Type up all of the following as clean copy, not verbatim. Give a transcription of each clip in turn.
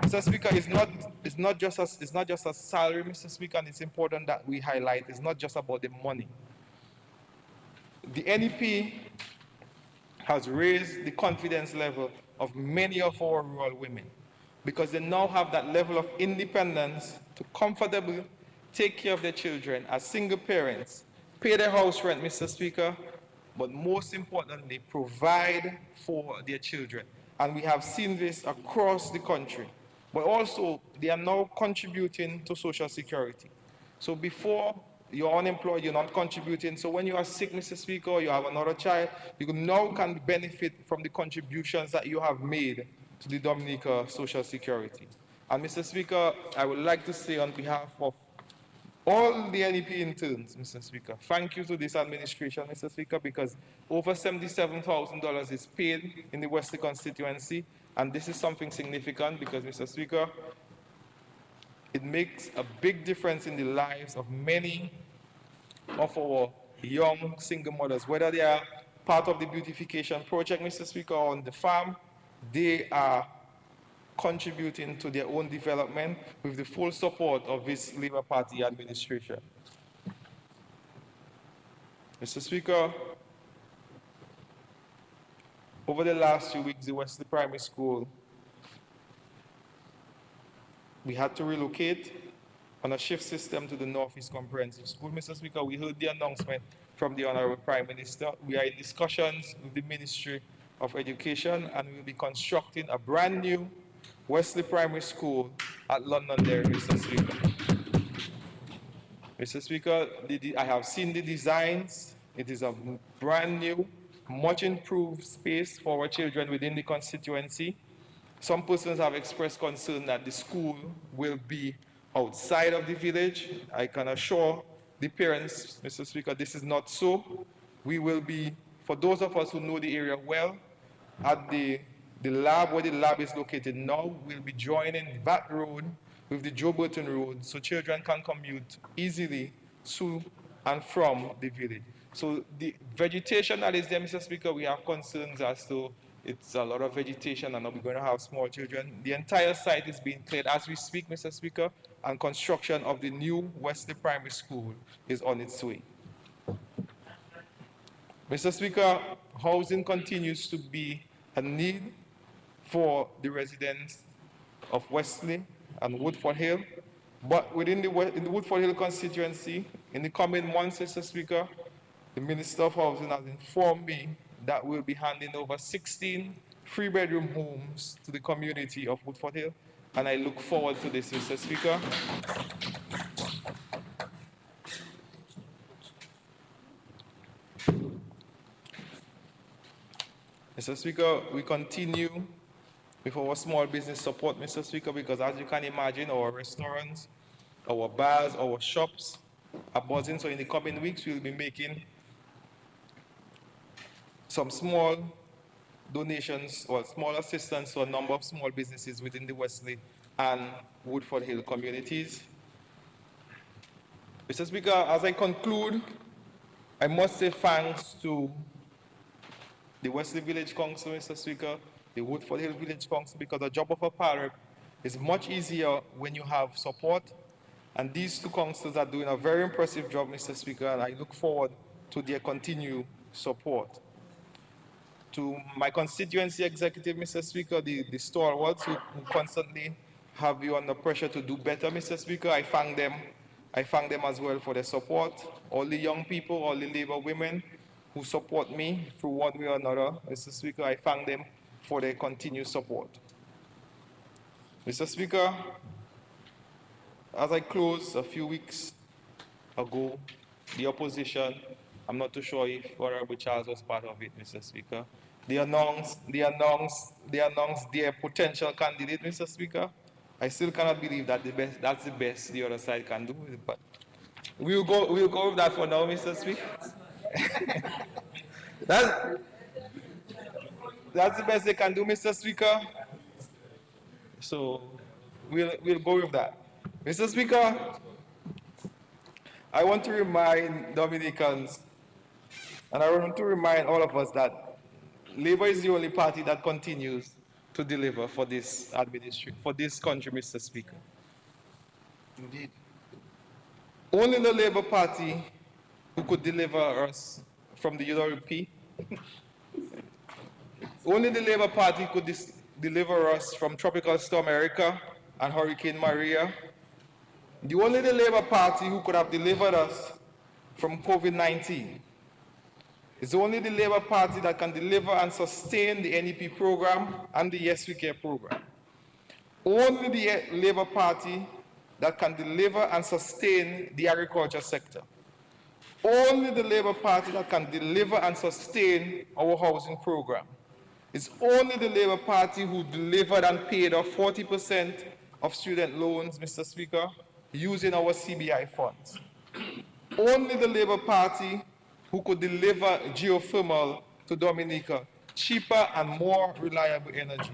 Mr. Speaker, it's not just a salary, Mr. Speaker, and it's important that we highlight. It's not just about the money. The NEP has raised the confidence level of many of our rural women because they now have that level of independence to comfortably take care of their children as single parents, pay their house rent, Mr. Speaker, but most importantly, provide for their children. And we have seen this across the country. But also, they are now contributing to Social Security. So before you're unemployed, you're not contributing. So when you are sick, Mr. Speaker, or you have another child, you now can benefit from the contributions that you have made to the Dominica Social Security. And Mr. Speaker, I would like to say on behalf of all the NEP interns, Mr. Speaker, thank you to this administration, Mr. Speaker, because over $77,000 is paid in the Wesley constituency, and this is something significant because, Mr. Speaker, it makes a big difference in the lives of many of our young single mothers, whether they are part of the beautification project, Mr. Speaker, or on the farm, they are contributing to their own development with the full support of this Labour Party administration. Mr. Speaker, over the last few weeks, the Wesley Primary School, we had to relocate on a shift system to the Northeast Comprehensive School. Mr. Speaker, we heard the announcement from the Honorable Prime Minister. We are in discussions with the Ministry of Education, and we will be constructing a brand new Wesley Primary School at Londonderry, Mr. Speaker. Mr. Speaker, I have seen the designs. It is a brand new, much improved space for our children within the constituency. Some persons have expressed concern that the school will be outside of the village. I can assure the parents, Mr. Speaker, this is not so. We will be, for those of us who know the area well, at the lab, where the lab is located now, will be joining that road with the Joe Burton Road so children can commute easily to and from the village. So the vegetation that is there, Mr. Speaker, we have concerns as to it's a lot of vegetation and we're going to have small children. The entire site is being cleared as we speak, Mr. Speaker, and construction of the new Wesley Primary School is on its way. Mr. Speaker, housing continues to be a need for the residents of Wesley and Woodford Hill. But within the Woodford Hill constituency, in the coming months, Mr. Speaker, the Minister of Housing has informed me that we'll be handing over 16 three-bedroom homes to the community of Woodford Hill, and I look forward to this, Mr. Speaker. Mr. Speaker, we continue with our small business support, Mr. Speaker, because as you can imagine, our restaurants, our bars, our shops are buzzing. So in the coming weeks, we'll be making some small donations or small assistance to a number of small businesses within the Wesley and Woodford Hill communities. Mr. Speaker, as I conclude, I must say thanks to the Wesley Village Council, Mr. Speaker, the Woodford Hill Village Council, because the job of a parrot is much easier when you have support. And these two councils are doing a very impressive job, Mr. Speaker, and I look forward to their continued support. To my constituency executive, Mr. Speaker, the stalwarts who constantly have you under pressure to do better, Mr. Speaker, I thank them. I thank them as well for their support. All the young people, all the Labour women who support me through one way or another, Mr. Speaker, I thank them for their continued support. Mr. Speaker, as I close a few weeks ago, the opposition, I'm not too sure if Honorable Charles was part of it, Mr. Speaker, they announced their potential candidate, Mr. Speaker. I still cannot believe that that's the best the other side can do, but we'll go with that for now, Mr. Speaker. that's the best they can do, Mr. Speaker. So we'll go with that. Mr. Speaker, I want to remind Dominicans, and I want to remind all of us that Labour is the only party that continues to deliver for this administration, for this country, Mr. Speaker. Indeed. Only the Labour Party who could deliver us from the UWP. Only the Labour Party could deliver us from Tropical Storm Erica and Hurricane Maria. Only the Labour Party who could have delivered us from COVID-19. It's only the Labour Party that can deliver and sustain the NEP program and the Yes We Care program. Only the Labour Party that can deliver and sustain the agriculture sector. Only the Labour Party that can deliver and sustain our housing program. It's only the Labour Party who delivered and paid off 40% of student loans, Mr. Speaker, using our CBI funds. Only the Labour Party who could deliver geothermal to Dominica, cheaper and more reliable energy.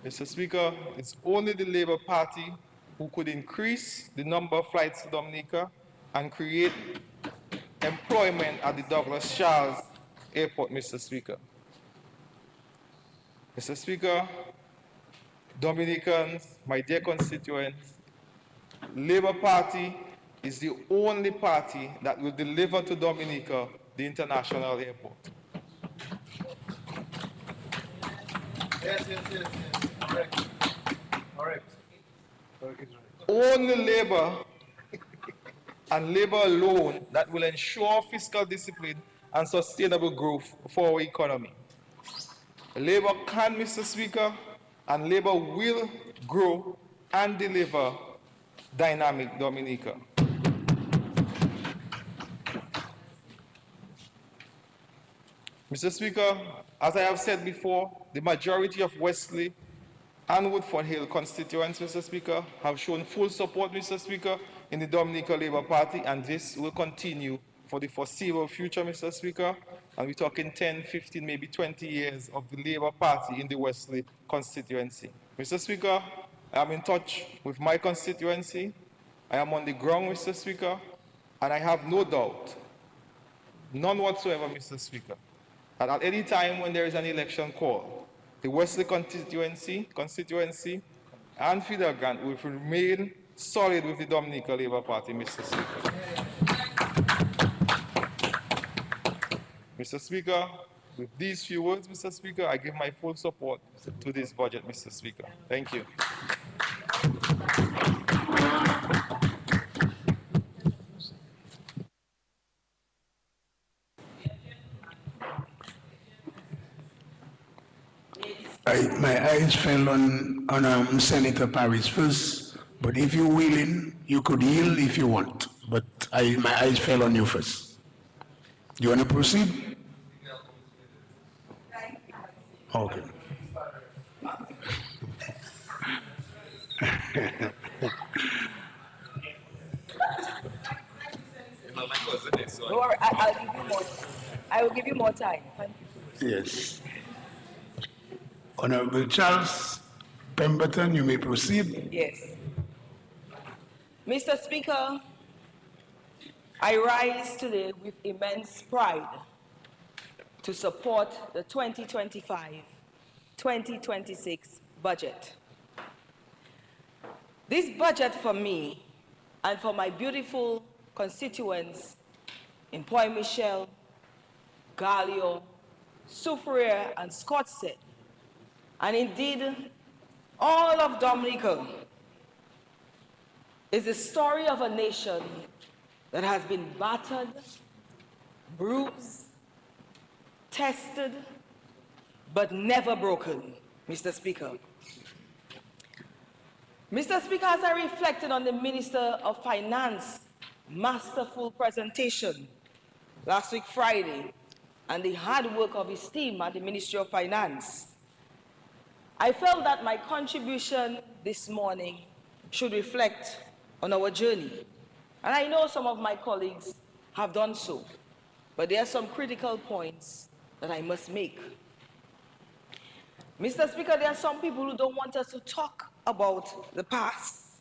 Mr. Speaker, it's only the Labour Party who could increase the number of flights to Dominica and create employment at the Douglas Charles Airport, Mr. Speaker. Mr. Speaker, Dominicans, my dear constituents, Labour Party is the only party that will deliver to Dominica the international airport. Yes. Correct. Correct. Only Labour and Labour alone that will ensure fiscal discipline and sustainable growth for our economy. Labour can, Mr. Speaker, and Labour will grow and deliver dynamic Dominica. Mr. Speaker, as I have said before, the majority of Wesley and Woodford Hill constituents, Mr. Speaker, have shown full support, Mr. Speaker, in the Dominica Labour Party, and this will continue for the foreseeable future, Mr. Speaker. And we're talking 10, 15, maybe 20 years of the Labour Party in the Wesley constituency. Mr. Speaker, I am in touch with my constituency. I am on the ground, Mr. Speaker, and I have no doubt, none whatsoever, Mr. Speaker, that at any time when there is an election call, the Wesley constituency and Fidel Grant will remain solid with the Dominica Labour Party, Mr. Speaker. Mr. Speaker, with these few words, Mr. Speaker, I give my full support to this budget, Mr. Speaker. Thank you. My eyes fell on Senator Paris first, but if you're willing, you could yield if you want. But my eyes fell on you first. You want to proceed? Okay. Don't worry, I'll give you more. I will give you more time. Thank you. Yes. Honorable Charles Pemberton, you may proceed. Yes. Mr. Speaker, I rise today with immense pride to support the 2025-2026 budget. This budget for me and for my beautiful constituents in Point Michel, Galio, Soufriere, and Scottsdale, and indeed all of Dominica, is the story of a nation that has been battered, bruised, tested, but never broken, Mr. Speaker. Mr. Speaker, as I reflected on the Minister of Finance masterful presentation last week Friday and the hard work of his team at the Ministry of Finance, I felt that my contribution this morning should reflect on our journey. And I know some of my colleagues have done so, but there are some critical points that I must make. Mr. Speaker, there are some people who don't want us to talk about the past.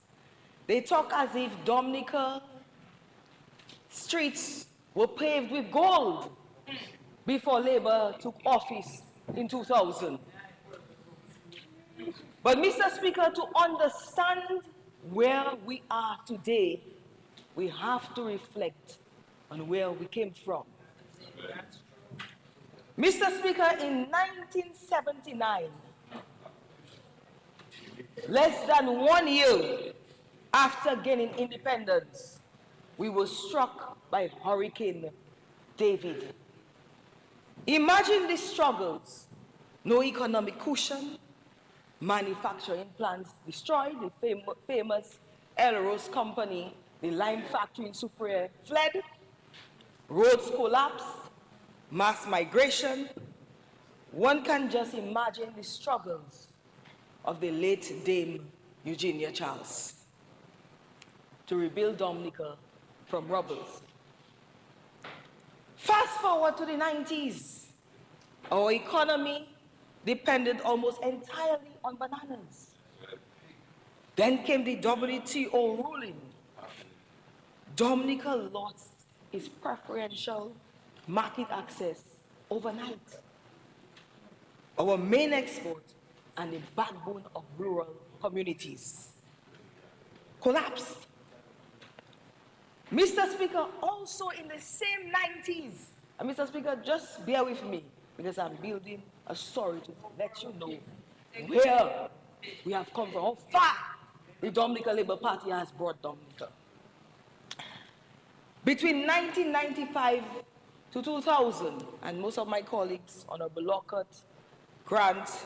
They talk as if Dominica streets were paved with gold before Labour took office in 2000. But Mr. Speaker, to understand where we are today, we have to reflect on where we came from. Mr. Speaker, in 1979, less than 1 year after gaining independence, we were struck by Hurricane David. Imagine the struggles. No economic cushion, manufacturing plants destroyed, the famous Elrose company, the lime factory in Superior fled, roads collapsed, mass migration. One can just imagine the struggles of the late Dame Eugenia Charles to rebuild Dominica from rubble. Fast forward to the 90s, our economy depended almost entirely on bananas. Then came the WTO ruling. Dominica lost its preferential market access overnight. Our main export and the backbone of rural communities collapsed. Mr. Speaker, also in the same 90s, and Mr. Speaker, just bear with me because I'm building a story to let you know where we have come from, how far the Dominica Labour Party has brought Dominica. Between 1995 to 2000, and most of my colleagues, Honorable Lockhart, Grant,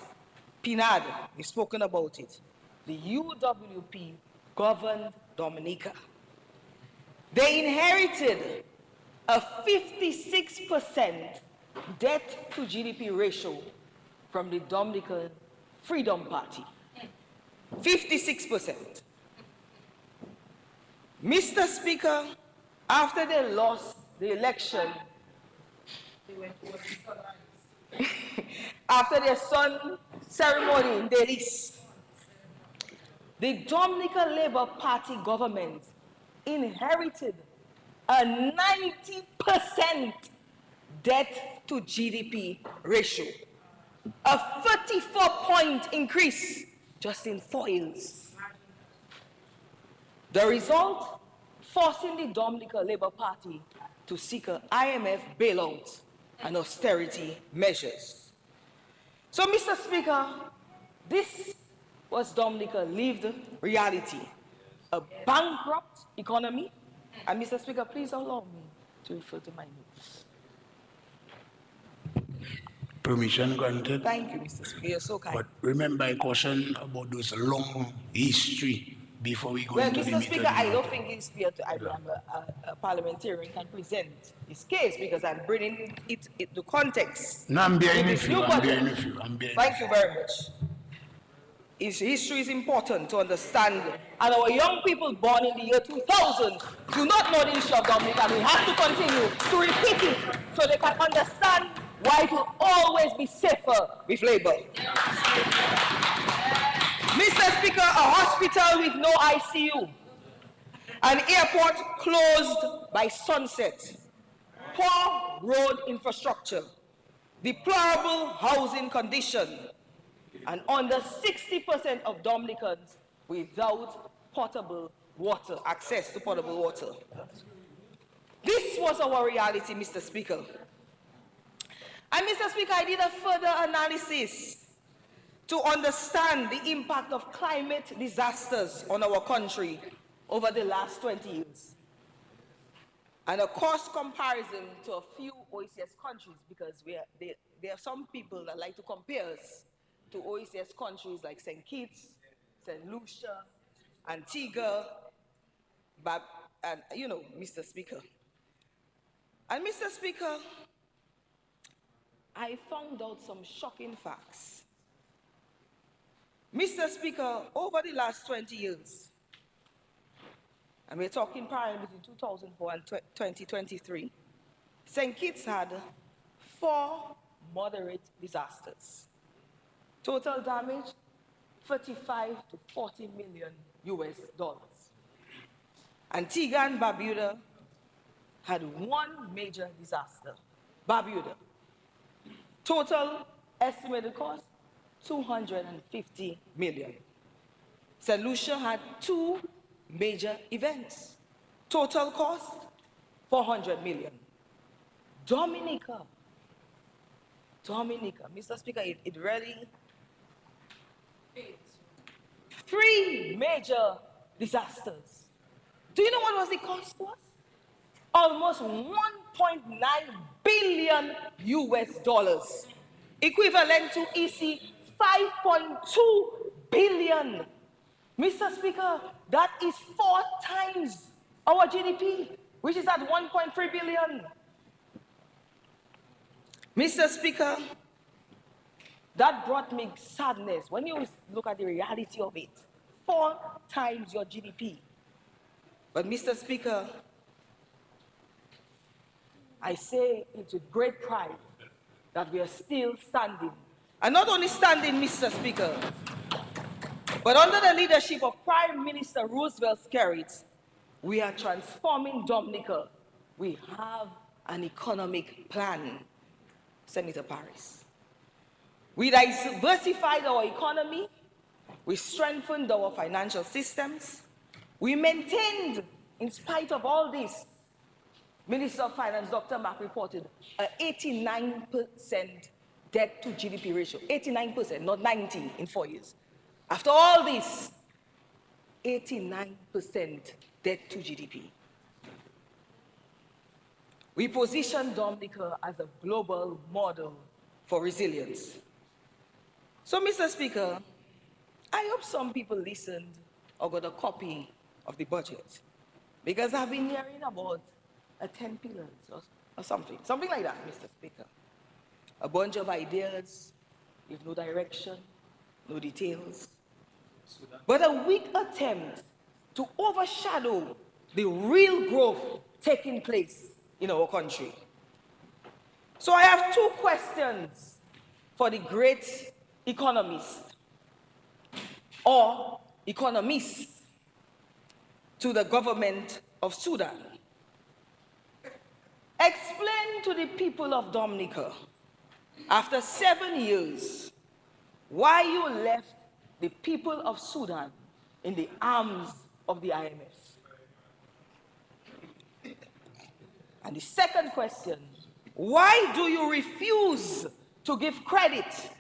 Pinard, we've spoken about it, the UWP governed Dominica. They inherited a 56% debt to GDP ratio from the Dominican Freedom Party. 56%. Mr. Speaker, after they lost the election, after their son ceremony in Delis, the Dominica Labour Party government inherited a 90% debt to GDP ratio, a 34-point increase just in 4 years. The result, forcing the Dominica Labour Party to seek an IMF bailout and austerity measures. So, Mr. Speaker, this was Dominica lived reality, a bankrupt economy. And Mr. Speaker, please allow me to refer to my notes. Permission granted. Thank you, Mr. Speaker. You're so kind. But remember I caution about those long history before we go into the Mr. Speaker, I don't matter. think it's fair to a parliamentarian can present his case because I'm bringing it into context. No, I'm bearing With with this you. new I'm budget. bearing with you. I'm bearing Thank you very much. His history is important to understand, and our young people born in the year 2000 do not know the history of Dominica, and we have to continue to repeat it so they can understand why it will always be safer with Labour. Mr. Speaker, a hospital with no ICU, an airport closed by sunset, poor road infrastructure, deplorable housing condition, and under 60% of Dominicans without potable water, access to potable water. This was our reality, Mr. Speaker. And Mr. Speaker, I did a further analysis to understand the impact of climate disasters on our country over the last 20 years. And a cost comparison to a few OECS countries, because there are some people that like to compare us to OECS countries like St. Kitts, St. Lucia, Antigua, and Mr. Speaker. And Mr. Speaker, I found out some shocking facts. Mr. Speaker, over the last 20 years, and we're talking primarily between 2004 and 2023, St. Kitts had 4 moderate disasters. Total damage, 35 to 40 million US dollars. Antigua and Barbuda had 1 major disaster. Barbuda. Total Estimated cost, 250 million. St. Lucia had 2 major events. Total cost, 400 million. Dominica, Mr. Speaker, it really, 3 major disasters. Do you know what was the cost to us? Almost 1.9 billion US dollars, equivalent to EC 5.2 billion. Mr. Speaker, that is 4 times our GDP, which is at 1.3 billion. Mr. Speaker, that brought me sadness when you look at the reality of it. 4 times your GDP. But Mr. Speaker, I say it with great pride that we are still standing. And not only standing, Mr. Speaker, but under the leadership of Prime Minister Roosevelt Skerrit, we are transforming Dominica. We have an economic plan, Senator Paris. We diversified our economy. We strengthened our financial systems. We maintained, in spite of all this, Minister of Finance, Dr. Mack, reported an 89% debt to GDP ratio. 89%, not 90 in 4 years. After all this, 89% debt to GDP. We position Dominica as a global model for resilience. So, Mr. Speaker, I hope some people listened or got a copy of the budget, because I've been hearing about 10 pillars or something like that, Mr. Speaker. A bunch of ideas with no direction, no details, but a weak attempt to overshadow the real growth taking place in our country. So I have 2 questions for the great economist or economists to the government of Sudan. Explain to the people of Dominica, after 7 years, why you left the people of Sudan in the arms of the IMF. And the second question, why do you refuse to give credit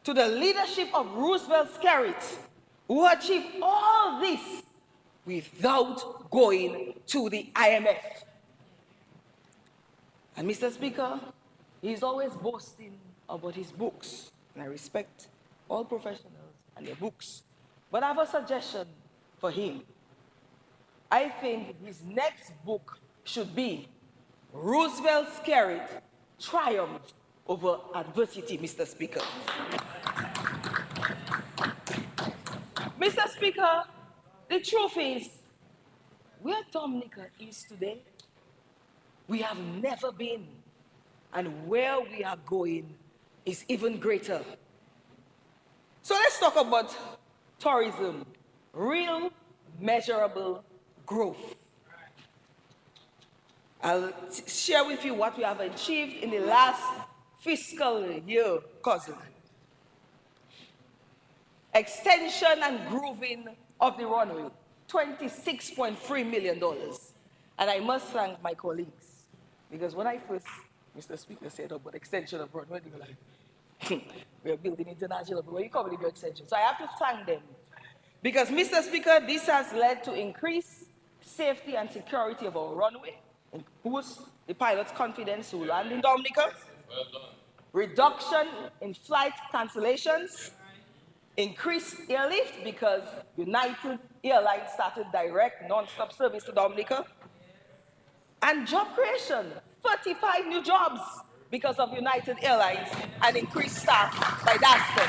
to the leadership of Roosevelt Skerrit, who achieved all this without going to the IMF? And Mr. Speaker, he's always boasting about his books, and I respect all professionals and their books. But I have a suggestion for him. I think his next book should be Roosevelt Skerrit Triumph over Adversity, Mr. Speaker. Mr. Speaker, the truth is, where Dominica is today, we have never been, and where we are going is even greater. So let's talk about tourism, real measurable growth. I'll share with you what we have achieved in the last fiscal year, cousin. Extension and grooving of the runway, $26.3 million. And I must thank my colleagues, because when I first, Mr. Speaker, said about extension of runway, they were like, we are building international, but where you come with your extension? So I have to thank them. Because, Mr. Speaker, this has led to increased safety and security of our runway, and boost the pilot's confidence to land in Dominica. Well done. Reduction in flight cancellations, increased airlift because United Airlines started direct non-stop service to Dominica, and job creation, 35 new jobs because of United Airlines and increased staff by DASCO.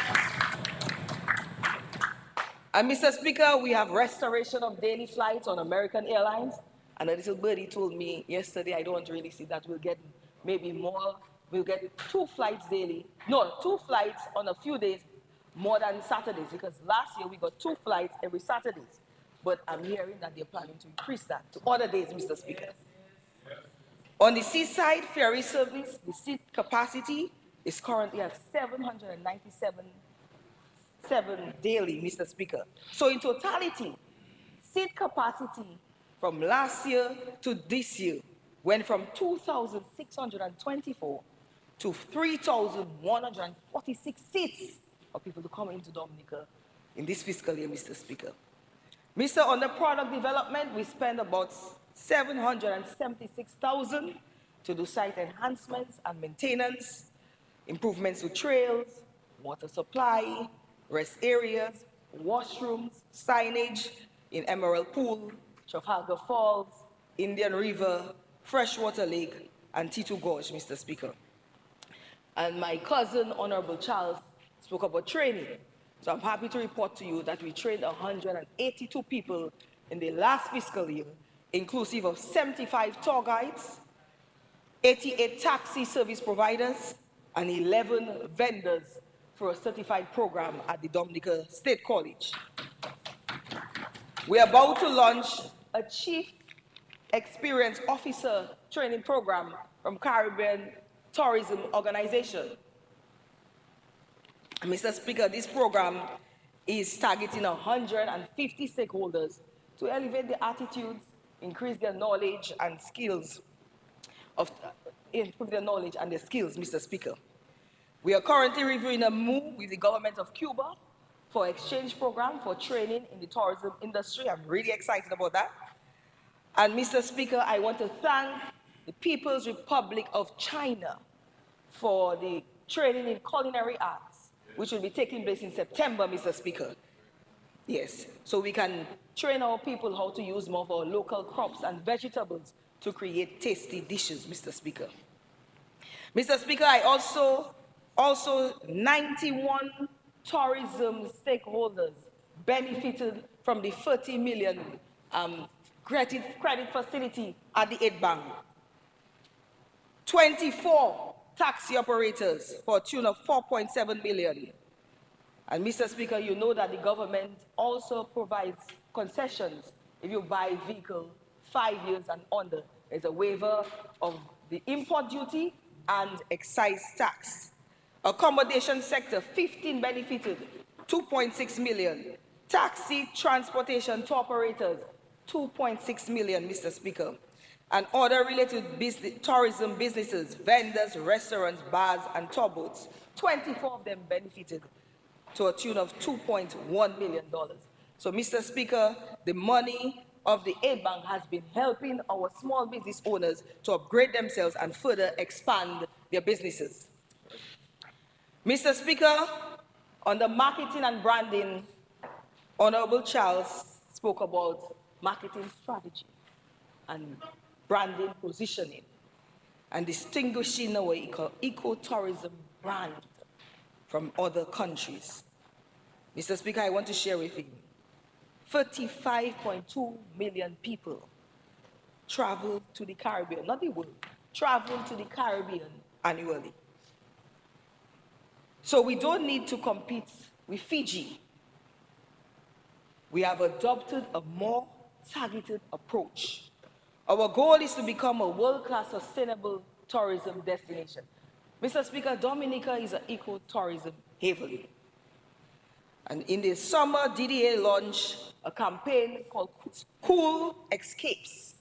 And Mr. Speaker, we have restoration of daily flights on American Airlines, and a little birdie told me yesterday, I don't really see that, we'll get maybe more, we'll get 2 flights daily, no, 2 flights on a few days more than Saturdays, because last year we got 2 flights every Saturdays, but I'm hearing that they're planning to increase that to other days, Mr. Speaker. On the seaside ferry service, the seat capacity is currently at 797 daily, Mr. Speaker. So in totality, seat capacity from last year to this year went from 2,624 to 3,146 seats for people to come into Dominica in this fiscal year, Mr. Speaker. Mr. On the product development, we spend about 776,000 to do site enhancements and maintenance, improvements to trails, water supply, rest areas, washrooms, signage in Emerald Pool, Trafalgar Falls, Indian River, Freshwater Lake, and T2 Gorge, Mr. Speaker. And my cousin, Honorable Charles, spoke about training. So I'm happy to report to you that we trained 182 people in the last fiscal year, inclusive of 75 tour guides, 88 taxi service providers, and 11 vendors for a certified program at the Dominica State College. We are about to launch a Chief Experience Officer training program from Caribbean Tourism Organization. Mr. Speaker, this program is targeting 150 stakeholders to elevate their attitudes, increase their knowledge and skills, Mr. Speaker. We are currently reviewing a move with the government of Cuba for exchange program for training in the tourism industry. I'm really excited about that. And Mr. Speaker, I want to thank the People's Republic of China for the training in culinary arts, which will be taking place in September, Mr. Speaker. Yes, so we can train our people how to use more of our local crops and vegetables to create tasty dishes, Mr. Speaker. Mr. Speaker, I also 91 tourism stakeholders benefited from the 30 million credit facility at the Aid Bank. 24 taxi operators for a tune of 4.7 million. And Mr. Speaker, you know that the government also provides concessions if you buy a vehicle 5 years and under. There's a waiver of the import duty and excise tax. Accommodation sector, 15 benefited, 2.6 million. Taxi transportation to operators, 2.6 million, Mr. Speaker. And other related tourism businesses, vendors, restaurants, bars, and tour boats, 24 of them benefited to a tune of $2.1 million. So, Mr. Speaker, the money of the Aid Bank has been helping our small business owners to upgrade themselves and further expand their businesses. Mr. Speaker, on the marketing and branding, Honorable Charles spoke about marketing strategy and branding positioning and distinguishing our eco-tourism brand from other countries. Mr. Speaker, I want to share with you, 35.2 million people travel to the Caribbean, not the world, travel to the Caribbean annually. So we don't need to compete with Fiji. We have adopted a more targeted approach. Our goal is to become a world-class sustainable tourism destination. Mr. Speaker, Dominica is an eco-tourism haven. And in the summer, DDA launched a campaign called Cool Escapes,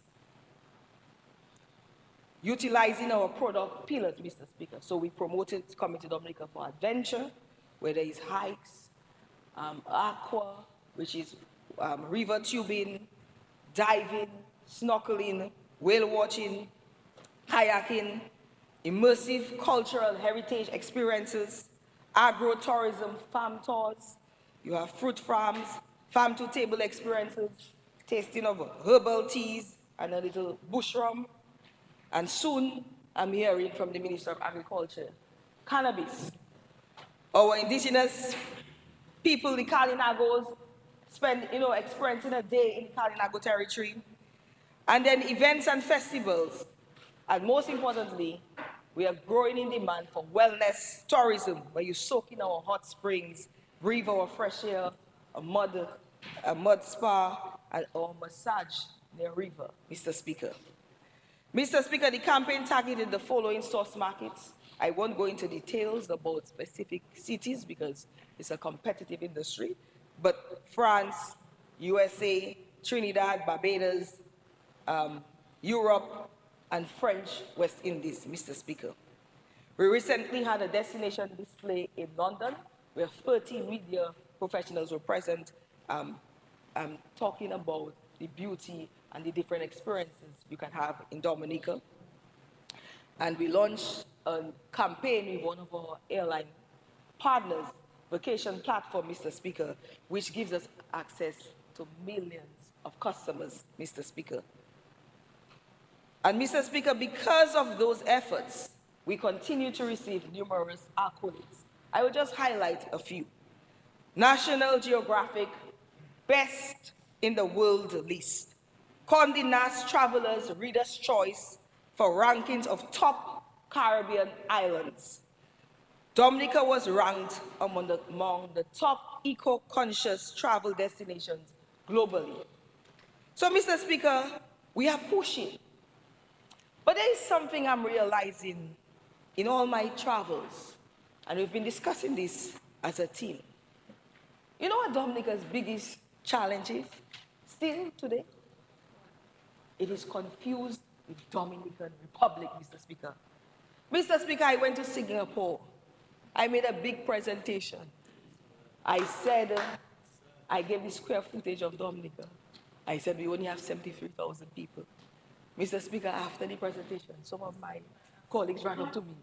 utilizing our product pillars, Mr. Speaker. So we promoted coming to Dominica for adventure, where there is hikes, aqua, which is river tubing, diving, snorkeling, whale watching, kayaking, immersive cultural heritage experiences, agro-tourism, farm tours. You have fruit farms, farm-to-table experiences, tasting of herbal teas and a little bush rum. And soon, I'm hearing from the Minister of Agriculture, cannabis. Our indigenous people, the Kalinagos, spend, experiencing a day in Kalinago territory. And then events and festivals. And most importantly, we are growing in demand for wellness tourism, where you soak in our hot springs, breathe our fresh air, a mud spa, and our massage near river, Mr. Speaker. Mr. Speaker, the campaign targeted the following source markets: I won't go into details about specific cities because it's a competitive industry, but France, USA, Trinidad, Barbados, Europe, and French West Indies, Mr. Speaker. We recently had a destination display in London where 30 media professionals were present talking about the beauty and the different experiences you can have in Dominica. And we launched a campaign with one of our airline partners, Vacation Platform, Mr. Speaker, which gives us access to millions of customers, Mr. Speaker. And Mr. Speaker, because of those efforts, we continue to receive numerous accolades. I will just highlight a few. National Geographic Best in the World list. Condé Nast Traveler's Reader's Choice for rankings of top Caribbean islands. Dominica was ranked among the top eco-conscious travel destinations globally. So, Mr. Speaker, we are pushing. But there is something I'm realizing in all my travels, and we've been discussing this as a team. You know what Dominica's biggest challenge is still today? It is confused with Dominican Republic, Mr. Speaker. Mr. Speaker, I went to Singapore. I made a big presentation. I said, I gave the square footage of Dominica. I said we only have 73,000 people. Mr. Speaker, after the presentation, some of my colleagues ran up to me.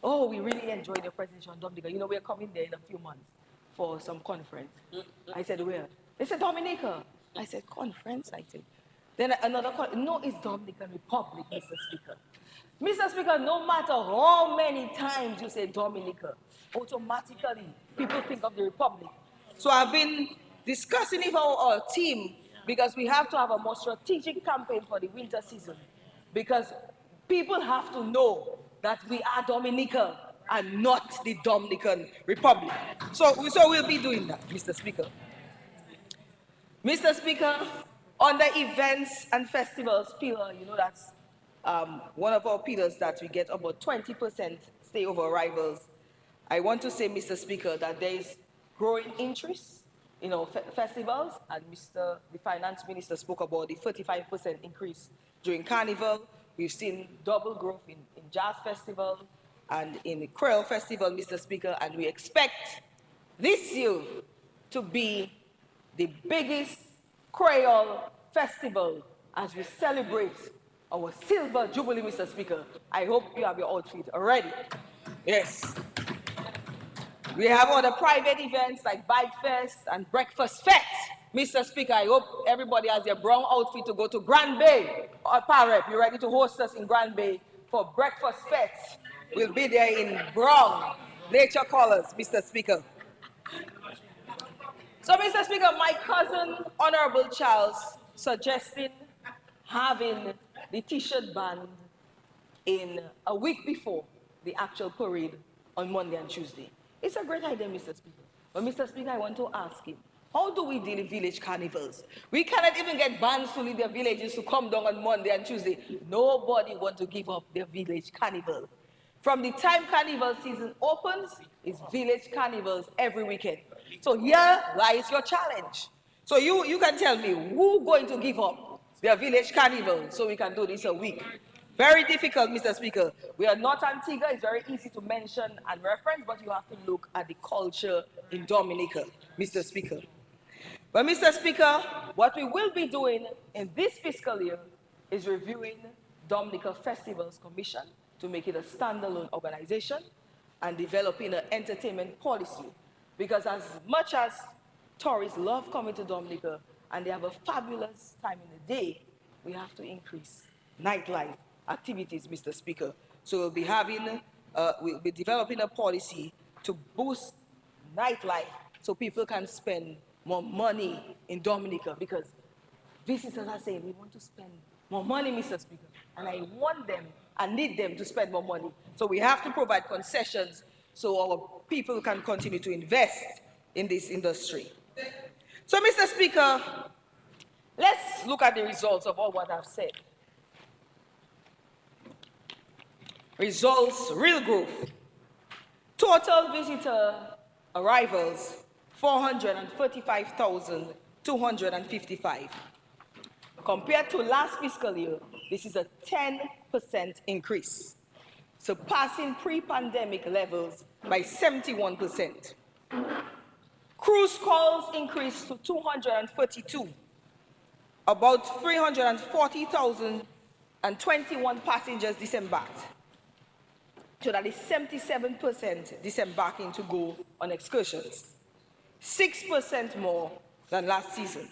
Oh, we really enjoyed the presentation on Dominica. You know, we're coming there in a few months for some conference. I said, where? They said, Dominica. I said, conference? I said. Then another call, no, it's Dominican Republic, Mr. Speaker. Mr. Speaker, no matter how many times you say Dominica, automatically people think of the Republic. So I've been discussing it with our team because we have to have a more strategic campaign for the winter season because people have to know that we are Dominica and not the Dominican Republic. So we'll be doing that, Mr. Speaker. Mr. Speaker, on the events and festivals pillar, you know that's one of our pillars that we get about 20% stayover arrivals. I want to say, Mr. Speaker, that there is growing interest in our festivals, and the Finance Minister spoke about the 35% increase during Carnival. We've seen double growth in Jazz Festival and in the Creole Festival, Mr. Speaker, and we expect this year to be the biggest Creole festival as we celebrate our Silver Jubilee, Mr. Speaker. I hope you have your outfit already. Yes. We have other private events like Bike Fest and Breakfast Fest. Mr. Speaker, I hope everybody has their brown outfit to go to Grand Bay or Parep. You're ready to host us in Grand Bay for Breakfast Fest. We'll be there in brown nature colors, Mr. Speaker. So, Mr. Speaker, my cousin, Honorable Charles, suggesting having the T-shirt band in a week before the actual parade on Monday and Tuesday. It's a great idea, Mr. Speaker. But, Mr. Speaker, I want to ask him, how do we deal with village carnivals? We cannot even get bands to leave their villages to come down on Monday and Tuesday. Nobody wants to give up their village carnival. From the time carnival season opens, it's village carnivals every weekend. So here lies your challenge. So you can tell me who's going to give up their village carnival so we can do this a week. Very difficult, Mr. Speaker. We are not Antigua. It's very easy to mention and reference, but you have to look at the culture in Dominica, Mr. Speaker. But, Mr. Speaker, what we will be doing in this fiscal year is reviewing Dominica Festivals Commission to make it a standalone organization and developing an entertainment policy. Because as much as tourists love coming to Dominica and they have a fabulous time in the day, we have to increase nightlife activities, Mr. Speaker. So we'll be developing a policy to boost nightlife so people can spend more money in Dominica, because visitors are saying we want to spend more money, Mr. Speaker, and I want them, I need them to spend more money. So we have to provide concessions so our people can continue to invest in this industry. So, Mr. Speaker, let's look at the results of all what I've said. Results, real growth. Total visitor arrivals, 435,255. Compared to last fiscal year, this is a 10% increase, surpassing pre-pandemic levels by 71%. Cruise calls increased to 232, about 340,021 passengers disembarked. So that is 77% disembarking to go on excursions, 6% more than last season.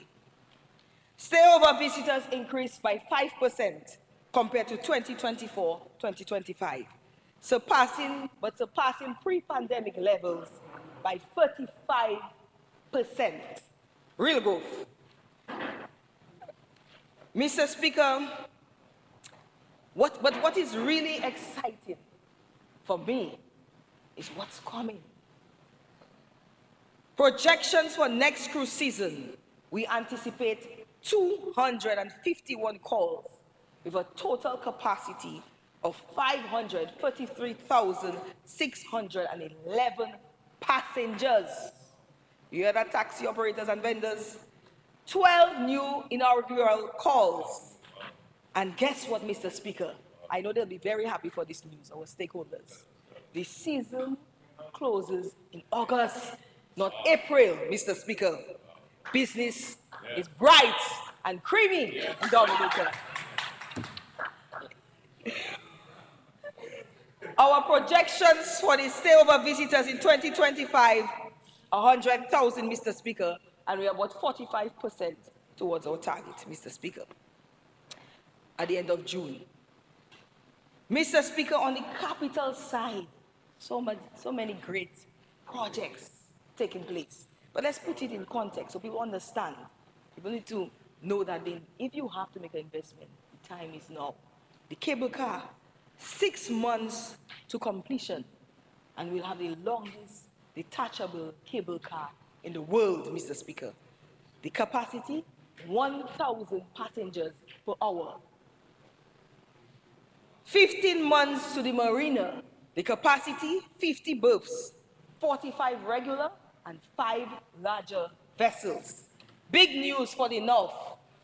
Stayover visitors increased by 5% compared to 2024-2025, surpassing pre-pandemic levels by 35%. Real growth. Mr. Speaker, what is really exciting for me is what's coming. Projections for next cruise season, we anticipate 251 calls with a total capacity of 533,611 passengers. You hear that, taxi operators and vendors? 12 new inaugural calls. And guess what, Mr. Speaker? I know they'll be very happy for this news, our stakeholders. The season closes in August, not April, Mr. Speaker. Business is bright and creamy in Dominica. Our projections for the stayover visitors in 2025, 100,000, Mr. Speaker, and we are about 45% towards our target, Mr. Speaker, at the end of June. Mr. Speaker, on the capital side, so many great projects taking place. But let's put it in context so people understand. People need to know that if you have to make an investment, the time is now. The cable car, 6 months to completion, and we'll have the longest detachable cable car in the world, Mr. Speaker. The capacity, 1,000 passengers per hour. 15 months to the marina, the capacity, 50 berths, 45 regular and 5 larger vessels. Big news for the North.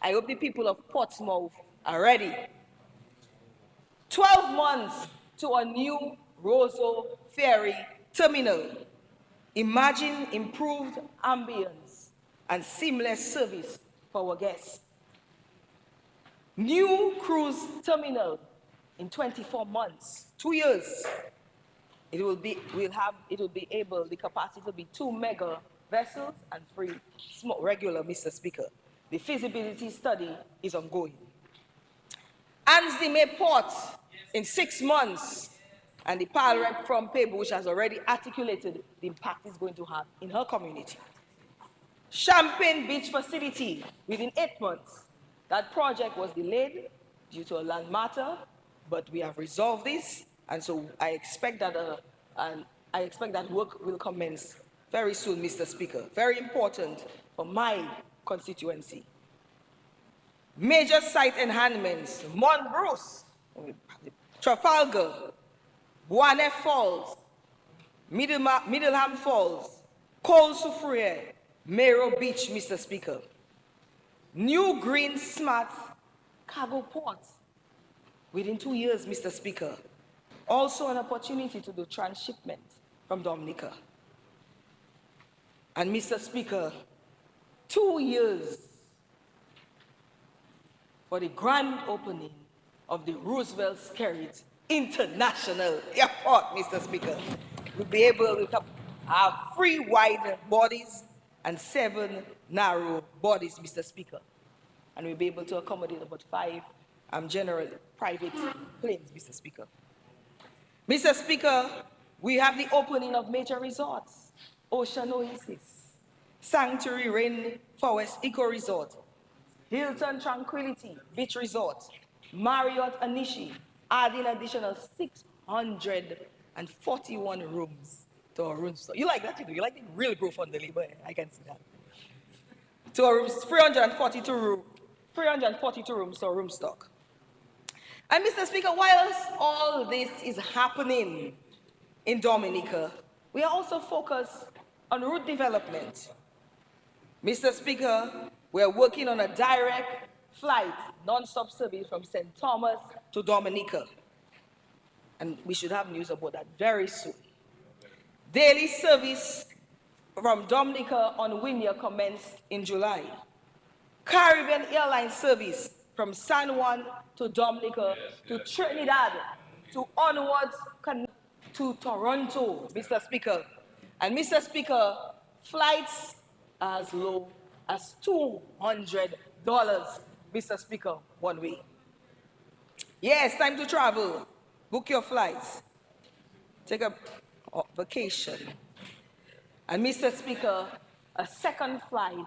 I hope the people of Portsmouth are ready. 12 months to a new Roseau Ferry terminal. Imagine improved ambience and seamless service for our guests. New cruise terminal in 24 months, 2 years. The capacity will be 2 mega vessels and 3 small regular, Mr. Speaker. The feasibility study is ongoing. Ansdime Port in 6 months, and the PAL rep from Paybush has already articulated the impact it's going to have in her community. Champagne Beach facility within 8 months. That project was delayed due to a land matter, but we have resolved this, and so I expect that work will commence very soon, Mr. Speaker. Very important for my constituency. Major site enhancements: Monbruce, Trafalgar, Boisnet Falls, Middleham Falls, Col Soufriere, Mero Beach, Mr. Speaker. New green smart cargo ports within 2 years, Mr. Speaker. Also an opportunity to do transshipment from Dominica. And Mr. Speaker, 2 years for the grand opening of the Roosevelt Skerrit International Airport, Mr. Speaker. We'll be able to have 3 wide bodies and 7 narrow bodies, Mr. Speaker. And we'll be able to accommodate about 5 general private planes, Mr. Speaker. Mr. Speaker, we have the opening of major resorts: Ocean Oasis, Sanctuary Rainforest Eco Resort, Hilton Tranquility Beach Resort, Marriott Anishi, adding additional 641 rooms to our room stock. You like that, you know? You like the real growth on the labor, I can see that. To our rooms, 342 rooms to our room stock. And Mr. Speaker, whilst all this is happening in Dominica, We are also focused on route development. Mr. Speaker, we are working on a direct flight, non-stop service from St. Thomas to Dominica. And we should have news about that very soon. Daily service from Dominica on Winya commenced in July. Caribbean Airlines service from San Juan to Dominica to Trinidad to onwards to Toronto, Mr. Speaker. And Mr. Speaker, flights as low as $200, Mr. Speaker, one way. Yes, time to travel. Book your flights. Take a vacation. And Mr. Speaker, a second flight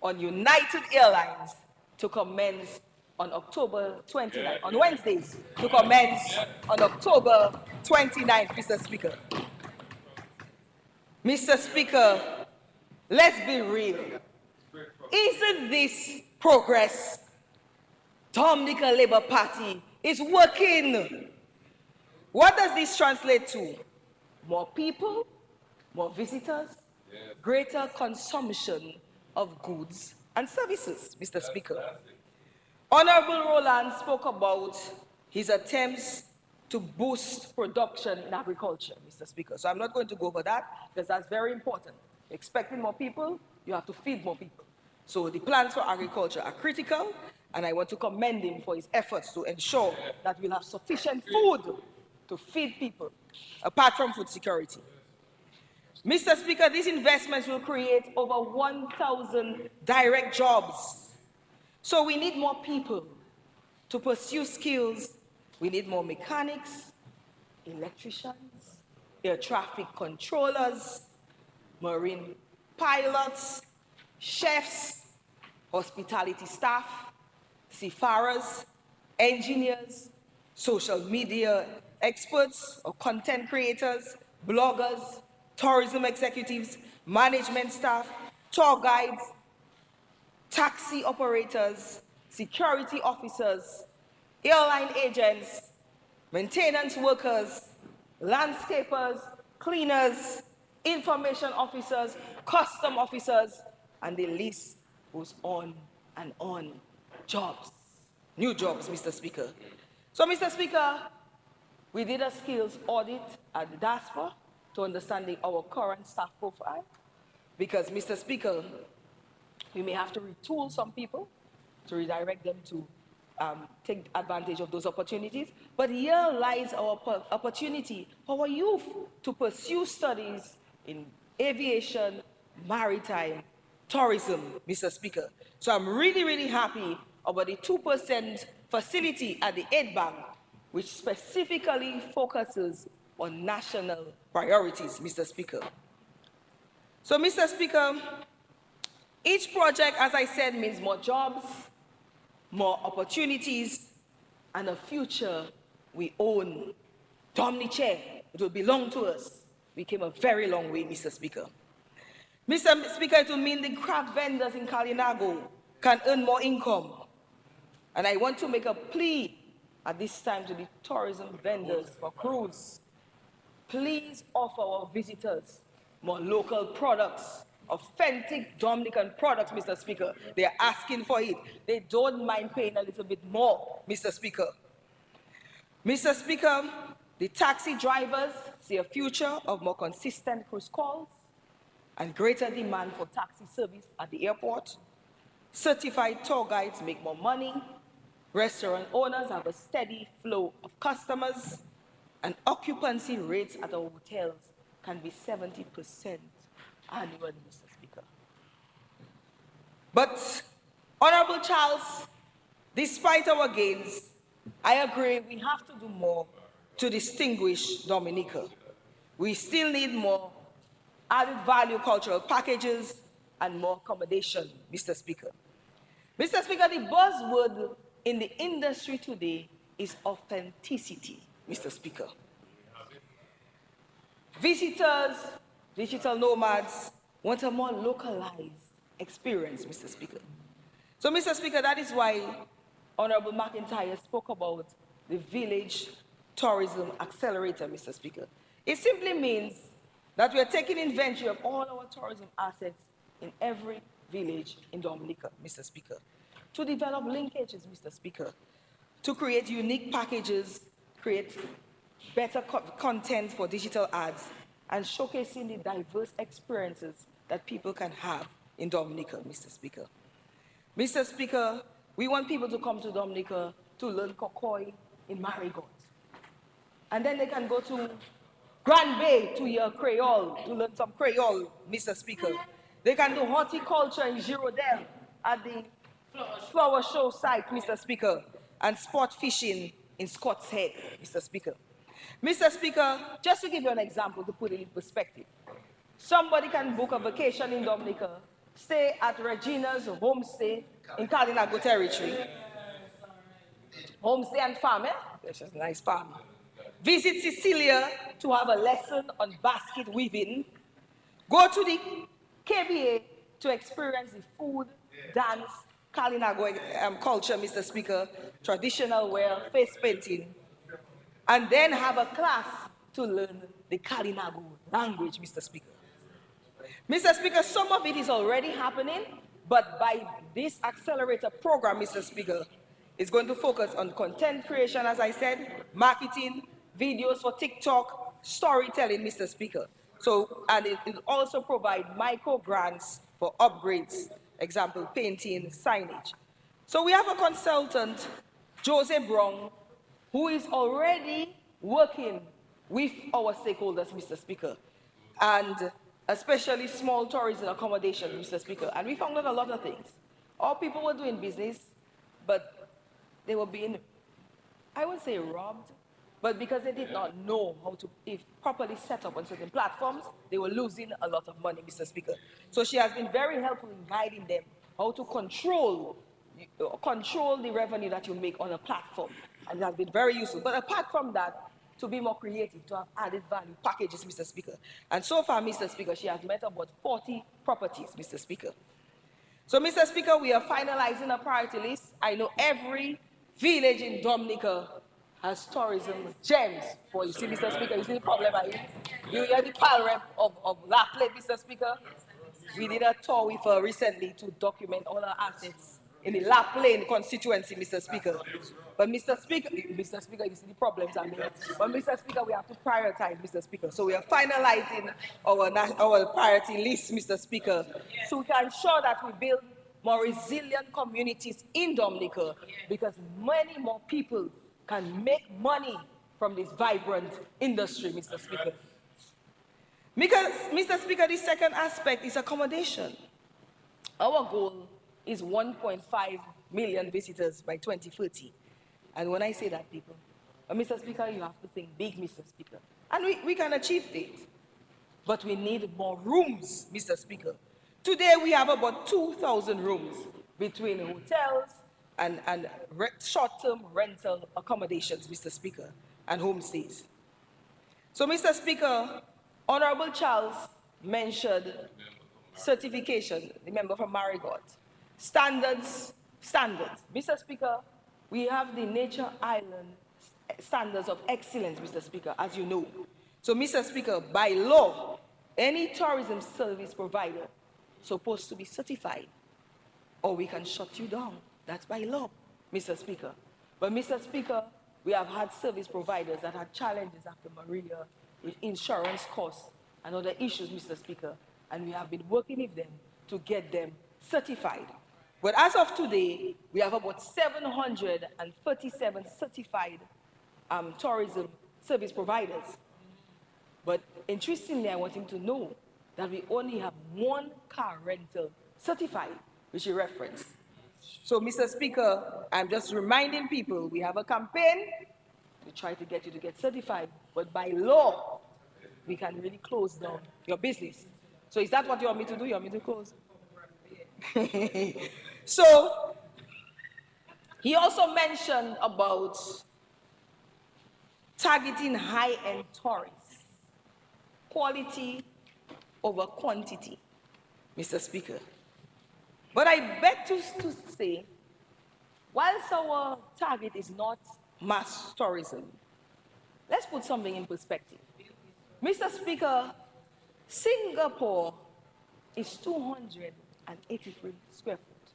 on United Airlines to commence on October 29th, on Wednesdays, to commence on October 29th, Mr. Speaker. Mr. Speaker, let's be real. Isn't this progress? Dominica Labour Party is working. What does this translate to? More people, more visitors, greater consumption of goods and services, Mr. Speaker. Honorable Roland spoke about his attempts to boost production in agriculture, Mr. Speaker. So I'm not going to go over that because that's very important. Expecting more people, you have to feed more people. So the plans for agriculture are critical, and I want to commend him for his efforts to ensure that we'll have sufficient food to feed people, apart from food security. Mr. Speaker, these investments will create over 1,000 direct jobs. So we need more people to pursue skills. We need more mechanics, electricians, air traffic controllers, marine pilots, chefs, hospitality staff, seafarers, engineers, social media experts or content creators, bloggers, tourism executives, management staff, tour guides, taxi operators, security officers, airline agents, maintenance workers, landscapers, cleaners, information officers, custom officers, and the list goes on and on. Jobs, new jobs, Mr. Speaker. So, Mr. Speaker, we did a skills audit at the DASPA to understanding our current staff profile, because, Mr. Speaker, we may have to retool some people to redirect them to take advantage of those opportunities. But here lies our opportunity for our youth to pursue studies in aviation, maritime, tourism, Mr. Speaker. So I'm really, really happy about the 2% facility at the Aid Bank, which specifically focuses on national priorities, Mr. Speaker. So, Mr. Speaker, each project, as I said, means more jobs, more opportunities, and a future we own. Dominice, it will belong to us. We came a very long way, Mr. Speaker. Mr. Speaker, it will mean the craft vendors in Kalinago can earn more income. And I want to make a plea at this time to the tourism vendors for cruise. Please offer our visitors more local products, authentic Dominican products, Mr. Speaker. They are asking for it. They don't mind paying a little bit more, Mr. Speaker. Mr. Speaker, the taxi drivers see a future of more consistent cruise calls and greater demand for taxi service at the airport. Certified tour guides make more money. Restaurant owners have a steady flow of customers, and occupancy rates at our hotels can be 70% annually, Mr. Speaker. But, Honorable Charles, despite our gains, I agree we have to do more to distinguish Dominica. We still need more added value cultural packages and more accommodation, Mr. Speaker. Mr. Speaker, the buzzword in the industry today is authenticity, Mr. Speaker. Visitors, digital nomads, want a more localized experience, Mr. Speaker. So, Mr. Speaker, that is why Honorable McIntyre spoke about the Village Tourism Accelerator, Mr. Speaker. It simply means that we are taking inventory of all our tourism assets in every village in Dominica, Mr. Speaker, to develop linkages, Mr. Speaker, to create unique packages, create better content for digital ads, and showcasing the diverse experiences that people can have in Dominica, Mr. Speaker. Mr. Speaker, we want people to come to Dominica to learn Kokoi in Marigot. And then they can go to Grand Bay to hear Creole, to learn some Creole, Mr. Speaker. They can do horticulture in Girondel at the flower show site, Mr. Speaker, and sport fishing in Scott's Head, Mr. Speaker. Mr. Speaker, just to give you an example to put it in perspective, somebody can book a vacation in Dominica, stay at Regina's homestay in Kalinago territory. Homestay and farm, eh? That's just a nice farm. Visit Sicilia to have a lesson on basket weaving. Go to the KBA to experience the food, dance, Kalinago culture, Mr. Speaker, traditional wear, face painting, and then have a class to learn the Kalinago language, Mr. Speaker. Mr. Speaker, some of it is already happening, but by this accelerator program, Mr. Speaker, it's going to focus on content creation, as I said, marketing, videos for TikTok, storytelling, Mr. Speaker. So, and it also provide micro grants for upgrades, example, painting, signage. So we have a consultant, Jose Brown, who is already working with our stakeholders, Mr. Speaker, and especially small tourism accommodation, Mr. Speaker. And we found out a lot of things. All people were doing business, but they were being, I would say, robbed, but because they did not know how to properly set up on certain platforms, they were losing a lot of money, Mr. Speaker. So she has been very helpful in guiding them how to control the revenue that you make on a platform, and it has been very useful. But apart from that, to be more creative, to have added value packages, Mr. Speaker. And so far, Mr. Speaker, she has met about 40 properties, Mr. Speaker. So, Mr. Speaker, we are finalizing a priority list. I know every village in Dominica has tourism gems for you. See, Mr. Speaker, you see the problem I You hear the pal rep of La Plate, Mr. Speaker? We did a tour with her recently to document all our assets in the La Plain constituency, Mr. Speaker. But Mr. Speaker, you see the problems I mean. But Mr. Speaker, we have to prioritize, Mr. Speaker. So we are finalizing our priority list, Mr. Speaker, so we can ensure that we build more resilient communities in Dominica, because many more people can make money from this vibrant industry, Mr. Speaker. Because, Mr. Speaker, the second aspect is accommodation. Our goal is 1.5 million visitors by 2030. And when I say that, people, Mr. Speaker, you have to think big, Mr. Speaker. And we can achieve it. But we need more rooms, Mr. Speaker. Today, we have about 2,000 rooms between hotels and short-term rental accommodations, Mr. Speaker, and homestays. So, Mr. Speaker, Honorable Charles mentioned certification, the member from Marigot. Standards. Mr. Speaker, we have the Nature Island standards of excellence, Mr. Speaker, as you know. So, Mr. Speaker, by law, any tourism service provider is supposed to be certified, or we can shut you down. That's by law, Mr. Speaker. But, Mr. Speaker, we have had service providers that had challenges after Maria with insurance costs and other issues, Mr. Speaker, and we have been working with them to get them certified. But as of today, we have about 737 certified tourism service providers. But interestingly, I want him to know that we only have one car rental certified, which you referenced. So, Mr. Speaker, I'm just reminding people, we have a campaign to try to get you to get certified, but by law, we can really close down your business. So is that what you want me to do? You want me to close? So, he also mentioned about targeting high-end tourists. Quality over quantity, Mr. Speaker. But I beg to say, whilst our target is not mass tourism, let's put something in perspective. Mr. Speaker, Singapore is 283 square foot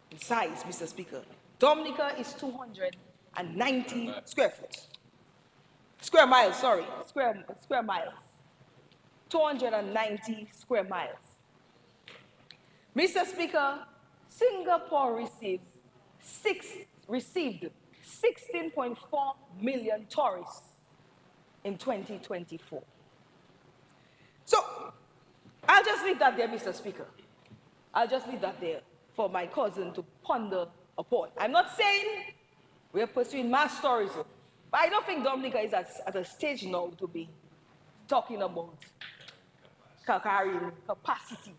in size, Mr. Speaker. Dominica is 290 square foot. Square miles, sorry, square miles. 290 square miles. Mr. Speaker, Singapore received 16.4 million tourists in 2024. So, I'll just leave that there, Mr. Speaker. I'll just leave that there for my cousin to ponder upon. I'm not saying we're pursuing mass tourism, but I don't think Dominica is at a stage now to be talking about carrying capacity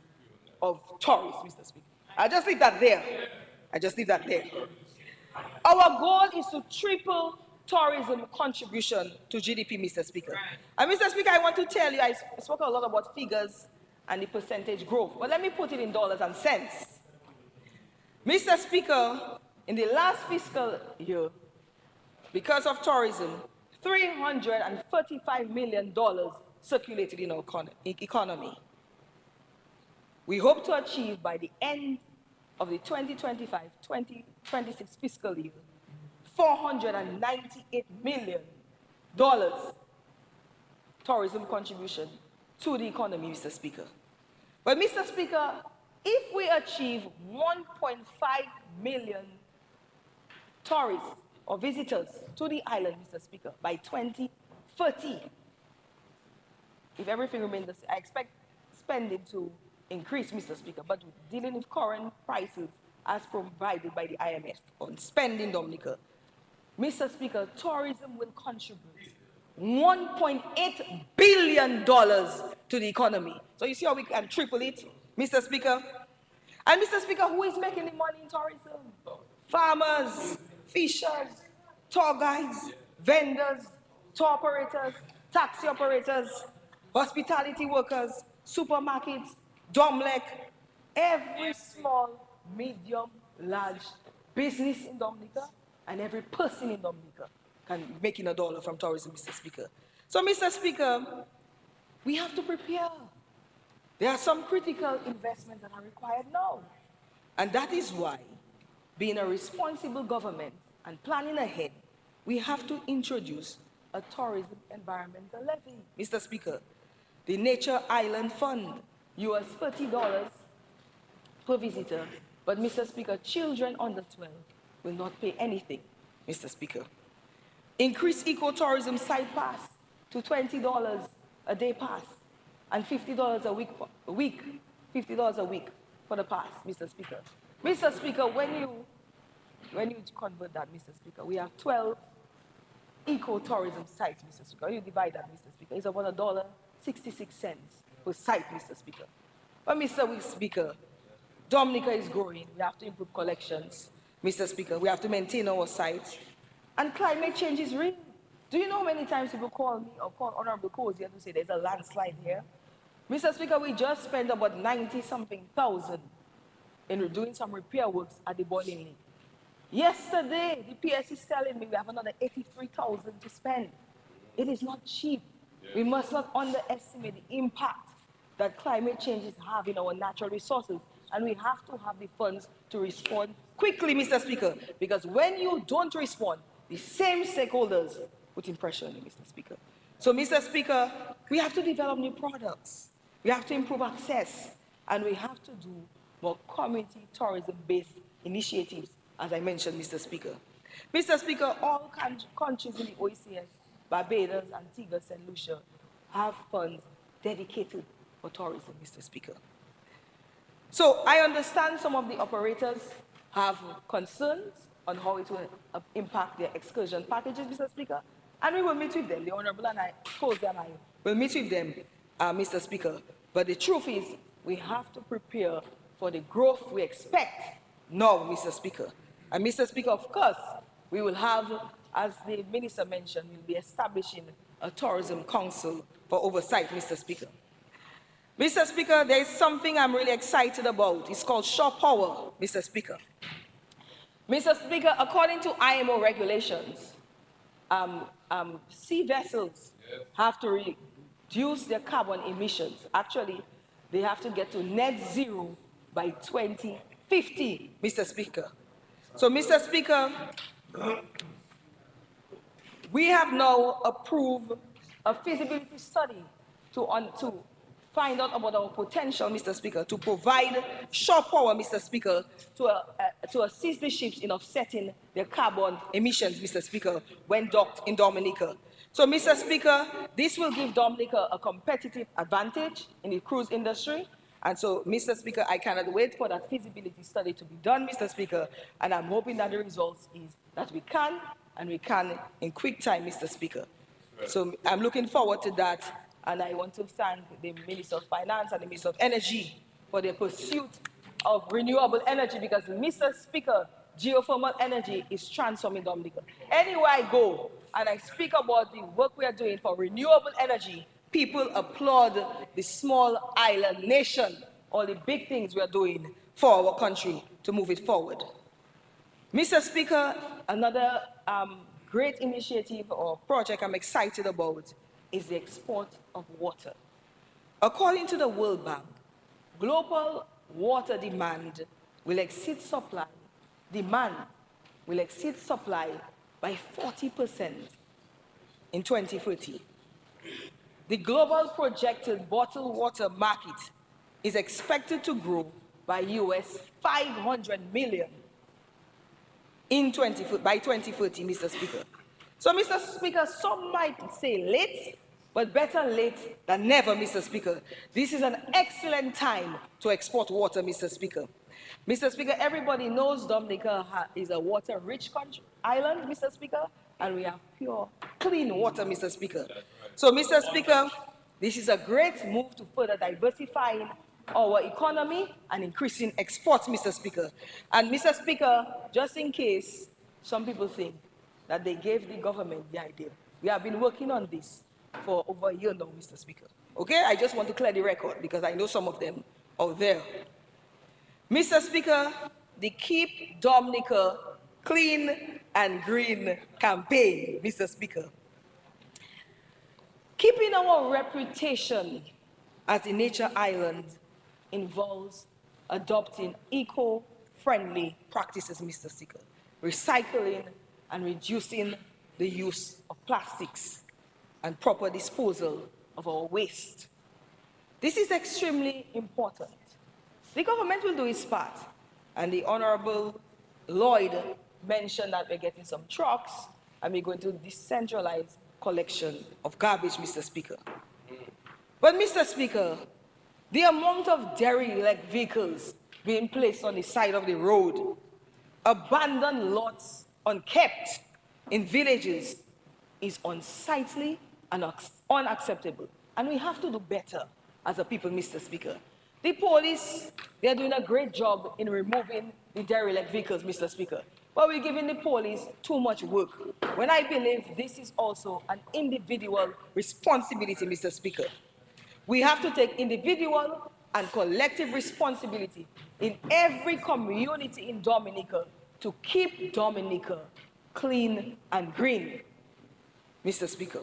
of tourists, Mr. Speaker. I'll just leave that there. I just leave that there. Our goal is to triple tourism contribution to GDP, Mr. Speaker. And Mr. Speaker, I want to tell you, I spoke a lot about figures and the percentage growth, but let me put it in dollars and cents. Mr. Speaker, in the last fiscal year, because of tourism, $335 million circulated in our economy. We hope to achieve by the end of the 2025-2026 fiscal year, $498 million tourism contribution to the economy, Mr. Speaker. But Mr. Speaker, if we achieve 1.5 million tourists or visitors to the island, Mr. Speaker, by 2030, if everything remains the same, I expect spending to increase, Mr. Speaker, but dealing with current prices as provided by the IMF on spending, Dominica, Mr. Speaker, tourism will contribute $1.8 billion to the economy. So you see how we can triple it, Mr. Speaker? And Mr. Speaker, who is making the money in tourism? Farmers, fishers, tour guides, vendors, tour operators, taxi operators, hospitality workers, supermarkets, Domlec, every small, medium, large business in Dominica and every person in Dominica can be making $1 from tourism, Mr. Speaker. So, Mr. Speaker, we have to prepare. There are some critical investments that are required now. And that is why, being a responsible government and planning ahead, we have to introduce a tourism environmental levy, Mr. Speaker. The Nature Island Fund, US $30 per visitor, but Mr. Speaker, children under 12 will not pay anything, Mr. Speaker. Increase ecotourism site pass to $20 a day pass and $50 a week, $50 a week for the pass, Mr. Speaker. Mr. Speaker, when you convert that, Mr. Speaker, we have 12 ecotourism sites, Mr. Speaker. You divide that, Mr. Speaker, it's about $1.66 per site, Mr. Speaker. But Mr. Speaker, Dominica is growing. We have to improve collections, Mr. Speaker. We have to maintain our sites. And climate change is real. Do you know how many times people call me or call Honorable Cozy to say there's a landslide here? Mr. Speaker, we just spent about 90-something thousand in doing some repair works at the boiling lake. Yesterday, the PS is telling me we have another 83,000 to spend. It is not cheap. We must not underestimate the impact that climate change is having on our natural resources. And we have to have the funds to respond quickly, Mr. Speaker, because when you don't respond, the same stakeholders put pressure on you, Mr. Speaker. So, Mr. Speaker, we have to develop new products. We have to improve access. And we have to do more community tourism-based initiatives, as I mentioned, Mr. Speaker. Mr. Speaker, all countries in the OECS, Barbados, Antigua, St. Lucia, have funds dedicated for tourism, Mr. Speaker. So I understand some of the operators have concerns on how it will impact their excursion packages, Mr. Speaker, and we will meet with them. The Honorable and I, Cozy and I, will meet with them, Mr. Speaker. But the truth is, we have to prepare for the growth we expect now, Mr. Speaker. And Mr. Speaker, of course, we will have, as the Minister mentioned, we'll be establishing a tourism council for oversight, Mr. Speaker. Mr. Speaker, there is something I'm really excited about. It's called shore power, Mr. Speaker. Mr. Speaker, according to IMO regulations, sea vessels have to reduce their carbon emissions. Actually, they have to get to net zero by 2050, Mr. Speaker. So, Mr. Speaker, we have now approved a feasibility study to find out about our potential, Mr. Speaker, to provide shore power, Mr. Speaker, to assist the ships in offsetting their carbon emissions, Mr. Speaker, when docked in Dominica. So, Mr. Speaker, this will give Dominica a competitive advantage in the cruise industry. And so, Mr. Speaker, I cannot wait for that feasibility study to be done, Mr. Speaker, and I'm hoping that the results is that we can in quick time, Mr. Speaker. So I'm looking forward to that, and I want to thank the Minister of Finance and the Minister of Energy for their pursuit of renewable energy, because, Mr. Speaker, geothermal energy is transforming Dominica. Anywhere I go and I speak about the work we are doing for renewable energy, people applaud the small island nation, all the big things we are doing for our country to move it forward. Mr. Speaker, another great initiative or project I'm excited about is the export of water. According to the World Bank, global water demand will exceed supply. Demand will exceed supply by 40% in 2030. The global projected bottled water market is expected to grow by US $500 million by 2030, Mr. Speaker. So, Mr. Speaker, some might say late, but better late than never, Mr. Speaker. This is an excellent time to export water, Mr. Speaker. Mr. Speaker, everybody knows Dominica is a water-rich island, Mr. Speaker, and we have pure, clean water, Mr. Speaker. So, Mr. Speaker, this is a great move to further diversifying our economy and increasing exports, Mr. Speaker. And, Mr. Speaker, just in case some people think that they gave the government the idea, we have been working on this for over a year now, Mr. Speaker. Okay, I just want to clear the record because I know some of them out there. Mr. Speaker, the Keep Dominica Clean and Green campaign, Mr. Speaker. Keeping our reputation as a nature island involves adopting eco-friendly practices, Mr. Speaker, recycling and reducing the use of plastics and proper disposal of our waste. This is extremely important. The government will do its part, and the Honorable Lloyd mentioned that we're getting some trucks and we're going to decentralize collection of garbage, Mr. Speaker. But, Mr. Speaker, the amount of derelict vehicles being placed on the side of the road, abandoned lots unkept in villages, is unsightly and unacceptable. And we have to do better as a people, Mr. Speaker. The police, they're doing a great job in removing the derelict vehicles, Mr. Speaker. But we're giving the police too much work, when I believe this is also an individual responsibility, Mr. Speaker. We have to take individual and collective responsibility in every community in Dominica to keep Dominica clean and green, Mr. Speaker.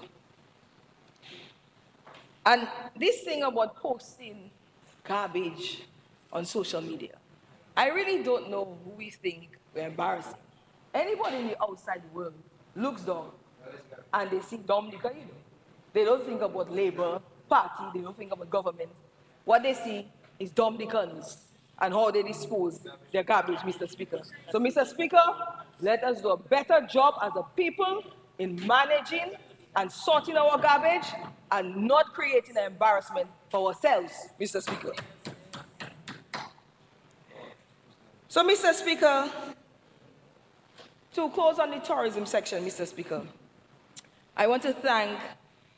And this thing about posting garbage on social media, I really don't know who we think we're embarrassing. Anybody in the outside world looks down and they see Dominica, you know. They don't think about Labour Party, they don't think about government. What they see is Dominicans and how they dispose their garbage, Mr. Speaker. So, Mr. Speaker, let us do a better job as a people in managing and sorting our garbage and not creating an embarrassment for ourselves, Mr. Speaker. So, Mr. Speaker, to close on the tourism section, Mr. Speaker, I want to thank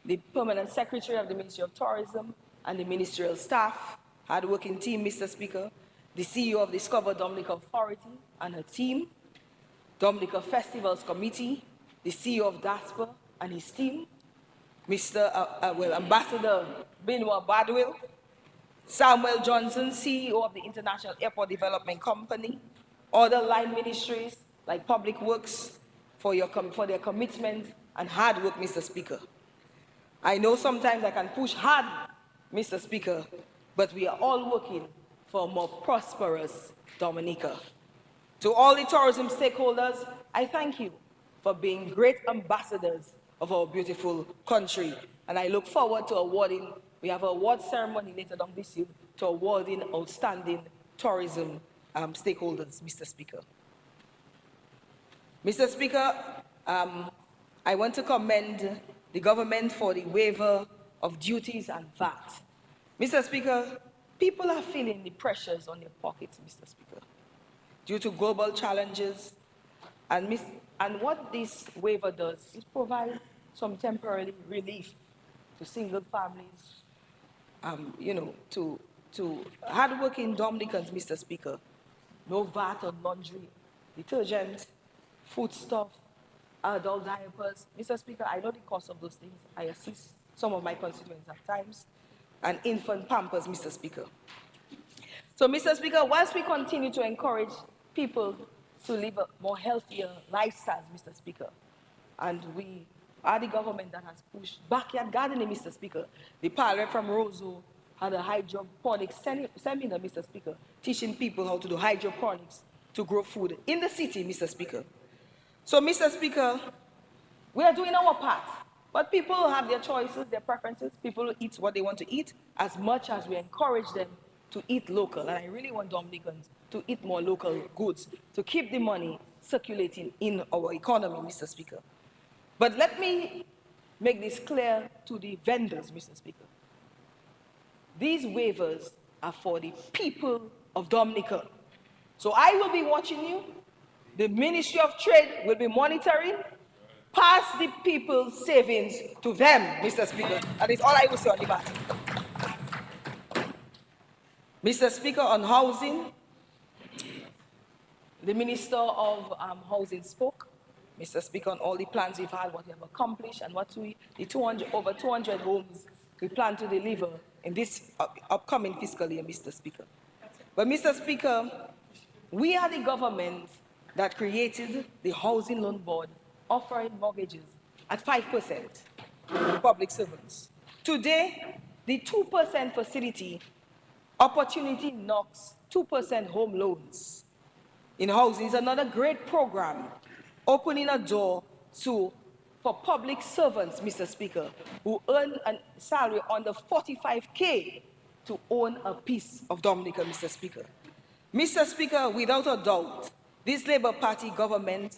the Permanent Secretary of the Ministry of Tourism and the ministerial staff, hard-working team, Mr. Speaker, the CEO of Discover Dominica Authority and her team, Dominica Festivals Committee, the CEO of DASPA and his team, Ambassador Benoit Badwil, Samuel Johnson, CEO of the International Airport Development Company, other line ministries like Public Works for their commitment and hard work, Mr. Speaker. I know sometimes I can push hard, Mr. Speaker, but we are all working for a more prosperous Dominica. To all the tourism stakeholders, I thank you for being great ambassadors of our beautiful country. And I look forward to awarding, we have an award ceremony later on this year, to awarding outstanding tourism stakeholders, Mr. Speaker. Mr. Speaker, I want to commend the government for the waiver of duties and VAT. Mr. Speaker, people are feeling the pressures on their pockets, Mr. Speaker, due to global challenges. And what this waiver does is provide some temporary relief to single families, to hardworking Dominicans, Mr. Speaker. No VAT on laundry, detergent, foodstuff, adult diapers. Mr. Speaker, I know the cost of those things. I assist some of my constituents at times, and infant pampers, Mr. Speaker. So, Mr. Speaker, whilst we continue to encourage people to live a more healthier lifestyle, Mr. Speaker, and we are the government that has pushed backyard gardening, Mr. Speaker. The pilot from Roseau had a hydroponics seminar, Mr. Speaker, teaching people how to do hydroponics to grow food in the city, Mr. Speaker. So, Mr. Speaker, we are doing our part, but people have their choices, their preferences. People eat what they want to eat as much as we encourage them to eat local. And I really want Dominicans to eat more local goods, to keep the money circulating in our economy, Mr. Speaker. But let me make this clear to the vendors, Mr. Speaker. These waivers are for the people of Dominica. So I will be watching you. The Ministry of Trade will be monitoring. Pass the people's savings to them, Mr. Speaker. That is all I will say on the matter. Mr. Speaker, on housing, the Minister of Housing spoke, Mr. Speaker, on all the plans we've had, what we have accomplished, and what over 200 homes we plan to deliver in this upcoming fiscal year, Mr. Speaker. But, Mr. Speaker, we are the government that created the Housing Loan Board, offering mortgages at 5% to public servants. Today, the 2% facility opportunity knocks 2% home loans in housing is another great program, opening a door for public servants, Mr. Speaker, who earn a salary under 45K to own a piece of Dominica, Mr. Speaker. Mr. Speaker, without a doubt, this Labour Party government,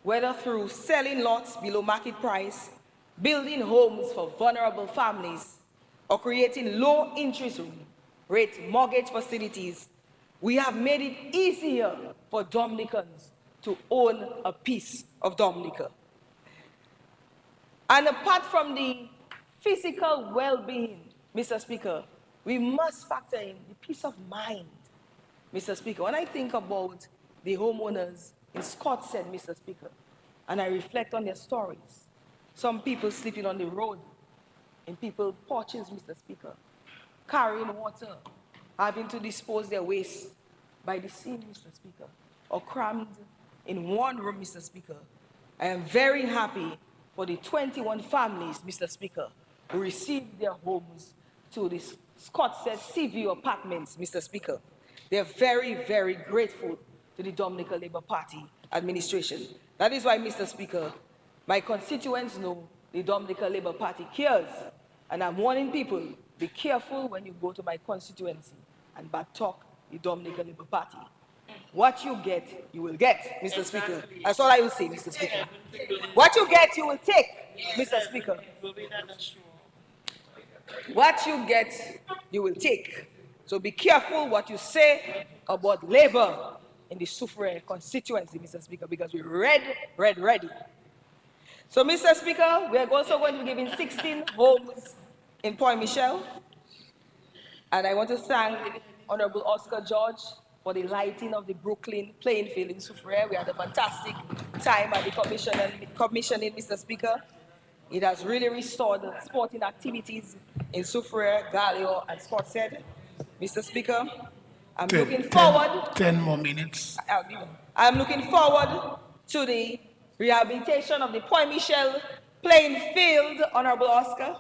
whether through selling lots below market price, building homes for vulnerable families, or creating low interest rate mortgage facilities, we have made it easier for Dominicans to own a piece of Dominica. And apart from the physical well-being, Mr. Speaker, we must factor in the peace of mind, Mr. Speaker. When I think about the homeowners in Scott said, Mr. Speaker, and I reflect on their stories, some people sleeping on the road, in people's porches, Mr. Speaker, carrying water, having to dispose their waste by the sea, Mr. Speaker, or crammed in one room, Mr. Speaker. I am very happy for the 21 families, Mr. Speaker, who received their homes to the Scott said Seaview Apartments, Mr. Speaker. They are very, very grateful to the Dominica Labour Party administration. That is why, Mr. Speaker, my constituents know the Dominica Labour Party cares, and I'm warning people, be careful when you go to my constituency and bad talk the Dominica Labour Party. What you get, you will get, Mr. Speaker. That's all I will say, Mr. Speaker. What you get, you will take, Mr. Speaker. What you get, you will take. So be careful what you say about Labour in the Soufriere constituency, Mr. Speaker, because we're ready. So, Mr. Speaker, we are also going to be giving 16 homes in Point Michel. And I want to thank Honorable Oscar George for the lighting of the Brooklyn playing field in Soufriere. We had a fantastic time at the commissioning, Mr. Speaker. It has really restored the sporting activities in Soufriere, Galio, and Sportshead. Mr. Speaker, I'm looking forward. 10 more minutes. I'm looking forward to the rehabilitation of the Point Michel playing field, Honorable Oscar.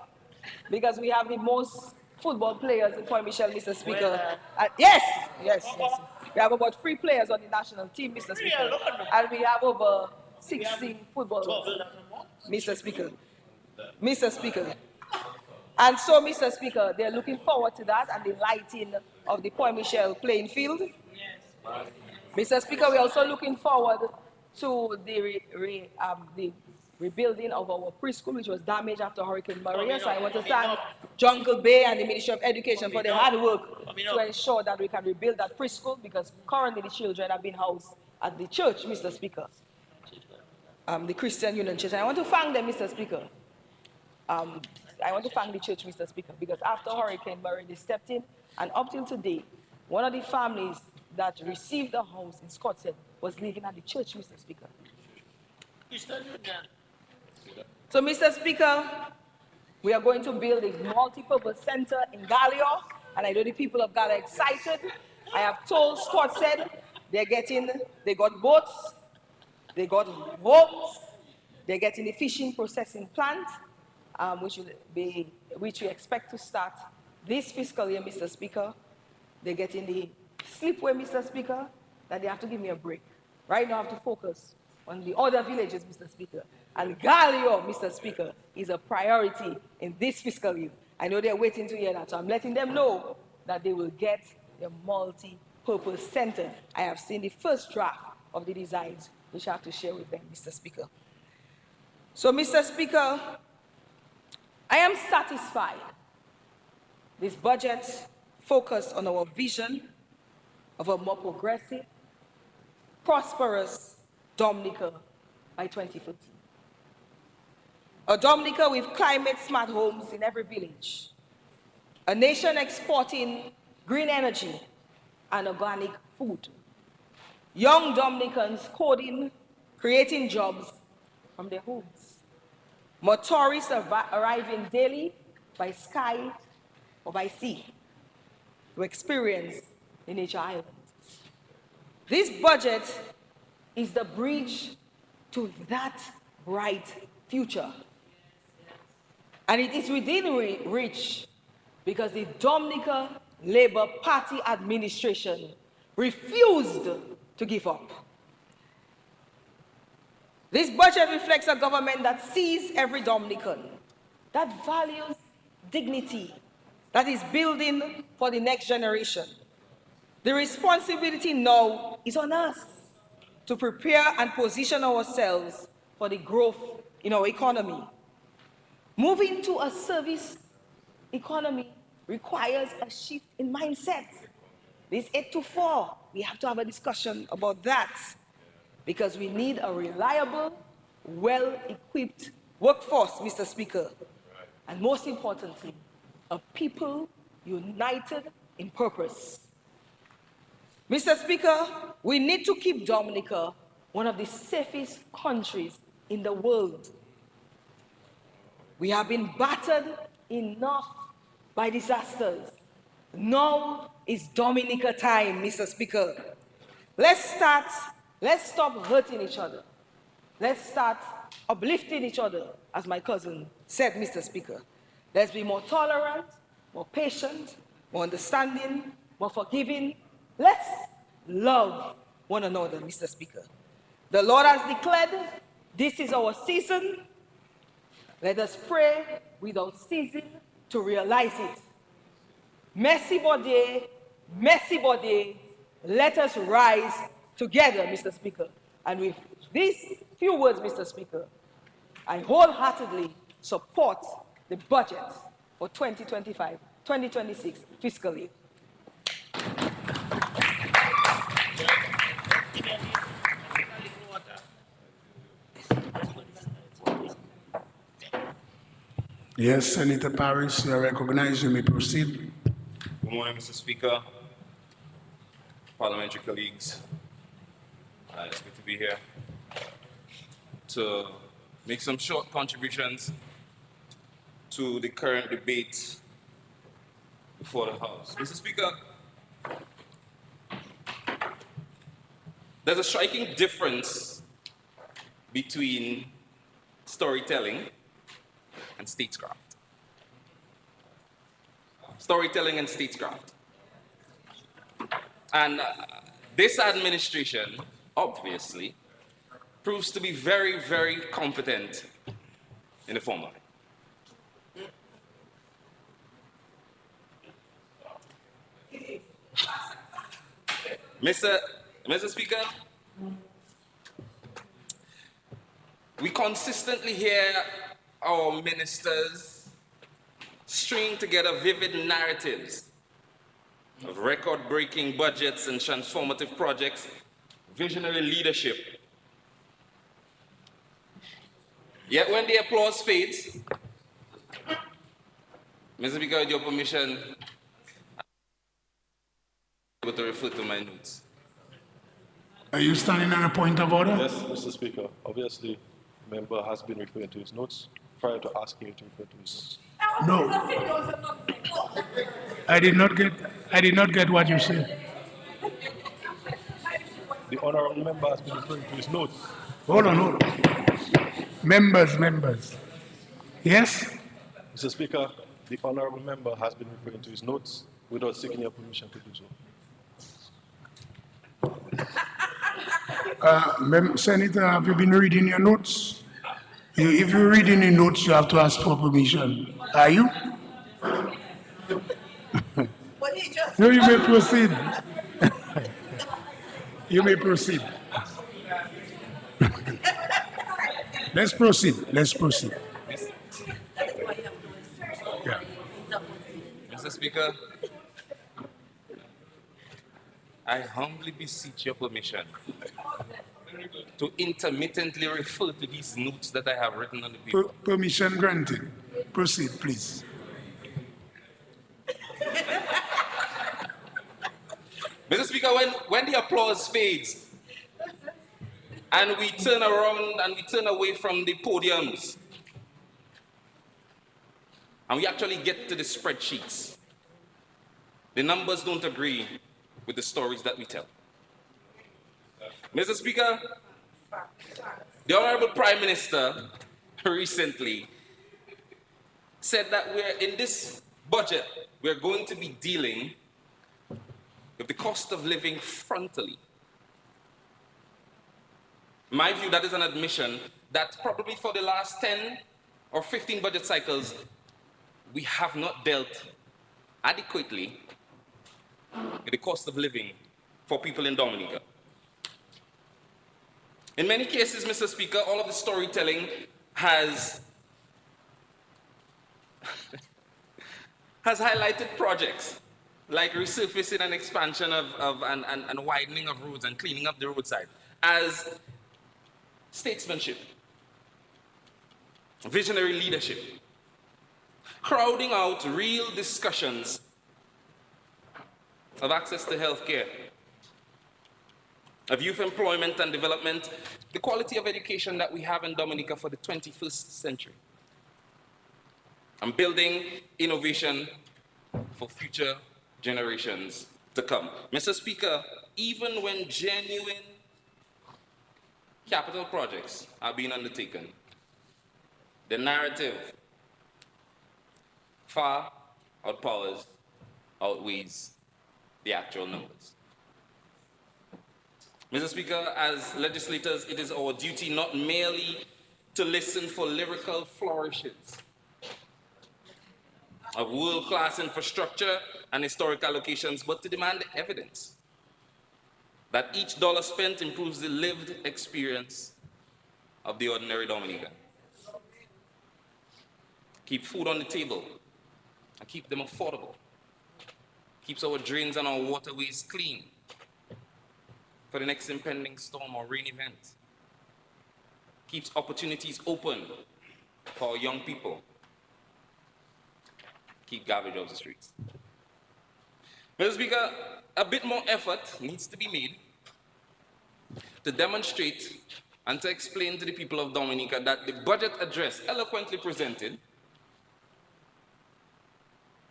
because we have the most football players in Point Michel, Mr. Speaker. Yes, yes, yes. We have about 3 players on the national team, Mr. Speaker. And we have over 60 footballers, Mr. Speaker. Mr. Speaker. And so, Mr. Speaker, they're looking forward to that and the lighting of the Point Michel playing field. Mr. Speaker, we're also looking forward to the rebuilding of our preschool, which was damaged after Hurricane Maria. So I want to thank Jungle Bay and the Ministry of Education for their hard work to ensure that we can rebuild that preschool, because currently the children have been housed at the church, Mr. Speaker, the Christian Union Church. And I want to thank them, Mr. Speaker. I want to thank the church, Mr. Speaker, because after Hurricane Maria, they stepped in, and up till today, one of the families that received the house in Scottsdale was living at the church, Mr. Speaker. So, Mr. Speaker, we are going to build a multi-purpose center in Gallia, and I know the people of Gallia are excited. I have told Scottsdale they got boats, they got homes, they're getting a fishing processing plant, which we expect to start this fiscal year, Mr. Speaker. They're getting the slipway, Mr. Speaker, that they have to give me a break. Right now I have to focus on the other villages, Mr. Speaker. And Gallia, Mr. Speaker, is a priority in this fiscal year. I know they're waiting to hear that, so I'm letting them know that they will get the multi-purpose center. I have seen the first draft of the designs, which I have to share with them, Mr. Speaker. So, Mr. Speaker, I am satisfied this budget focused on our vision of a more progressive, prosperous Dominica by 2050. A Dominica with climate-smart homes in every village. A nation exporting green energy and organic food. Young Dominicans coding, creating jobs from their homes. More tourists arriving daily by sky or by sea to experience the nature island. This budget is the bridge to that bright future. And it is within reach because the Dominica Labour Party administration refused to give up. This budget reflects a government that sees every Dominican, that values dignity, that is building for the next generation. The responsibility now is on us to prepare and position ourselves for the growth in our economy. Moving to a service economy requires a shift in mindset. This 8 to 4, we have to have a discussion about that, because we need a reliable, well-equipped workforce, Mr. Speaker. And most importantly, a people united in purpose. Mr. Speaker, we need to keep Dominica one of the safest countries in the world. We have been battered enough by disasters. Now is Dominica time, Mr. Speaker. Let's stop hurting each other. Let's start uplifting each other, as my cousin said, Mr. Speaker. Let's be more tolerant, more patient, more understanding, more forgiving. Let's love one another, Mr. Speaker. The Lord has declared this is our season. Let us pray without ceasing to realize it. Merci body, let us rise together, Mr. Speaker. And with these few words, Mr. Speaker, I wholeheartedly support the budget for 2025-2026 fiscal year. Yes, Senator Paris, you are recognized. You may proceed. Good morning, Mr. Speaker, parliamentary colleagues. It's good to be here to make some short contributions to the current debate before the House. Mr. Speaker, there's a striking difference between storytelling and statecraft. storytelling, and statecraft. And this administration, obviously, proves to be very, very competent in the former. Mr. Speaker, we consistently hear our ministers string together vivid narratives of record-breaking budgets and transformative projects, visionary leadership. Yet when the applause fades, Mr. Speaker, with your permission, I'm able to refer to my notes. Are you standing on a point of order? Yes, Mr. Speaker. Obviously, the member has been referring to his notes prior to asking you to refer to his notes. No. I did not get what you said. The honourable member has been referring to his notes. Hold on. Members. Yes? Mr. Speaker, the honourable member has been referring to his notes without seeking your permission to do so. Senator, have you been reading your notes? If you're reading your notes, you have to ask for permission. Are you? No, you may proceed. You may proceed. Let's proceed. Yeah. Mr. Speaker, I humbly beseech your permission to intermittently refer to these notes that I have written on the paper. Permission granted. Proceed, please. Mr. Speaker, when the applause fades and we turn around and we turn away from the podiums and we actually get to the spreadsheets, the numbers don't agree with the stories that we tell. Mr. Speaker, the Honorable Prime Minister recently said that in this budget, we're going to be dealing with the cost of living frontally. In my view, that is an admission that probably for the last 10 or 15 budget cycles, we have not dealt adequately with the cost of living for people in Dominica. In many cases, Mr. Speaker, all of the storytelling has highlighted projects like resurfacing and expansion and widening of roads and cleaning up the roadside as statesmanship, visionary leadership, crowding out real discussions of access to health care, of youth employment and development, the quality of education that we have in Dominica for the 21st century, and building innovation for future generations to come. Mr. Speaker, even when genuine capital projects are being undertaken, the narrative far outweighs the actual numbers. Mr. Speaker, as legislators, it is our duty not merely to listen for lyrical flourishes of world-class infrastructure and historic allocations, but to demand evidence that each dollar spent improves the lived experience of the ordinary Dominican. Keep food on the table and keep them affordable. Keeps our drains and our waterways clean for the next impending storm or rain event. Keeps opportunities open for our young people. Keep garbage off the streets. Mr. Speaker, a bit more effort needs to be made to demonstrate and to explain to the people of Dominica that the budget address eloquently presented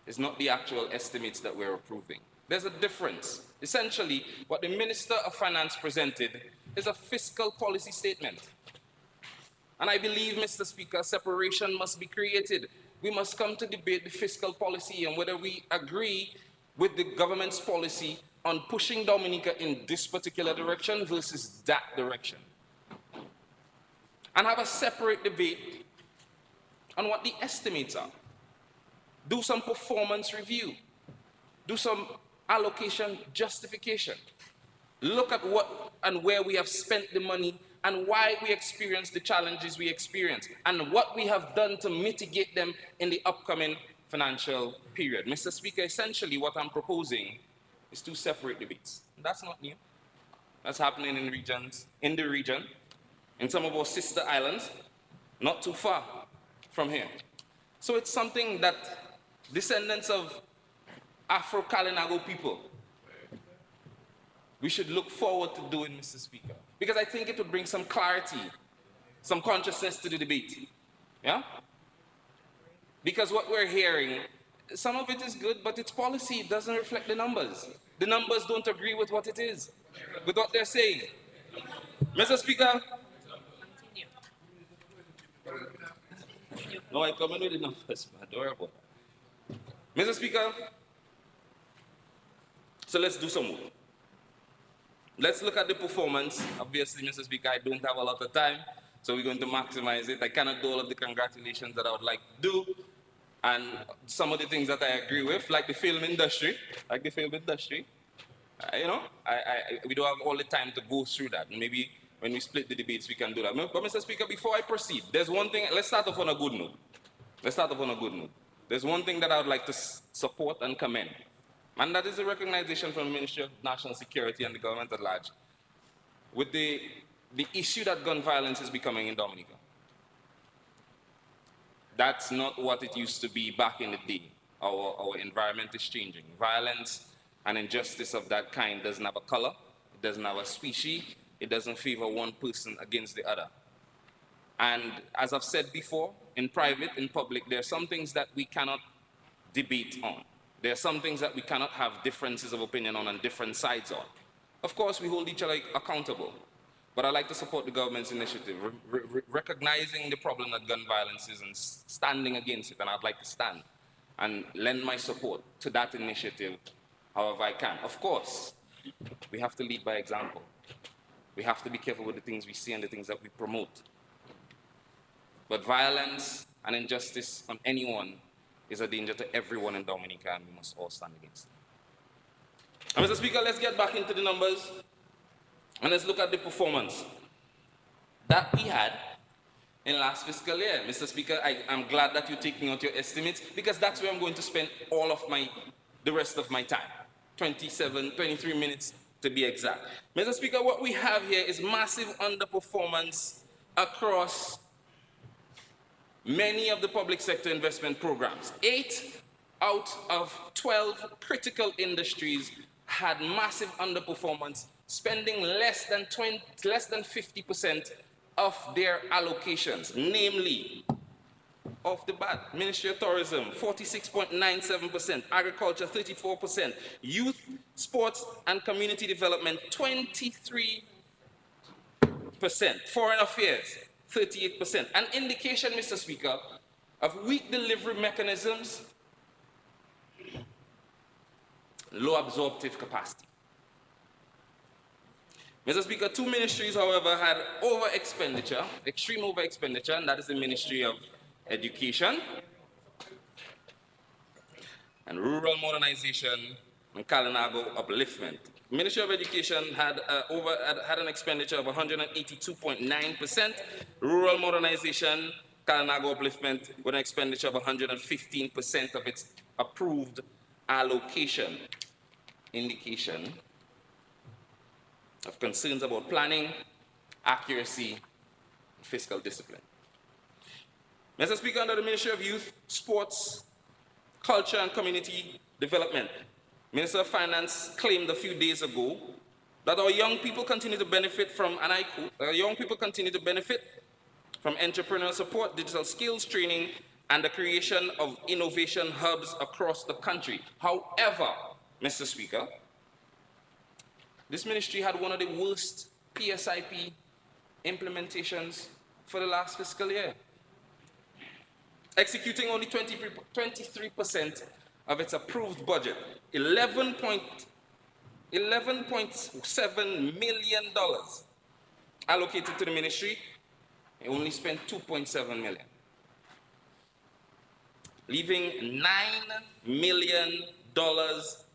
is not the actual estimates that we're approving. There's a difference. Essentially, what the Minister of Finance presented is a fiscal policy statement. And I believe, Mr. Speaker, separation must be created we must come to debate the fiscal policy and whether we agree with the government's policy on pushing Dominica in this particular direction versus that direction. And have a separate debate on what the estimates are. Do some performance review. Do some allocation justification. Look at what and where we have spent the money and why we experience the challenges we experience and what we have done to mitigate them in the upcoming financial period. Mr. Speaker, essentially what I'm proposing is two separate debates. That's not new. That's happening in the region, in some of our sister islands, not too far from here. So it's something that descendants of Afro-Kalinago people, we should look forward to doing, Mr. Speaker, because I think it would bring some clarity, some consciousness to the debate. Yeah? Because what we're hearing, some of it is good, but its policy doesn't reflect the numbers. The numbers don't agree with what it is, with what they're saying. Mr. Speaker? No, I come in with the numbers, man. Don't worry about that. Mr. Speaker, so let's do some work. Let's look at the performance. Obviously, Mr. Speaker, I don't have a lot of time, so we're going to maximize it. I cannot do all of the congratulations that I would like to do, and some of the things that I agree with, like the film industry, you know, we don't have all the time to go through that. Maybe when we split the debates, we can do that. But Mr. Speaker, before I proceed, there's one thing, let's start off on a good note. There's one thing that I would like to support and commend, and that is the recognition from the Ministry of National Security and the government at large with the issue that gun violence is becoming in Dominica. That's not what it used to be back in the day. Our environment is changing. Violence and injustice of that kind doesn't have a color, it doesn't have a species, it doesn't favor one person against the other. And as I've said before, in private, in public, there are some things that we cannot debate on. There are some things that we cannot have differences of opinion on and different sides on. Of course, we hold each other accountable. But I'd like to support the government's initiative, recognizing the problem that gun violence is and standing against it, and I'd like to stand and lend my support to that initiative however I can. Of course, we have to lead by example. We have to be careful with the things we say and the things that we promote. But violence and injustice on anyone is a danger to everyone in Dominica, and we must all stand against it. And Mr. Speaker, let's get back into the numbers. And let's look at the performance that we had in last fiscal year. Mr. Speaker, I'm glad that you're taking out your estimates, because that's where I'm going to spend all of the rest of my time. 23 minutes to be exact. Mr. Speaker, what we have here is massive underperformance across many of the public sector investment programs. 8 out of 12 critical industries had massive underperformance, spending less than 50% of their allocations, namely, off the bat, Ministry of Tourism, 46.97%, Agriculture, 34%, Youth, Sports and Community Development, 23%, Foreign Affairs, 38%. An indication, Mr. Speaker, of weak delivery mechanisms, low absorptive capacity. Mr. Speaker, 2 ministries, however, had over-expenditure, extreme over-expenditure, and that is the Ministry of Education and Rural Modernization and Kalinago Upliftment. Ministry of Education had an expenditure of 182.9%, Rural Modernization, Kalinago Upliftment with an expenditure of 115% of its approved allocation. Indication of concerns about planning, accuracy, and fiscal discipline. Mr. Speaker, under the Ministry of Youth, Sports, Culture and Community Development, Minister of Finance claimed a few days ago that our young people continue to benefit from, and I quote, our young people continue to benefit from entrepreneurial support, digital skills training, and the creation of innovation hubs across the country. However, Mr. Speaker, this ministry had one of the worst PSIP implementations for the last fiscal year. executing only 23% of its approved budget, $11.7 million allocated to the ministry. It only spent $2.7 million, leaving $9 million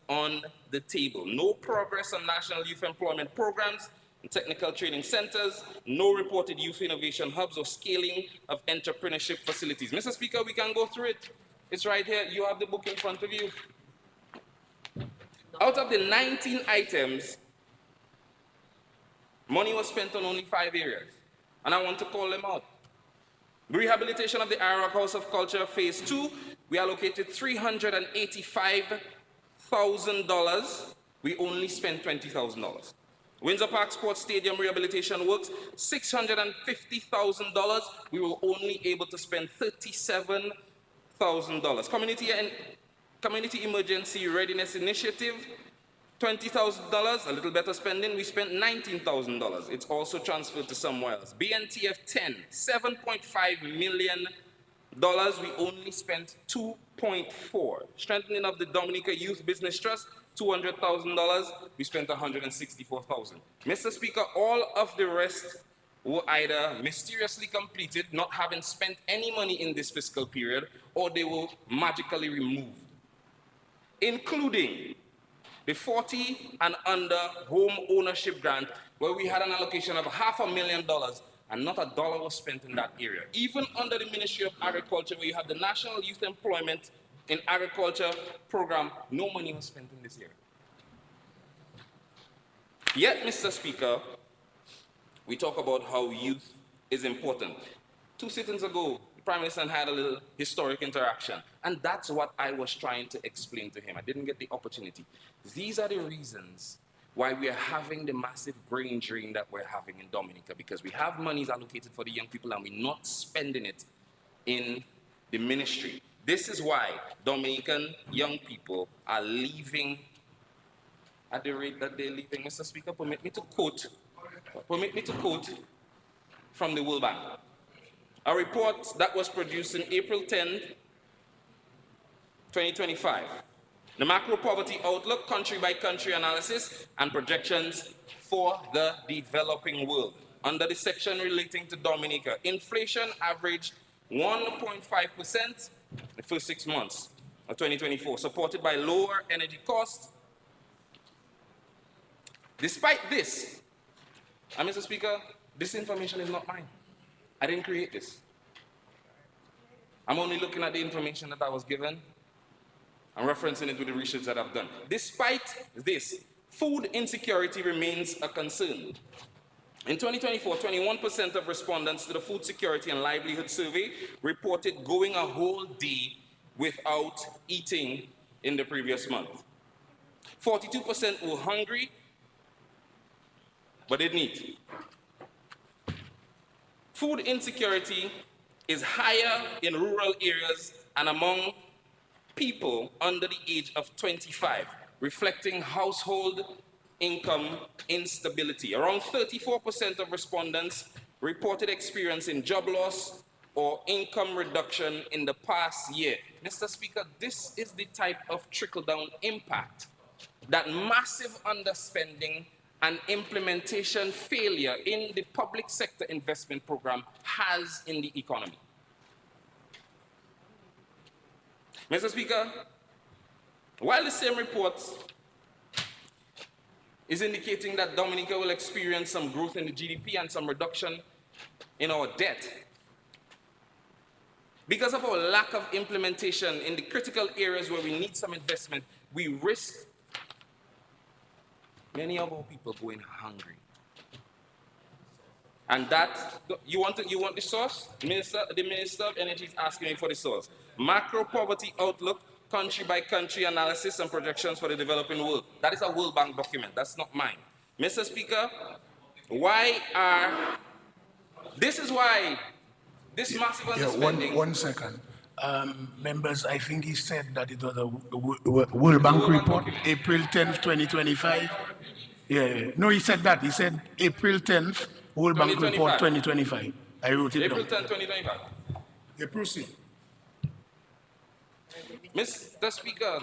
on the table. No progress on national youth employment programs and technical training centers, no reported youth innovation hubs or scaling of entrepreneurship facilities. Mr. Speaker, we can go through it. It's right here. You have the book in front of you. Out of the 19 items, money was spent on only 5 areas, and I want to call them out. Rehabilitation of the Iraq House of Culture, Phase 2, we allocated $385,000. We only spent $20,000. Windsor Park Sports Stadium rehabilitation works, $650,000. We were only able to spend $37,000. Community Emergency Readiness Initiative, $20,000, a little better spending. We spent $19,000. It's also transferred to somewhere else. BNTF 10, $7.5 million. We only spent $2.4. Strengthening of the Dominica Youth Business Trust, $200,000. We spent $164,000. Mr. Speaker, all of the rest were either mysteriously completed, not having spent any money in this fiscal period, or they were magically removed, including the 40 and under home ownership grant, where we had an allocation of $500,000 and not a dollar was spent in that area. Even under the Ministry of Agriculture, where you have the National Youth Employment in Agriculture program, no money was spent in this area. Yet, Mr. Speaker, we talk about how youth is important. 2 sittings ago, the Prime Minister had a little historic interaction, and that's what I was trying to explain to him. I didn't get the opportunity. These are the reasons why we are having the massive brain drain that we're having in Dominica, because we have monies allocated for the young people and we're not spending it in the ministry. This is why Dominican young people are leaving at the rate that they're leaving. Mr. Speaker, permit me to quote from the World Bank. A report that was produced in April 10, 2025. The macro poverty outlook, country by country analysis and projections for the developing world. Under the section relating to Dominica, inflation averaged 1.5% the first 6 months of 2024, supported by lower energy costs. Despite this, and Mr. Speaker, this information is not mine. I didn't create this. I'm only looking at the information that I was given. I'm referencing it with the research that I've done. Despite this, food insecurity remains a concern. In 2024, 21% of respondents to the Food Security and Livelihood Survey reported going a whole day without eating in the previous month. 42% were hungry, but didn't eat. Food insecurity is higher in rural areas and among people under the age of 25, reflecting household income instability. Around 34% of respondents reported experiencing job loss or income reduction in the past year. Mr. Speaker, this is the type of trickle-down impact that massive underspending and implementation failure in the public sector investment program has in the economy. Mr. Speaker, while the same report is indicating that Dominica will experience some growth in the GDP and some reduction in our debt, because of our lack of implementation in the critical areas where we need some investment, we risk many of our people going hungry. And that, you want the source? The Minister of Energy is asking me for the source. Macro poverty outlook, country by country analysis and projections for the developing world. That is a World Bank document, that's not mine. Mr. Speaker, this is why this massive underspending. One second. Members, I think he said that it was a World Bank report, April 10th, 2025. Yeah. No, he said that. He said April 10th, World Bank report 2025. I wrote it down. April 10, 2025. Yeah, proceed. Mr. Speaker,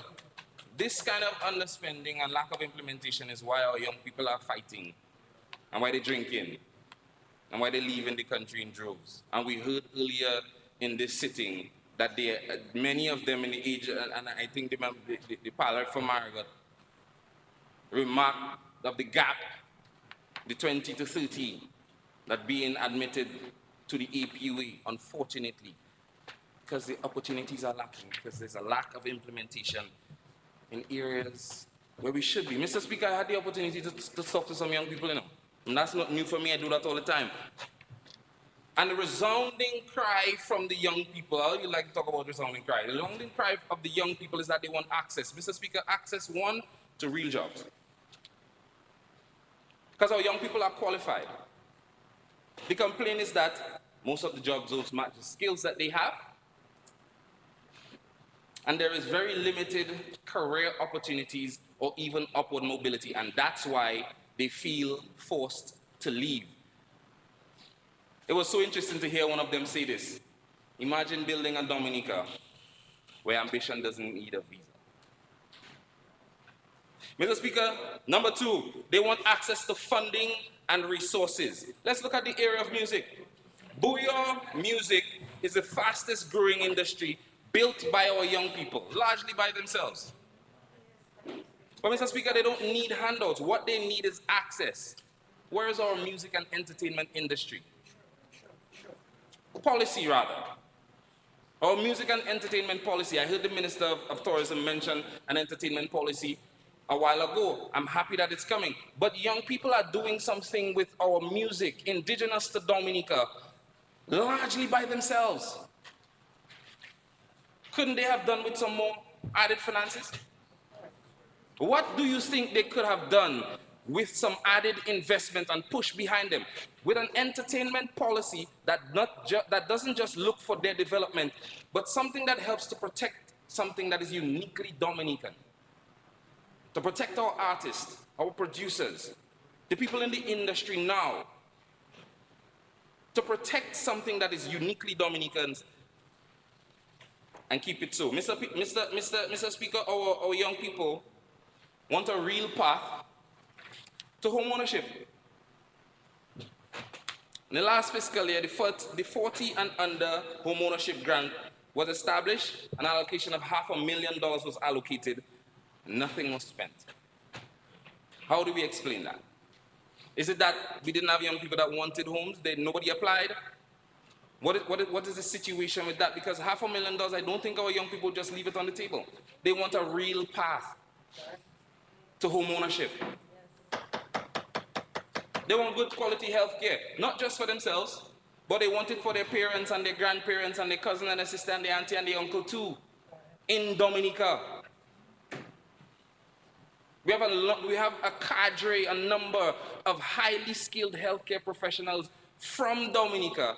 this kind of underspending and lack of implementation is why our young people are fighting, and why they're drinking, and why they're leaving the country in droves. And we heard earlier in this sitting that many of them in the age, and I think the pilot from Margaret remarked of the gap, the 20 to 30, that being admitted to the APUA, unfortunately, because the opportunities are lacking, because there's a lack of implementation in areas where we should be. Mr. Speaker, I had the opportunity to talk to some young people, and that's not new for me, I do that all the time. And the resounding cry from the young people, I would like to talk about resounding cry. The resounding cry of the young people is that they want access. Mr. Speaker, access, one, to real jobs. Because our young people are qualified. The complaint is that most of the jobs don't match the skills that they have, and there is very limited career opportunities or even upward mobility, and that's why they feel forced to leave. It was so interesting to hear one of them say this. Imagine building a Dominica where ambition doesn't need a visa. Mr. Speaker, number two, they want access to funding and resources. Let's look at the area of music. Booyah music is the fastest growing industry built by our young people, largely by themselves. But Mr. Speaker, they don't need handouts. What they need is access. Where is our music and entertainment industry? Policy, rather. Our music and entertainment policy. I heard the Minister of Tourism mention an entertainment policy a while ago. I'm happy that it's coming. But young people are doing something with our music, indigenous to Dominica, largely by themselves. Couldn't they have done with some more added finances? What do you think they could have done with some added investment and push behind them? With an entertainment policy that doesn't just look for their development, but something that helps to protect something that is uniquely Dominican. To protect our artists, our producers, the people in the industry now. To protect something that is uniquely Dominican and keep it so. Mr. Speaker, our young people want a real path to home ownership. In the last fiscal year, the 40 and under home ownership grant was established, an allocation of $500,000 was allocated, nothing was spent. How do we explain that? Is it that we didn't have young people that wanted homes, nobody applied? What is the situation with that? Because $500,000, I don't think our young people just leave it on the table. They want a real path to home ownership. They want good quality health care, not just for themselves, but they want it for their parents and their grandparents and their cousin and their sister and their auntie and their uncle too, in Dominica. We have a cadre, a number of highly skilled healthcare professionals from Dominica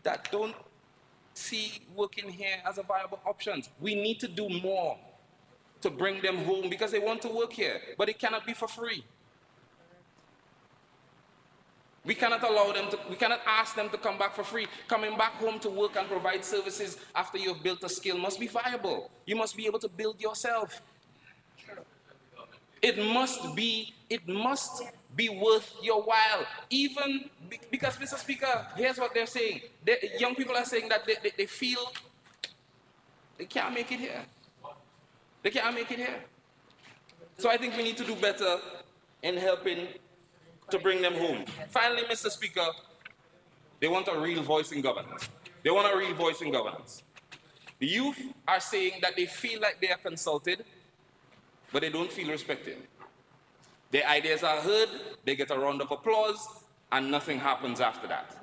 that don't see working here as a viable option. We need to do more to bring them home because they want to work here, but it cannot be for free. We cannot we cannot ask them to come back for free. Coming back home to work and provide services after you've built a skill must be viable. You must be able to build yourself. It must be worth your while. Even because, Mr. Speaker, here's what they're saying. Young people are saying that they feel they can't make it here. They can't make it here. So I think we need to do better in helping to bring them home. Finally, Mr. Speaker, they want a real voice in governance. They want a real voice in governance. The youth are saying that they feel like they are consulted, but they don't feel respected. Their ideas are heard, they get a round of applause, and nothing happens after that.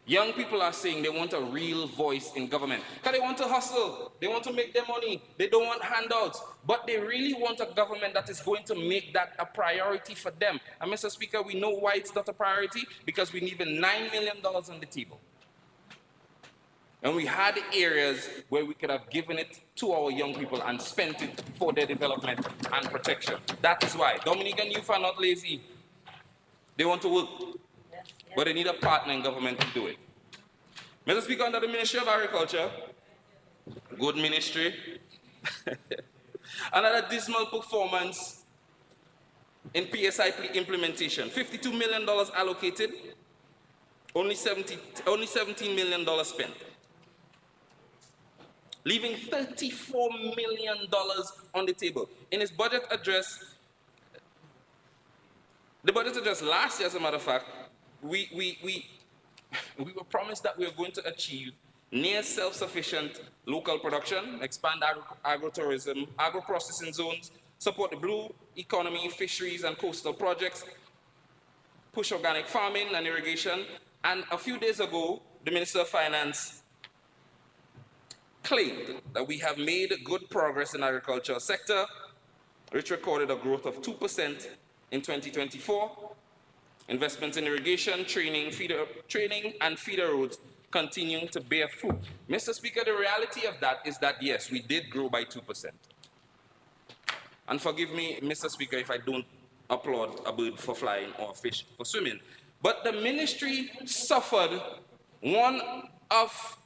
Young people are saying they want a real voice in government because they want to hustle, they want to make their money, they don't want handouts, but they really want a government that is going to make that a priority for them. And Mr. Speaker, we know why it's not a priority, because we need $9 million on the table. And we had areas where we could have given it to our young people and spent it for their development and protection. That is why Dominican youth are not lazy. They want to work. But they need a partner in government to do it. Mr. Speaker, under the Ministry of Agriculture, Good ministry. Another dismal performance in PSIP implementation. $52 million allocated, only $17 million spent, leaving $34 million on the table. In his budget address, the budget address last year, as a matter of fact, we were promised that we were going to achieve near self-sufficient local production, expand agro-tourism, agro-processing zones, support the blue economy, fisheries and coastal projects, push organic farming and irrigation. And a few days ago, the Minister of Finance claimed that we have made good progress in the agricultural sector, which recorded a growth of 2% in 2024. Investments in irrigation, training and feeder roads continuing to bear fruit. Mr. Speaker, the reality of that is that, yes, we did grow by 2%. And forgive me, Mr. Speaker, if I don't applaud a bird for flying or a fish for swimming. But the ministry suffered one of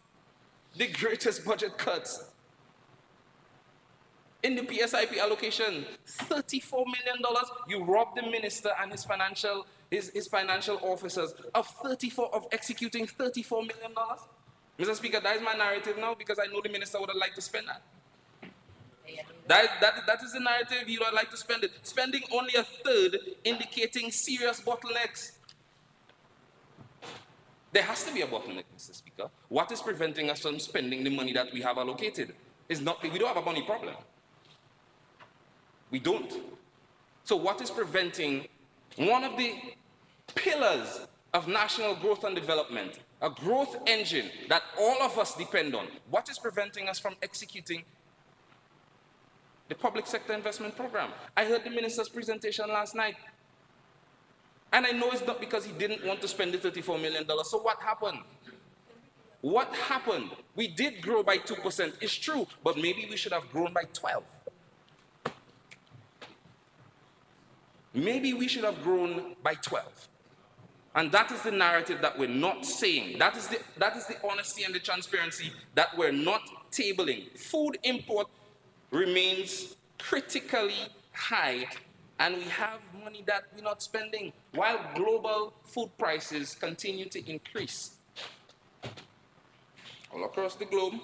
the greatest budget cuts in the PSIP allocation. $34 million. You robbed the minister and his financial officers of executing $34 million. Mr. Speaker, that is my narrative now, because I know the minister would have liked to spend that. That is the narrative. He would like to spend it. Spending only a third, indicating serious bottlenecks. There has to be a bottleneck, Mr. Speaker. What is preventing us from spending the money that we have allocated? We don't have a money problem. We don't. So what is preventing one of the pillars of national growth and development, a growth engine that all of us depend on? What is preventing us from executing the public sector investment program? I heard the minister's presentation last night, and I know it's not because he didn't want to spend the $34 million. So what happened? What happened? We did grow by 2%, it's true, but maybe we should have grown by 12. Maybe we should have grown by 12. And that is the narrative that we're not saying. That is the honesty and the transparency that we're not tabling. Food import remains critically high, and we have money that we're not spending, while global food prices continue to increase. All across the globe,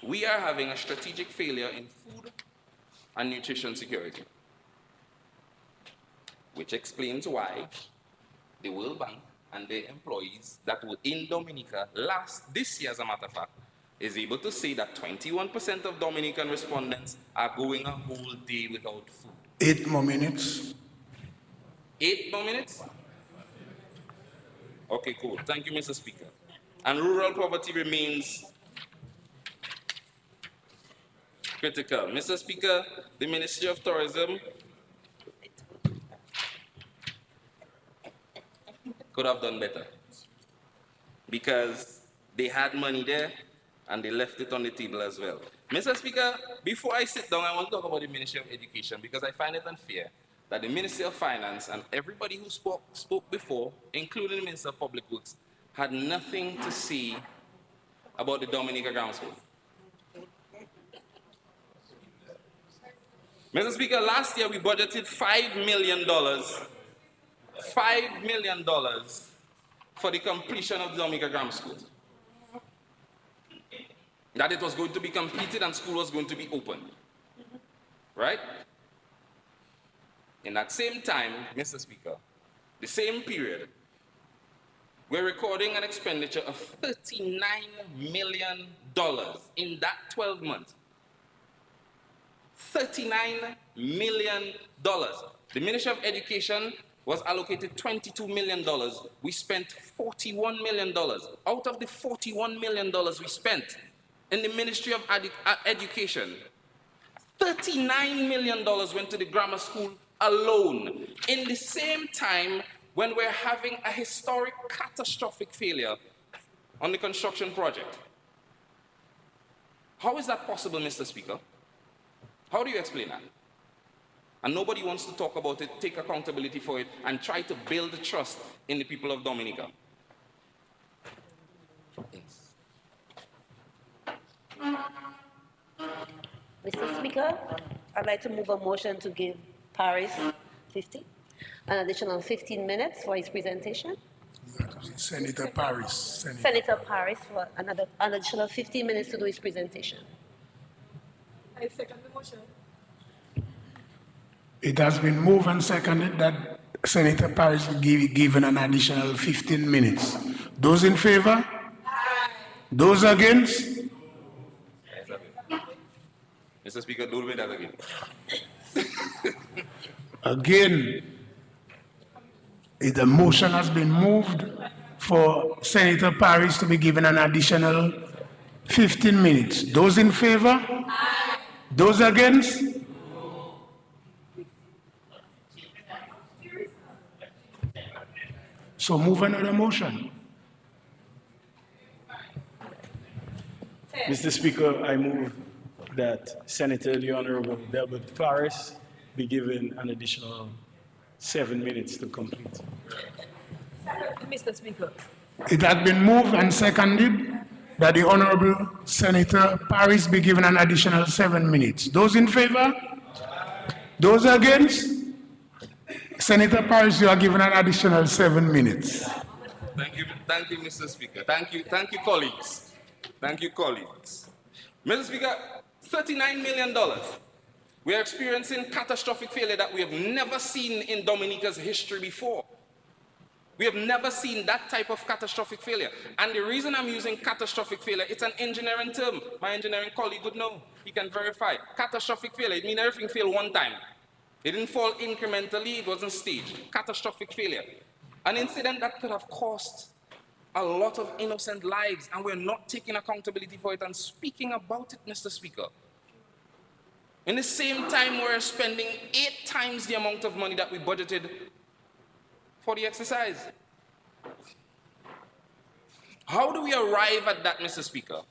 we are having a strategic failure in food and nutrition security, which explains why the World Bank and their employees that were in Dominica this year, as a matter of fact, is able to say that 21% of Dominican respondents are going a whole day without food. 8 more minutes. 8 more minutes? Okay, cool. Thank you, Mr. Speaker. And rural poverty remains critical. Mr. Speaker, the Ministry of Tourism could have done better, because they had money there and they left it on the table as well. Mr. Speaker, before I sit down, I want to talk about the Ministry of Education, because I find it unfair that the Ministry of Finance and everybody who spoke before, including the Minister of Public Works, had nothing to say about the Dominica Grammar School. Mr. Speaker, last year we budgeted $5 million for the completion of the Dominica Grammar School. That it was going to be completed and school was going to be opened. Right? In that same time, Mr. Speaker, the same period, we're recording an expenditure of $39 million in that 12 months. $39 million. The Ministry of Education was allocated $22 million. We spent $41 million. Out of the $41 million we spent in the Ministry of Education, $39 million went to the grammar school alone. In the same time, when we're having a historic, catastrophic failure on the construction project. How is that possible, Mr. Speaker? How do you explain that? And nobody wants to talk about it, take accountability for it, and try to build trust in the people of Dominica. Yes. Mr. Speaker, I'd like to move a motion to give Paris an additional 15 minutes for his presentation. Senator Paris. Senator Paris for an additional 15 minutes to do his presentation. I second the motion. It has been moved and seconded that Senator Paris will be given an additional 15 minutes. Those in favor? Aye. Those against? Mr. Speaker, don't do that again. Again, the motion has been moved for Senator Paris to be given an additional 15 minutes. Those in favor? Aye. Those against? So move another motion. Mr. Speaker, I move that Senator the Honorable Delbert Paris be given an additional 7 minutes to complete. Mr. Speaker. It has been moved and seconded that the Honorable Senator Paris be given an additional 7 minutes. Those in favor? Those against? Senator Paris, you are given an additional 7 minutes. Thank you, Mr. Speaker. Thank you, colleagues. Thank you, colleagues. Mr. Speaker, $39 million. We are experiencing catastrophic failure that we have never seen in Dominica's history before. We have never seen that type of catastrophic failure. And the reason I'm using catastrophic failure, it's an engineering term. My engineering colleague would know. He can verify. Catastrophic failure, it means everything failed one time. It didn't fall incrementally, it wasn't staged. Catastrophic failure. An incident that could have cost a lot of innocent lives, and we're not taking accountability for it and speaking about it, Mr. Speaker. In the same time, we're spending 8 times the amount of money that we budgeted for the exercise. How do we arrive at that, Mr. Speaker?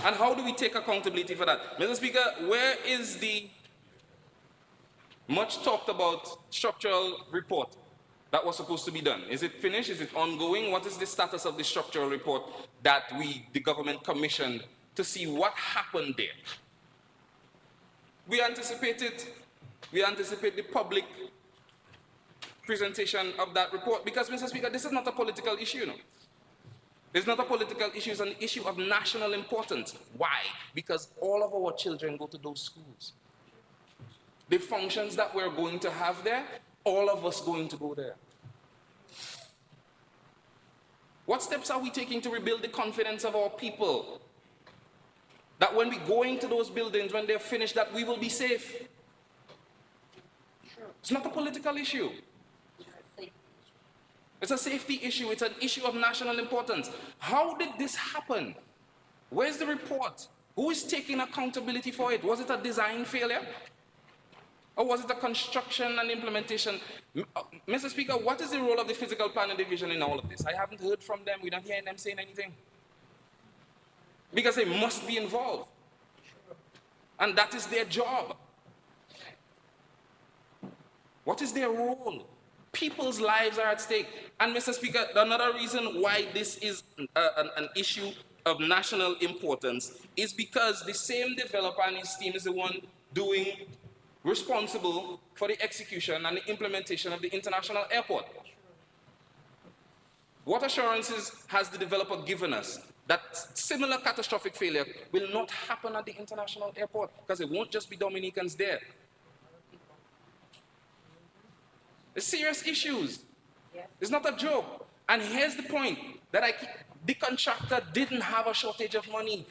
And how do we take accountability for that? Mr. Speaker, where is the much talked about structural report that was supposed to be done? Is it finished? Is it ongoing? What is the status of the structural report that the government commissioned to see what happened there? We anticipate the public presentation of that report because, Mr. Speaker, this is not a political issue, no. It's not a political issue, it's an issue of national importance. Why? Because all of our children go to those schools. The functions that we're going to have there, all of us going to go there. What steps are we taking to rebuild the confidence of our people? That when we go into those buildings, when they're finished, that we will be safe. It's not a political issue. It's a safety issue. It's an issue of national importance. How did this happen? Where's the report? Who is taking accountability for it? Was it a design failure? Or was it a construction and implementation? Mr. Speaker, what is the role of the physical planning division in all of this? I haven't heard from them. We're not hearing them saying anything. Because they must be involved. And that is their job. What is their role? People's lives are at stake. And Mr. Speaker, another reason why this is an issue of national importance is because the same developer and his team is the one responsible for the execution and the implementation of the international airport. What assurances has the developer given us that similar catastrophic failure will not happen at the international airport? Because it won't just be Dominicans there. It's serious issues. It's not a joke. And here's the point, that the contractor didn't have a shortage of money.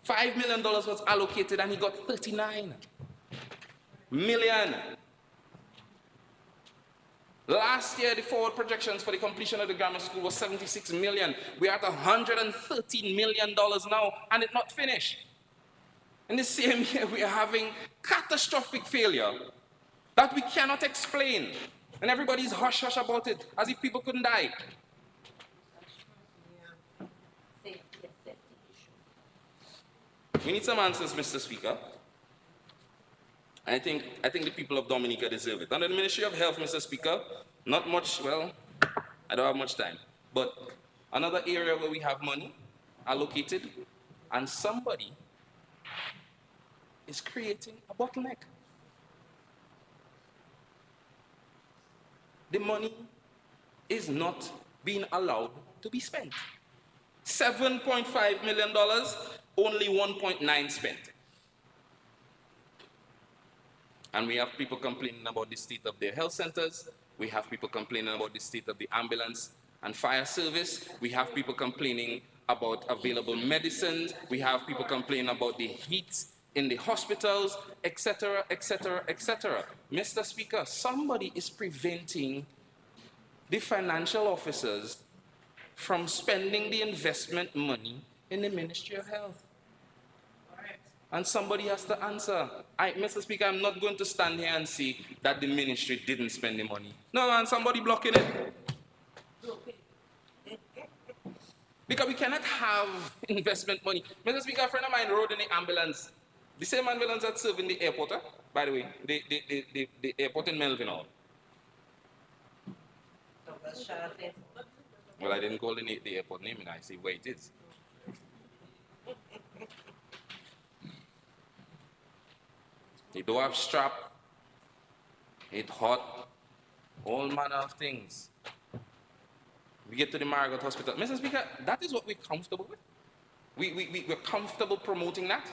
$5 million was allocated and he got 39 million. Last year, the forward projections for the completion of the grammar school was 76 million. We're at $113 million now, and it's not finished. In the same year, we are having catastrophic failure that we cannot explain. And everybody's hush-hush about it, as if people couldn't die. We need some answers, Mr. Speaker. I think the people of Dominica deserve it. Under the Ministry of Health, Mr. Speaker, not much, well, I don't have much time, but another area where we have money allocated, and somebody is creating a bottleneck. The money is not being allowed to be spent. $7.5 million, only 1.9 spent. And we have people complaining about the state of their health centers. We have people complaining about the state of the ambulance and fire service. We have people complaining about available medicines. We have people complaining about the heat in the hospitals, etc., etc., etc. Mr. Speaker, somebody is preventing the financial officers from spending the investment money in the Ministry of Health. And somebody has to answer. Mr. Speaker, I'm not going to stand here and say that the ministry didn't spend the money. No, man, somebody blocking it. Because we cannot have investment money. Mr. Speaker, a friend of mine rode in the ambulance. The same ambulance that served in the airport, by the way, the airport in Melvin Hall. Well, I didn't call the airport name, and I see where it is. They don't have strap, it's hot, all manner of things. We get to the Margaret Hospital. Mr. Speaker, that is what we're comfortable with. We're comfortable promoting that.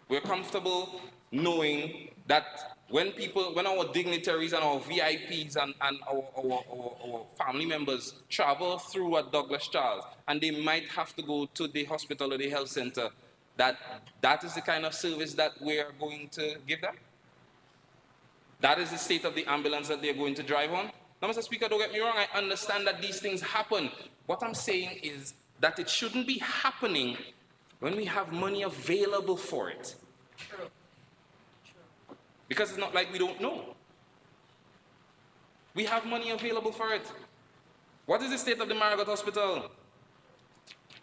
We're comfortable knowing that when our dignitaries and our VIPs and our family members travel through at Douglas Charles and they might have to go to the hospital or the health center, that is the kind of service that we are going to give them. That is the state of the ambulance that they're going to drive on. Now, Mr. Speaker, don't get me wrong, I understand that these things happen. What I'm saying is that it shouldn't be happening when we have money available for it. True. Because it's not like we don't know. We have money available for it. What is the state of the Margaret Hospital?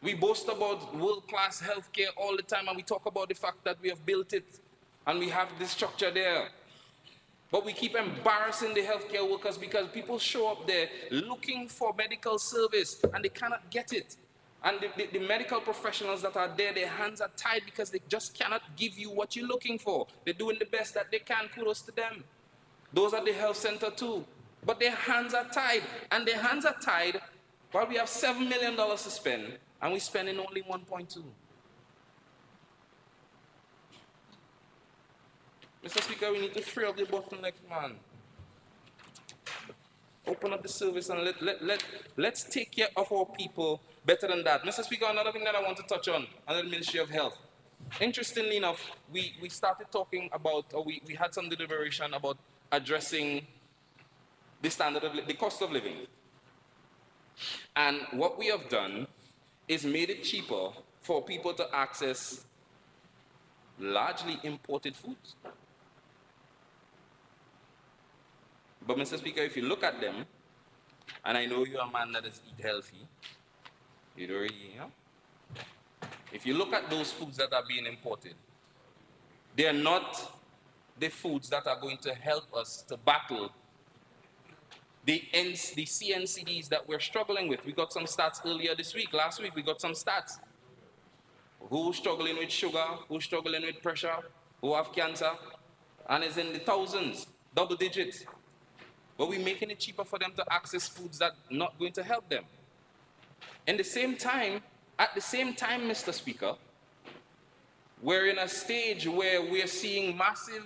We boast about world-class healthcare all the time, and we talk about the fact that we have built it and we have this structure there. But we keep embarrassing the healthcare workers because people show up there looking for medical service and they cannot get it. And the medical professionals that are there, their hands are tied because they just cannot give you what you're looking for. They're doing the best that they can, kudos to them. Those at the health center too. But their hands are tied, and their hands are tied while we have $7 million to spend, and we're spending only 1.2. Mr. Speaker, we need to free up the bottleneck, man. Open up the service and let's take care of our people better than that. Mr. Speaker, another thing that I want to touch on under the Ministry of Health. Interestingly enough, we started talking about, or we had some deliberation about addressing the standard of the cost of living. And what we have done is made it cheaper for people to access largely imported foods. But Mr. Speaker, if you look at them, and I know you're a man that is eat healthy, you don't really, you know? If you look at those foods that are being imported, they are not the foods that are going to help us to battle the CNCDs that we're struggling with. We got some stats earlier this week. Last week we got some stats. Who's struggling with sugar, who's struggling with pressure, who have cancer, and it's in the thousands, double digits. But we're making it cheaper for them to access foods that are not going to help them. At the same time, Mr. Speaker, we're in a stage where we're seeing massive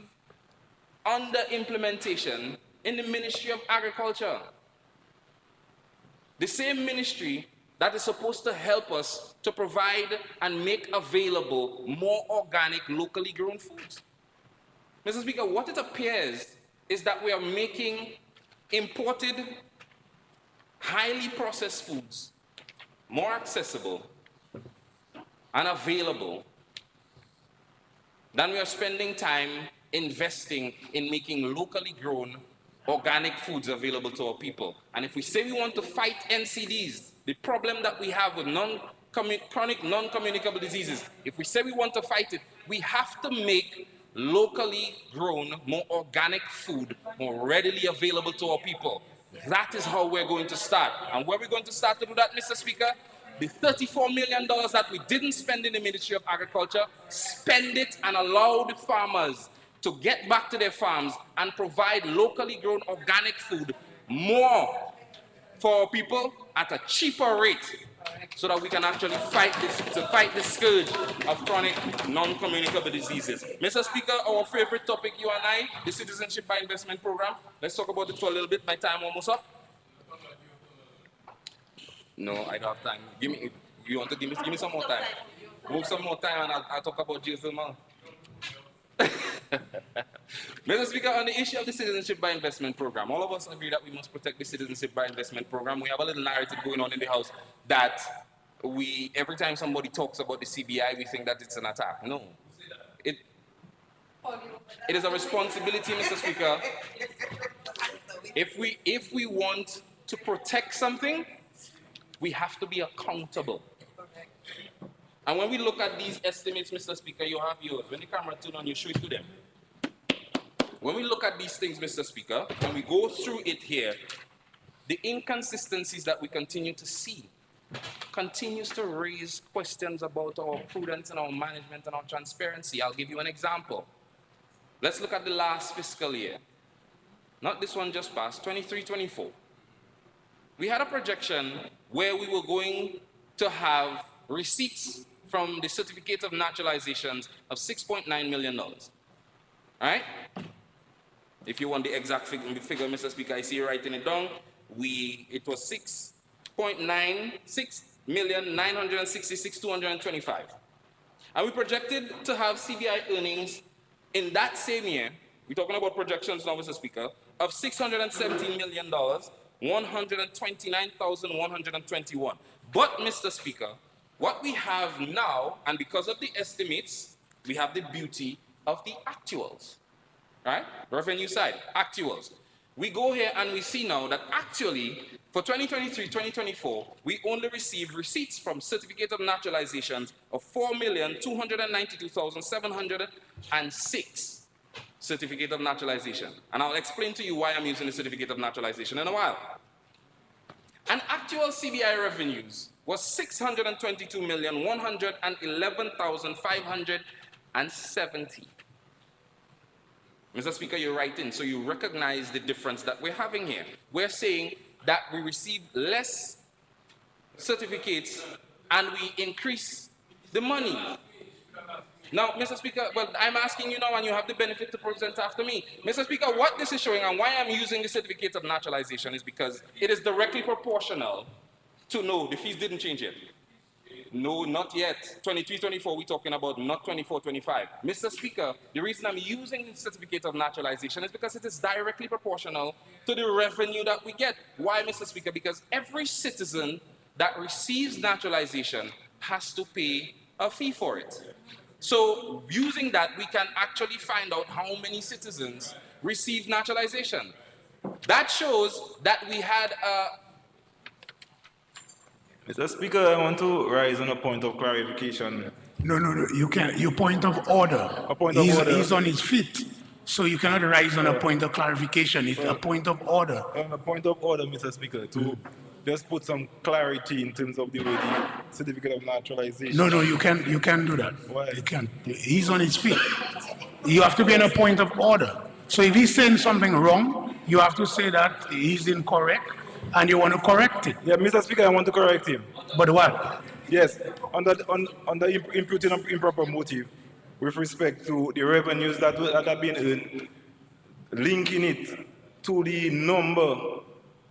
under-implementation in the Ministry of Agriculture. The same ministry that is supposed to help us to provide and make available more organic, locally grown foods. Mr. Speaker, what it appears is that we are making imported, highly processed foods more accessible and available than we are spending time investing in making locally grown organic foods available to our people. And if we say we want to fight NCDs, the problem that we have with chronic non-communicable diseases, if we say we want to fight it, we have to make locally grown, more organic food more readily available to our people. That is how we're going to start. And where we're going to start to do that, Mr. Speaker, the $34 million that we didn't spend in the Ministry of Agriculture, spend it and allow the farmers to get back to their farms and provide locally grown organic food more for people at a cheaper rate, so that we can actually fight the scourge of chronic non-communicable diseases. Mr. Speaker, our favorite topic, you and I, the Citizenship by Investment Program. Let's talk about it for a little bit. My time almost up. No, I don't have time. You want to give me some more time? Move some more time and I'll talk about Jason, man. Mr. Speaker, on the issue of the Citizenship by Investment Program, all of us agree that we must protect the Citizenship by Investment Program. We have a little narrative going on in the House that every time somebody talks about the CBI, we think that it's an attack. No. It is a responsibility, Mr. Speaker. If we want to protect something, we have to be accountable. And when we look at these estimates, Mr. Speaker, you have yours. When the camera turns on, you show it to them. When we look at these things, Mr. Speaker, and we go through it here, the inconsistencies that we continue to see continues to raise questions about our prudence and our management and our transparency. I'll give you an example. Let's look at the last fiscal year. Not this one just passed, 23-24. We had a projection where we were going to have receipts from the certificate of naturalizations of $6.9 million. All right? If you want the exact figure, Mr. Speaker, I see you writing it down. It was $6.966,225. And we projected to have CBI earnings in that same year, we're talking about projections now, Mr. Speaker, of $617 million, 129,121. But, Mr. Speaker, what we have now, and because of the estimates, we have the beauty of the actuals, right? Revenue side, actuals. We go here and we see now that actually, for 2023-2024, we only received receipts from certificate of naturalizations of 4,292,706 certificate of naturalization. And I'll explain to you why I'm using the certificate of naturalization in a while. And actual CBI revenues was $622,111,570. Mr. Speaker, you're right in, so you recognize the difference that we're having here. We're saying that we receive less certificates and we increase the money. Now, Mr. Speaker, well, I'm asking you now and you have the benefit to present after me. Mr. Speaker, what this is showing and why I'm using the certificate of naturalization is because it is directly proportional to, no, the fees didn't change yet. No, not yet. 23-24, we're talking about, not 24-25. Mr. Speaker, the reason I'm using the certificate of naturalization is because it is directly proportional to the revenue that we get. Why, Mr. Speaker? Because every citizen that receives naturalization has to pay a fee for it. So using that, we can actually find out how many citizens receive naturalization. That shows that we had a... Mr. Speaker, I want to rise on a point of clarification. No, you can't. Your point of order. A point of order. He's on his feet. So you cannot rise on a point of clarification. It's a point of order. On a point of order, Mr. Speaker, to just put some clarity in terms of the way the certificate of naturalization. No, you can't do that. Why? You can't. He's on his feet. You have to be on a point of order. So if he's saying something wrong, you have to say that he's incorrect and you want to correct it. Yeah, Mr. Speaker, I want to correct him. But what? Yes, on the imputing of improper motive with respect to the revenues that have been earned, linking it to the number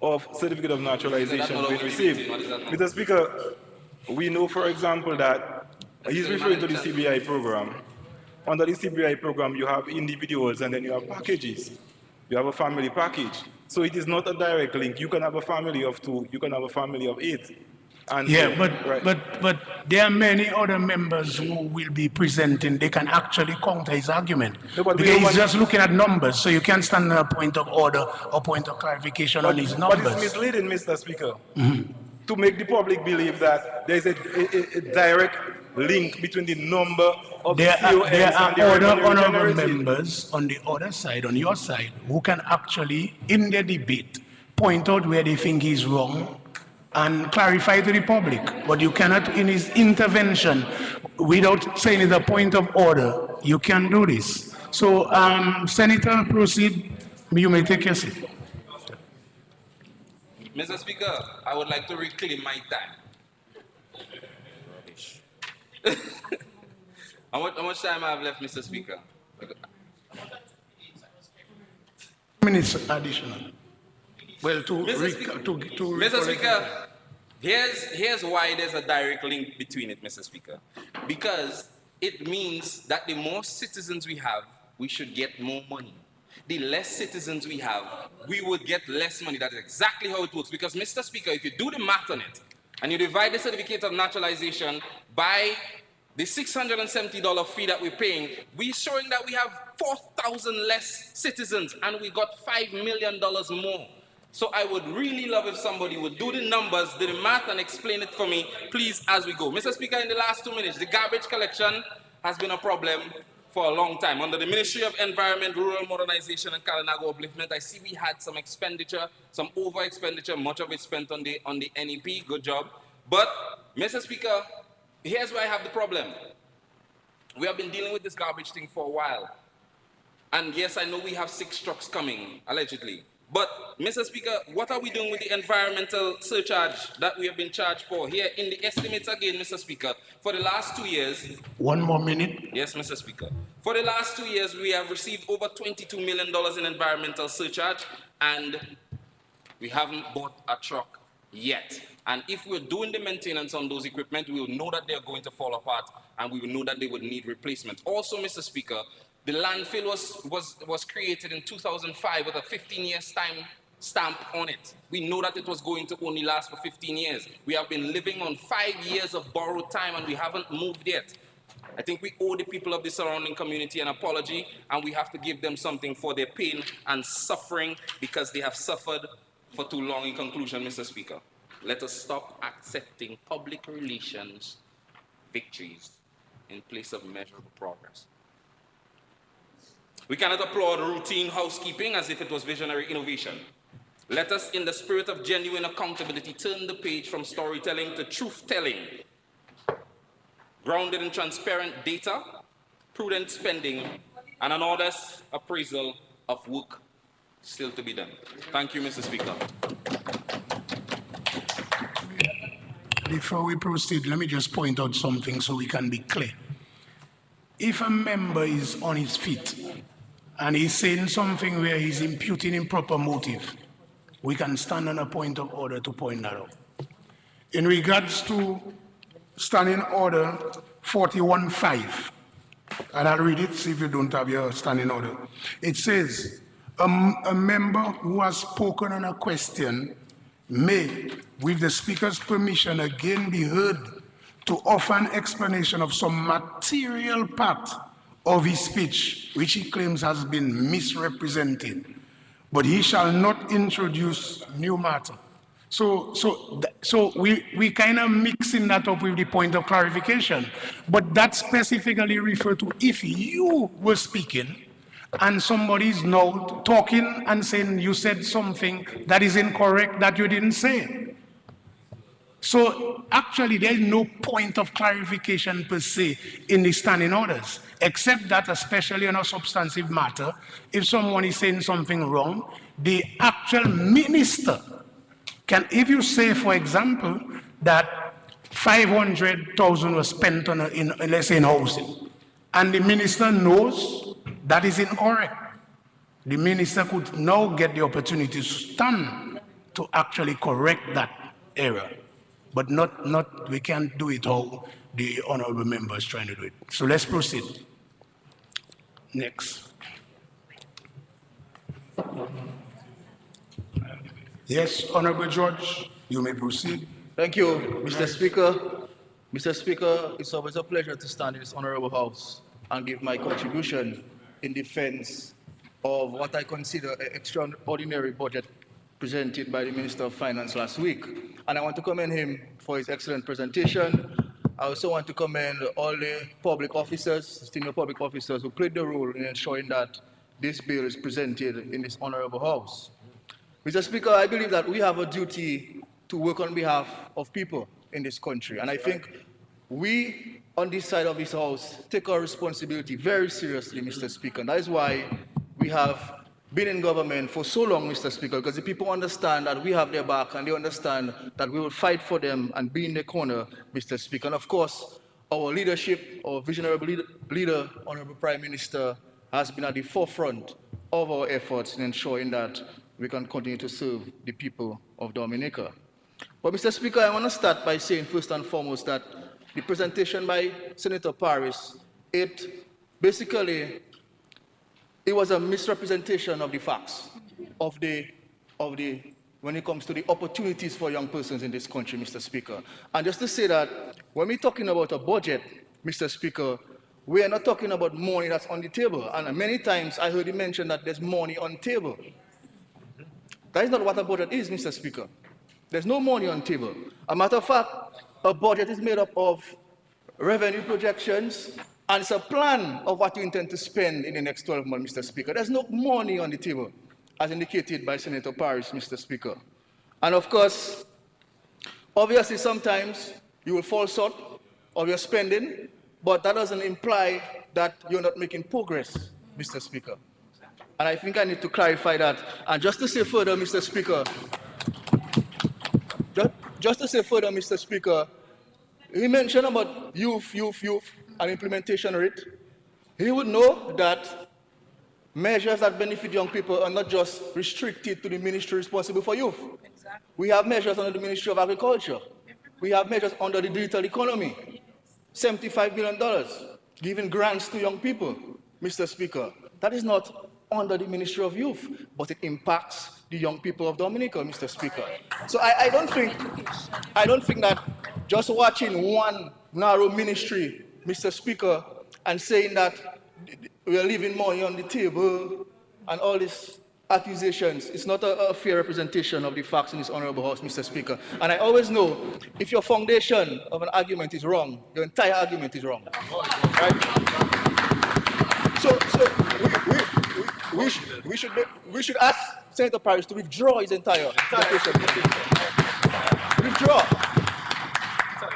of certificate of naturalization being received. Mr. Speaker, we know, for example, that he's referring to the CBI program. Under the CBI program, you have individuals and then you have packages. You have a family package. So it is not a direct link. You can have a family of 2, you can have a family of 8. And yeah, but there are many other members who will be presenting. They can actually counter his argument. No, because he's just looking at numbers, so you can't stand on a point of order or point of clarification on his numbers. But it's misleading, Mr. Speaker, to make the public believe that there is a direct link between the number of there CONs are and the other revenue honorable generated. members on the other side, on your side, who can actually, in their debate, point out where they think he's wrong and clarify to the public. But you cannot, in his intervention, without saying it's a point of order, you can do this. So, Senator, proceed. You may take your seat. Mr. Speaker, I would like to reclaim my time. How much time I have left, Mr. Speaker? Minutes additional. Well, Mr. Speaker, here's why there's a direct link between it, Mr. Speaker. Because it means that the more citizens we have, we should get more money. The less citizens we have, we would get less money. That's exactly how it works. Because, Mr. Speaker, if you do the math on it, and you divide the certificate of naturalization by the $670 fee that we're paying, we're showing that we have 4,000 less citizens, and we got $5 million more. So I would really love if somebody would do the numbers, do the math, and explain it for me, please, as we go. Mr. Speaker, in the last 2 minutes, the garbage collection has been a problem for a long time. Under the Ministry of Environment, Rural Modernization, and Kalinago Upliftment, I see we had some expenditure, some over expenditure, much of it spent on the NEP, good job. But, Mr. Speaker, here's where I have the problem. We have been dealing with this garbage thing for a while. And yes, I know we have 6 trucks coming, allegedly. But, Mr. Speaker, what are we doing with the environmental surcharge that we have been charged for? Here in the estimates again, Mr. Speaker, for the last 2 years... One more minute. Yes, Mr. Speaker. For the last 2 years, we have received over $22 million in environmental surcharge, and we haven't bought a truck yet. And if we're doing the maintenance on those equipment, we will know that they're going to fall apart, and we will know that they would need replacement. Also, Mr. Speaker, the landfill was created in 2005 with a 15-year stamp on it. We know that it was going to only last for 15 years. We have been living on 5 years of borrowed time, and we haven't moved yet. I think we owe the people of the surrounding community an apology, and we have to give them something for their pain and suffering, because they have suffered for too long. In conclusion, Mr. Speaker, let us stop accepting public relations victories in place of measurable progress. We cannot applaud routine housekeeping as if it was visionary innovation. Let us, in the spirit of genuine accountability, turn the page from storytelling to truth-telling, grounded in transparent data, prudent spending, and an honest appraisal of work still to be done. Thank you, Mr. Speaker. Before we proceed, let me just point out something so we can be clear. If a member is on his feet and he's saying something where he's imputing improper motive, we can stand on a point of order to point that out. In regards to standing order 41.5, and I'll read it, see if you don't have your standing order. It says, a member who has spoken on a question may, with the Speaker's permission, again be heard to offer an explanation of some material part of his speech, which he claims has been misrepresented, but he shall not introduce new matter. So we kind of mixing that up with the point of clarification, but that specifically refer to if you were speaking and somebody is now talking and saying you said something that is incorrect that you didn't say. So actually there is no point of clarification per se in the standing orders, except that especially on a substantive matter, if someone is saying something wrong, the actual minister can, if you say, for example, that 500,000 was spent on, let's say, in housing, and the minister knows that is incorrect, the minister could now get the opportunity to stand to actually correct that error. But we can't do it how the honorable member is trying to do it. So let's proceed. Next. Yes, Honorable George, you may proceed. Thank you, Mr. Speaker. Mr. Speaker, it's always a pleasure to stand in this honorable house and give my contribution in defense of what I consider an extraordinary budget presented by the Minister of Finance last week. And I want to commend him for his excellent presentation. I also want to commend all the public officers, senior public officers who played the role in ensuring that this bill is presented in this honorable house. Mr. Speaker, I believe that we have a duty to work on behalf of people in this country. And I think we, on this side of this house, take our responsibility very seriously, Mr. Speaker. And that is why we have been in government for so long, Mr. Speaker, because the people understand that we have their back and they understand that we will fight for them and be in their corner, Mr. Speaker. And of course, our leadership, our visionary leader, Honorable Prime Minister, has been at the forefront of our efforts in ensuring that we can continue to serve the people of Dominica. But Mr. Speaker, I want to start by saying first and foremost that the presentation by Senator Paris, it was a misrepresentation of the facts when it comes to the opportunities for young persons in this country, Mr. Speaker. And just to say that when we're talking about a budget, Mr. Speaker, we are not talking about money that's on the table. And many times I heard you mention that there's money on the table. That is not what a budget is, Mr. Speaker. There's no money on the table. A matter of fact, a budget is made up of revenue projections, and it's a plan of what you intend to spend in the next 12 months, Mr. Speaker. There's no money on the table, as indicated by Senator Paris, Mr. Speaker. And of course, obviously sometimes you will fall short of your spending, but that doesn't imply that you're not making progress, Mr. Speaker. And I think I need to clarify that. And just to say further, Mr. Speaker, Mr. Speaker, he mentioned about youth, and implementation rate. He would know that measures that benefit young people are not just restricted to the ministry responsible for youth. Exactly. We have measures under the Ministry of Agriculture. We have measures under the digital economy. $75 billion giving grants to young people, Mr. Speaker. That is not under the Ministry of Youth, but it impacts the young people of Dominica, Mr. Speaker. So I don't think that just watching one narrow ministry, Mr. Speaker, and saying that we are leaving money on the table and all these accusations, it's not a fair representation of the facts in this honorable house, Mr. Speaker. And I always know if your foundation of an argument is wrong, your entire argument is wrong. Right? So we should ask Senator Paris to withdraw his entire presentation. Withdraw,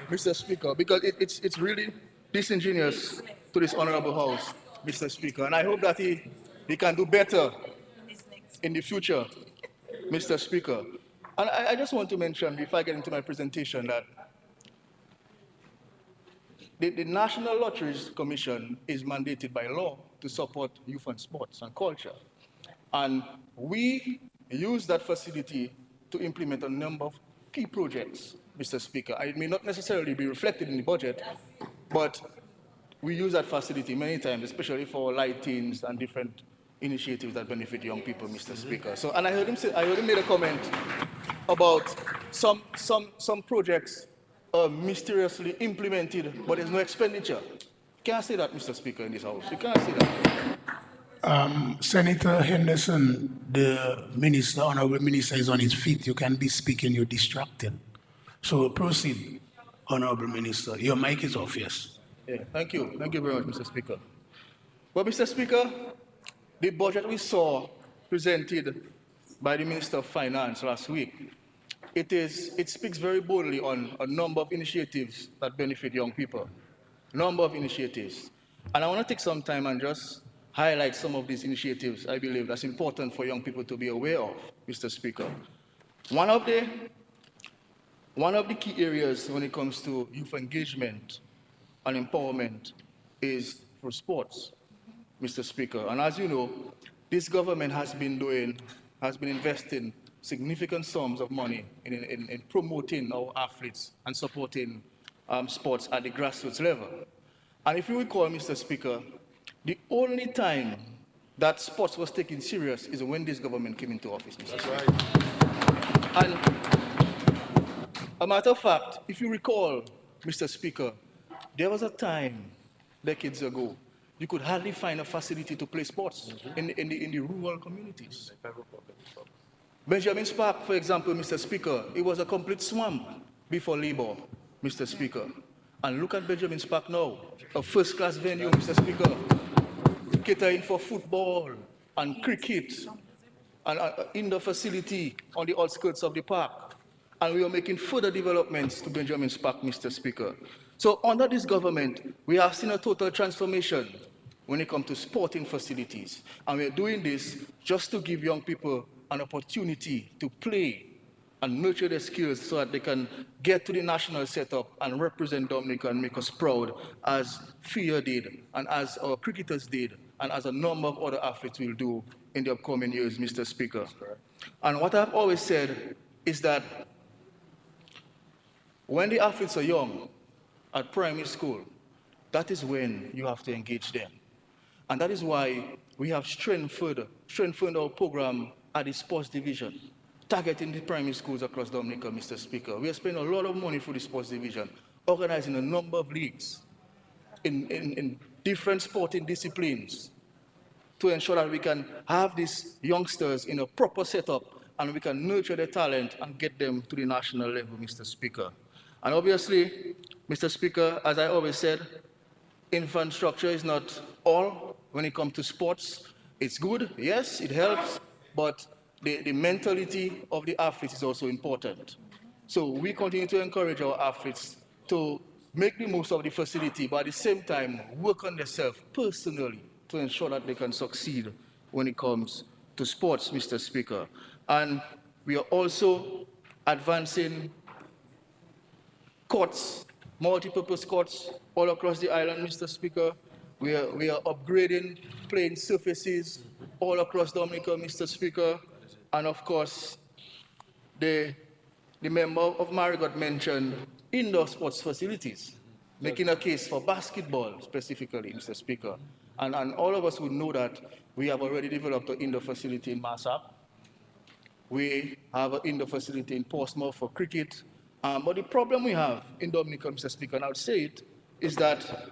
Mr. Speaker, because it's really disingenuous to this honorable house, Mr. Speaker. And I hope that he can do better in the future, Mr. Speaker. And I just want to mention, before I get into my presentation, that the National Lotteries Commission is mandated by law to support youth and sports and culture. And we use that facility to implement a number of key projects, Mr. Speaker. It may not necessarily be reflected in the budget, but we use that facility many times, especially for lightings and different initiatives that benefit young people, Mr. Speaker. So, and I heard him make a comment about some projects mysteriously implemented, but there's no expenditure. You can't say that, Mr. Speaker, in this house. You can't say that. Senator Henderson, the minister, honorable minister, is on his feet. You can be speaking, you're distracted. So proceed, honorable minister. Your mic is off, yes. Yeah, thank you. Thank you very much, Mr. Speaker. Well, Mr. Speaker, the budget we saw presented by the Minister of Finance last week, it speaks very boldly on a number of initiatives that benefit young people. Number of initiatives. And I want to take some time and just highlight some of these initiatives I believe that's important for young people to be aware of, Mr. Speaker. One of the key areas when it comes to youth engagement and empowerment is for sports, Mr. Speaker. And as you know, this government has been investing significant sums of money in promoting our athletes and supporting sports at the grassroots level. And if you recall, Mr. Speaker, the only time that sports was taken serious is when this government came into office, Mr. Speaker. Right. And a matter of fact, if you recall, Mr. Speaker, there was a time, decades ago, you could hardly find a facility to play sports in the rural communities. Benjamin's Park, for example, Mr. Speaker, it was a complete swamp before Labour, Mr. Speaker. And look at Benjamin's Park now, a first-class venue, Mr. Speaker, catering for football and cricket, and an indoor facility on the outskirts of the park. and we are making further developments to Benjamin's Park, Mr. Speaker. So under this government, we have seen a total transformation when it comes to sporting facilities. And we are doing this just to give young people an opportunity to play and nurture their skills so that they can get to the national setup and represent Dominica and make us proud, as FIA did, and as our cricketers did, and as a number of other athletes will do in the upcoming years, Mr. Speaker. And what I've always said is that when the athletes are young, at primary school, that is when you have to engage them. And that is why we have strengthened our program at the sports division, targeting the primary schools across Dominica, Mr. Speaker. We are spending a lot of money for the sports division, organizing a number of leagues in different sporting disciplines to ensure that we can have these youngsters in a proper setup and we can nurture their talent and get them to the national level, Mr. Speaker. And obviously, Mr. Speaker, as I always said, infrastructure is not all when it comes to sports. It's good, yes, it helps, but the mentality of the athletes is also important. So we continue to encourage our athletes to make the most of the facility, but at the same time, work on themselves personally to ensure that they can succeed when it comes to sports, Mr. Speaker. And we are also advancing courts, multi-purpose courts all across the island, Mr. Speaker. We are upgrading playing surfaces all across Dominica, Mr. Speaker. And of course, the member of Marigot mentioned indoor sports facilities, making a case for basketball specifically, Mr. Speaker. And all of us would know that we have already developed an indoor facility in Massap. We have an indoor facility in Portsmouth for cricket. But the problem we have in Dominica, Mr. Speaker, and I would say it, is that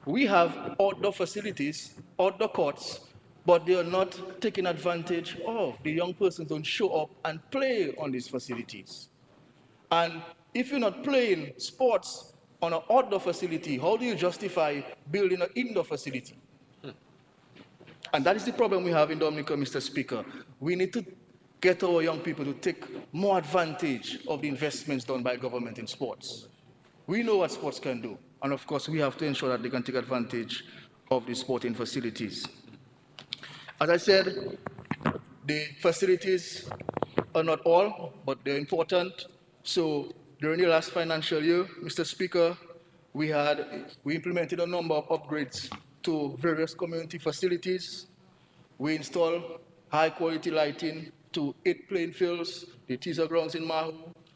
we have outdoor facilities, outdoor courts, but they are not taking advantage of. The young persons don't show up and play on these facilities. And if you're not playing sports on an outdoor facility, how do you justify building an indoor facility? And that is the problem we have in Dominica, Mr. Speaker. We need to get our young people to take more advantage of the investments done by government in sports. We know what sports can do, and of course we have to ensure that they can take advantage of the sporting facilities. As I said, the facilities are not all, but they're important. So during the last financial year, Mr. Speaker, we implemented a number of upgrades to various community facilities. We installed high quality lighting to 8 playing fields, the teaser grounds in Mahu,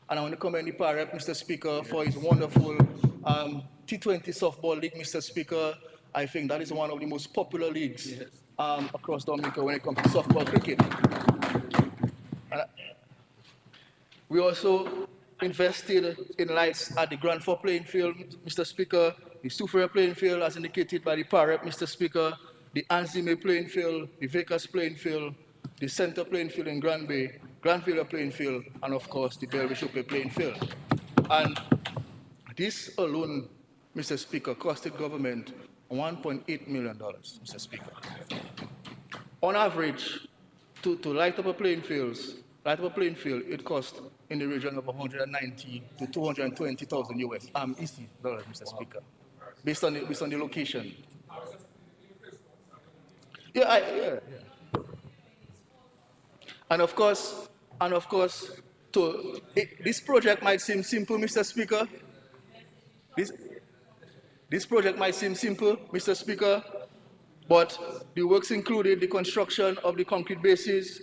and I want to commend the Parrep, Mr. Speaker, for his wonderful T20 softball league, Mr. Speaker. I think that is one of the most popular leagues across Dominica when it comes to softball cricket. We also invested in lights at the Grand Four playing field, Mr. Speaker, the Soufriere playing field as indicated by the Parrep, Mr. Speaker, the Anzime playing field, the Vekas playing field, the Center playing field in Grand Bay, Grand Villa playing field, and of course the Belvishope playing field. And this alone, Mr. Speaker, costed government $1.8 million, Mr. Speaker. On average, to light up a playing field, it costs in the region of 190 to 220,000 US EC dollars, Mr. Speaker, based on the location. Yeah. And of course, this project might seem simple, Mr. Speaker. This project might seem simple, Mr. Speaker, but the works included the construction of the concrete bases,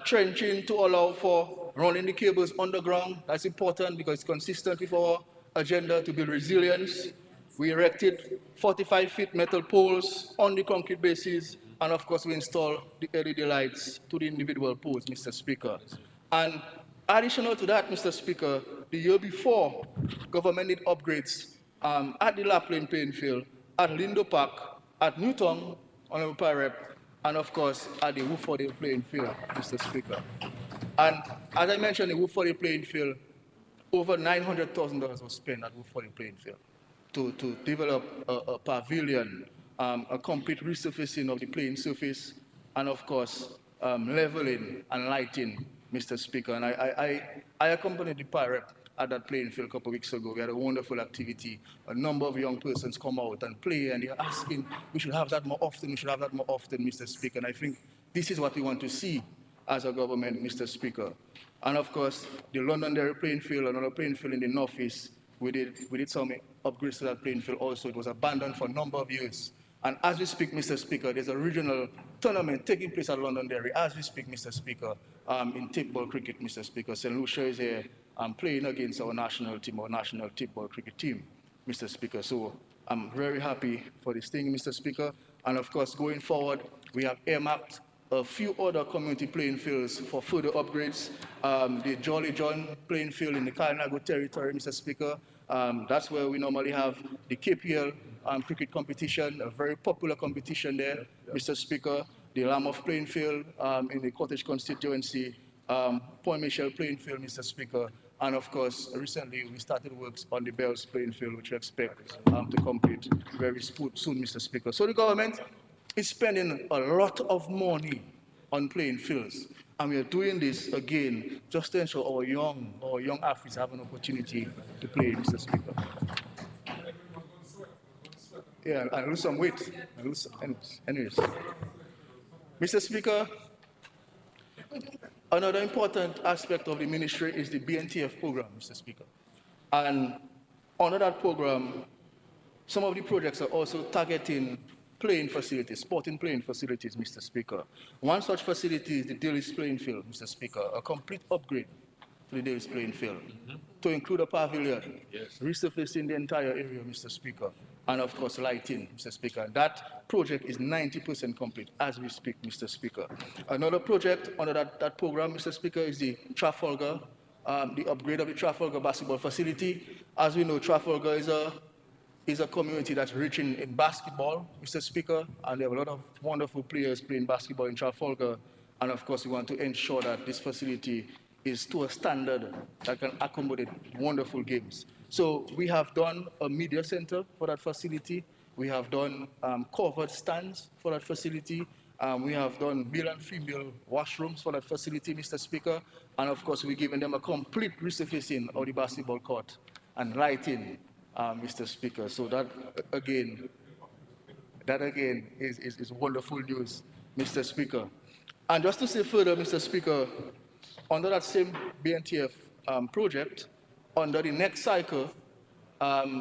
trenching to allow for running the cables underground. That's important because it's consistent with our agenda to build resilience. We erected 45-foot metal poles on the concrete bases, and of course we installed the LED lights to the individual poles, Mr. Speaker. And additional to that, Mr. Speaker, the year before, government did upgrades at the Lapland playing field, at Lindo Park, at Newton, Honorable Parrep, and of course at the Woodford playing field, Mr. Speaker. And as I mentioned, the Woodford playing field, over $900,000 was spent at Woodford playing field to develop a pavilion, a complete resurfacing of the playing surface, and of course leveling and lighting Mr. Speaker. And I accompanied the pirate at that playing field a couple of weeks ago. We had a wonderful activity. A number of young persons come out and play, and they're asking, we should have that more often, we should have that more often, Mr. Speaker. And I think this is what we want to see as a government, Mr. Speaker. And of course, the Londonderry playing field, another playing field in the northeast, we did some upgrades to that playing field also. It was abandoned for a number of years. And as we speak, Mr. Speaker, there's a regional tournament taking place at Londonderry as we speak, Mr. Speaker, in tip-ball cricket, Mr. Speaker. St. Lucia is here playing against our national team, our national tip-ball cricket team, Mr. Speaker. So I'm very happy for this thing, Mr. Speaker. And of course, going forward, we have earmarked a few other community playing fields for further upgrades. The Jolly John playing field in the Kalinago territory, Mr. Speaker. That's where we normally have the KPL cricket competition, a very popular competition there, Mr. Speaker. The Lamov playing field in the Cottage Constituency, Point Michel playing field, Mr. Speaker. And of course, recently we started works on the Bells playing field, which we expect to complete very soon, Mr. Speaker. So the government is spending a lot of money on playing fields. And we are doing this again just to ensure our young athletes have an opportunity to play, Mr. Speaker. Yeah, I lose some weight. Anyways. Mr. Speaker, another important aspect of the ministry is the BNTF program, Mr. Speaker. And under that program, some of the projects are also targeting playing facilities, sporting playing facilities, Mr. Speaker. One such facility is the Daly's playing field, Mr. Speaker, a complete upgrade to the Daly's playing field, to include a pavilion, resurfacing the entire area, Mr. Speaker, and of course lighting, Mr. Speaker. That project is 90% complete as we speak, Mr. Speaker. Another project under that program, Mr. Speaker, is the Trafalgar, the upgrade of the Trafalgar basketball facility. As we know, Trafalgar is a community that's rich in basketball, Mr. Speaker, and they have a lot of wonderful players playing basketball in Trafalgar. And of course, we want to ensure that this facility is to a standard that can accommodate wonderful games. So we have done a media center for that facility. We have done covered stands for that facility. We have done male and female washrooms for that facility, Mr. Speaker. And of course, we're giving them a complete resurfacing of the basketball court and lighting, Mr. Speaker. So that again is wonderful news, Mr. Speaker. And just to say further, Mr. Speaker, under that same BNTF project, under the next cycle,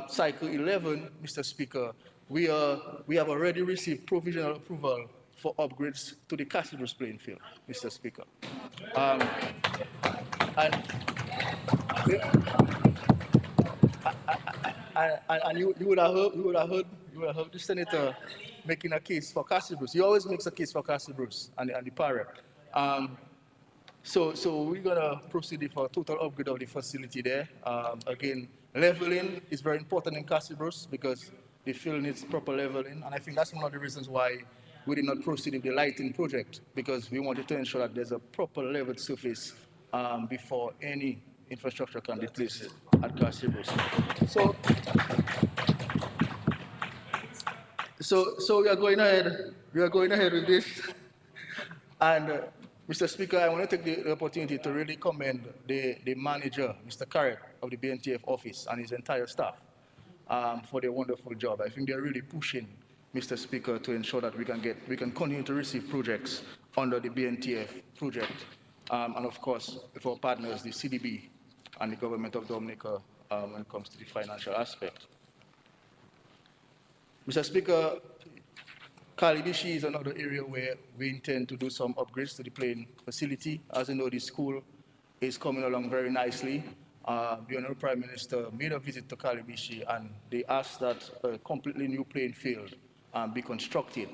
cycle 11, Mr. Speaker, we have already received provisional approval for upgrades to the Castlebrooks playing field, Mr. Speaker. And you would have heard the senator making a case for Castlebrooks. He always makes a case for Castlebrooks and the pirate. So we're gonna proceed for a total upgrade of the facility there. Again, leveling is very important in Castlebrooks because the field needs proper leveling, and I think that's one of the reasons why we did not proceed with the lighting project, because we wanted to ensure that there's a proper leveled surface before any infrastructure can be placed at Castlebrooks. So we are going ahead with this. And Mr. Speaker, I want to take the opportunity to really commend the manager, Mr. Carrot, of the BNTF office and his entire staff for their wonderful job. I think they're really pushing, Mr. Speaker, to ensure that we can continue to receive projects under the BNTF project. And of course, for our partners, the CDB and the government of Dominica when it comes to the financial aspect. Mr. Speaker, Kalibishi is another area where we intend to do some upgrades to the playing facility. As you know, the school is coming along very nicely. The Honorable Prime Minister made a visit to Kalibishi and they asked that a completely new playing field be constructed.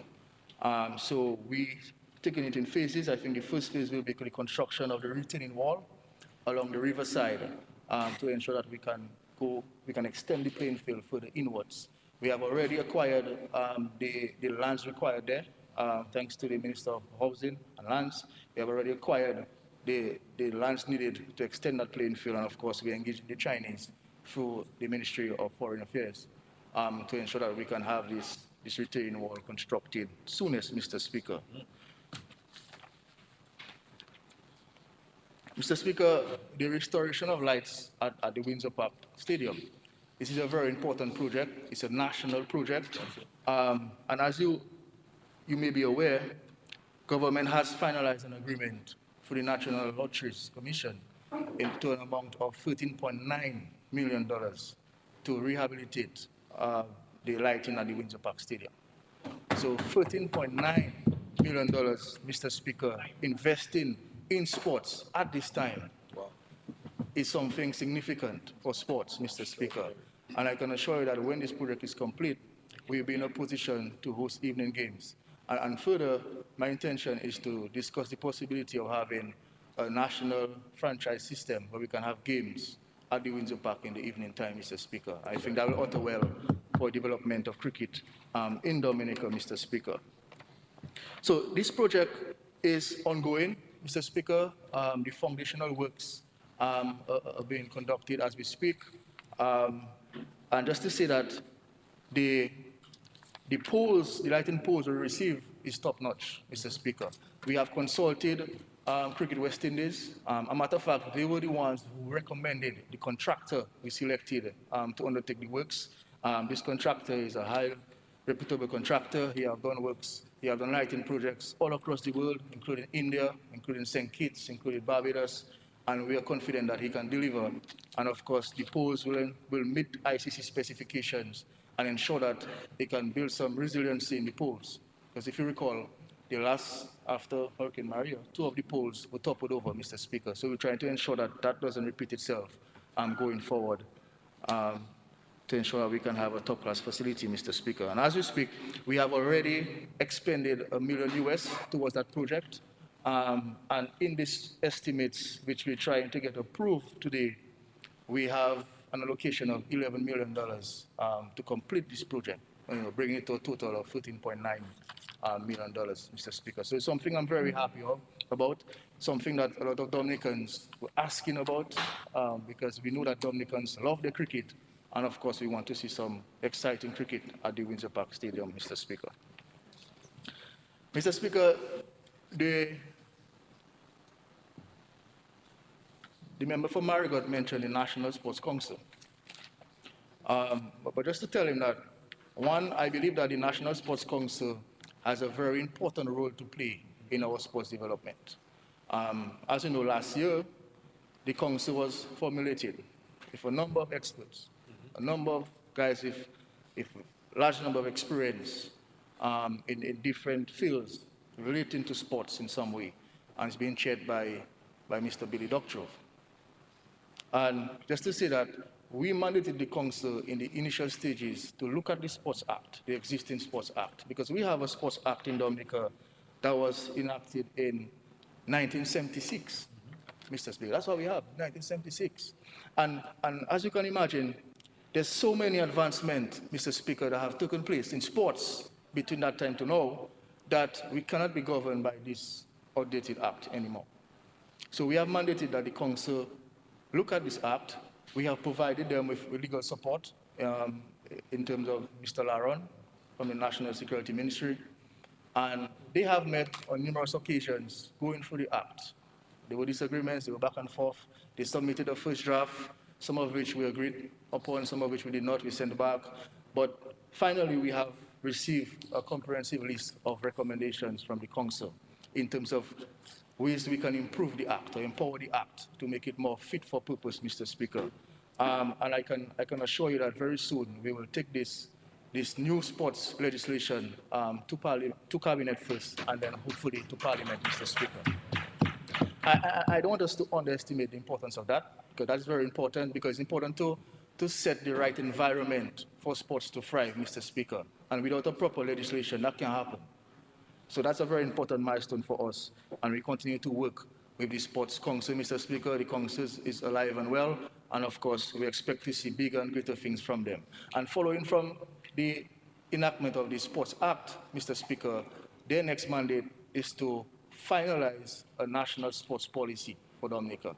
So we're taking it in phases. I think the first phase will be the construction of the retaining wall along the riverside to ensure that we can extend the playing field further inwards. We have already acquired the lands required there, thanks to the Minister of Housing and Lands. We have already acquired the lands needed to extend that playing field, and of course we engage the Chinese through the Ministry of Foreign Affairs to ensure that we can have this retaining wall constructed soonest, Mr. Speaker. Mr. Speaker, the restoration of lights at the Windsor Park Stadium. This is a very important project. It's a national project. And as you may be aware, government has finalized an agreement for the National Lotteries Commission into an amount of $13.9 million to rehabilitate the lighting at the Windsor Park Stadium. So $13.9 million, Mr. Speaker, investing in sports at this time is something significant for sports, Mr. Speaker. And I can assure you that when this project is complete, we'll be in a position to host evening games. And further, my intention is to discuss the possibility of having a national franchise system where we can have games at the Windsor Park in the evening time, Mr. Speaker. I think that will augur well for development of cricket in Dominica, Mr. Speaker. So this project is ongoing, Mr. Speaker. The foundational works are being conducted as we speak. And just to say that the polls, the lighting polls we receive is top-notch, Mr. Speaker. We have consulted Cricket West Indies. A matter of fact, they were the ones who recommended the contractor we selected to undertake the works. This contractor is a high reputable contractor. He has done works, he has done lighting projects all across the world, including India, including St. Kitts, including Barbados, and we are confident that he can deliver. And of course, the poles will meet ICC specifications and ensure that they can build some resiliency in the poles. Because if you recall, after Hurricane Maria, 2 of the poles were toppled over, Mr. Speaker. So we're trying to ensure that that doesn't repeat itself going forward, to ensure that we can have a top-class facility, Mr. Speaker. And as we speak, we have already expended $1 million towards that project. And in these estimates, which we're trying to get approved today, we have an allocation of $11 million to complete this project, bringing it to a total of $13.9 million, Mr. Speaker. So it's something I'm very happy about, something that a lot of Dominicans were asking about, because we know that Dominicans love their cricket, and of course we want to see some exciting cricket at the Windsor Park Stadium, Mr. Speaker. Mr. Speaker, the member for Marigot mentioned the National Sports Council. But just to tell him that, one, I believe that the National Sports Council has a very important role to play in our sports development. As you know, last year, the council was formulated with a number of experts, a number of guys with a large number of experience in different fields relating to sports in some way, and it's being chaired by Mr. Billy Doctrove. And just to say that we mandated the council in the initial stages to look at the Sports Act, the existing Sports Act, because we have a Sports Act in Dominica that was enacted in 1976, Mr. Speaker. That's what we have, 1976. And as you can imagine, there's so many advancements, Mr. Speaker, that have taken place in sports between that time to now that we cannot be governed by this outdated act anymore. So we have mandated that the council look at this act. We have provided them with legal support in terms of Mr. Laron from the National Security Ministry. And they have met on numerous occasions going through the act. There were disagreements, they were back and forth. They submitted a first draft, some of which we agreed upon, some of which we did not, we sent back. But finally, we have received a comprehensive list of recommendations from the council in terms of ways we can improve the act or empower the act to make it more fit for purpose, Mr. Speaker. And I can assure you that very soon we will take this new sports legislation to Cabinet first and then hopefully to Parliament, Mr. Speaker. I don't want us to underestimate the importance of that, because that's very important, because it's important to set the right environment for sports to thrive, Mr. Speaker. And without a proper legislation, that can't happen. So that's a very important milestone for us, and we continue to work with the Sports Council, Mr. Speaker. The council is alive and well, and of course, we expect to see bigger and greater things from them. And following from the enactment of the Sports Act, Mr. Speaker, their next mandate is to finalize a national sports policy for Dominica.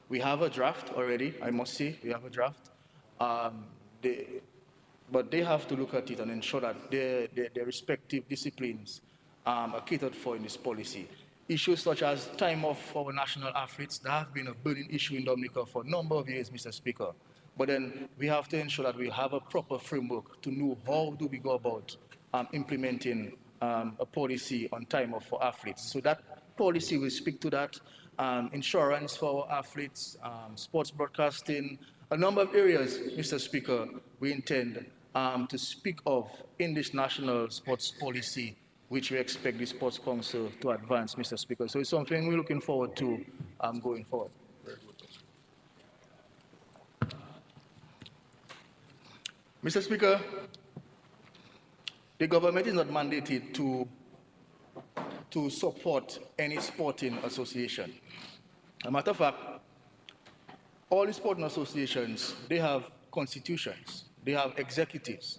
We have a draft already, I must say, we have a draft. But they have to look at it and ensure that their respective disciplines are catered for in this policy. issues such as time off for our national athletes, that have been a burning issue in Dominica for a number of years, Mr. Speaker. But then we have to ensure that we have a proper framework to know how do we go about implementing a policy on time off for athletes. So that policy will speak to that. Insurance for our athletes, sports broadcasting, a number of areas, Mr. Speaker, we intend to speak of in this national sports policy, which we expect the Sports Council to advance, Mr. Speaker. So it's something we're looking forward to going forward. Mr. Speaker, the government is not mandated to support any sporting association. As a matter of fact, all the sporting associations, they have constitutions, they have executives.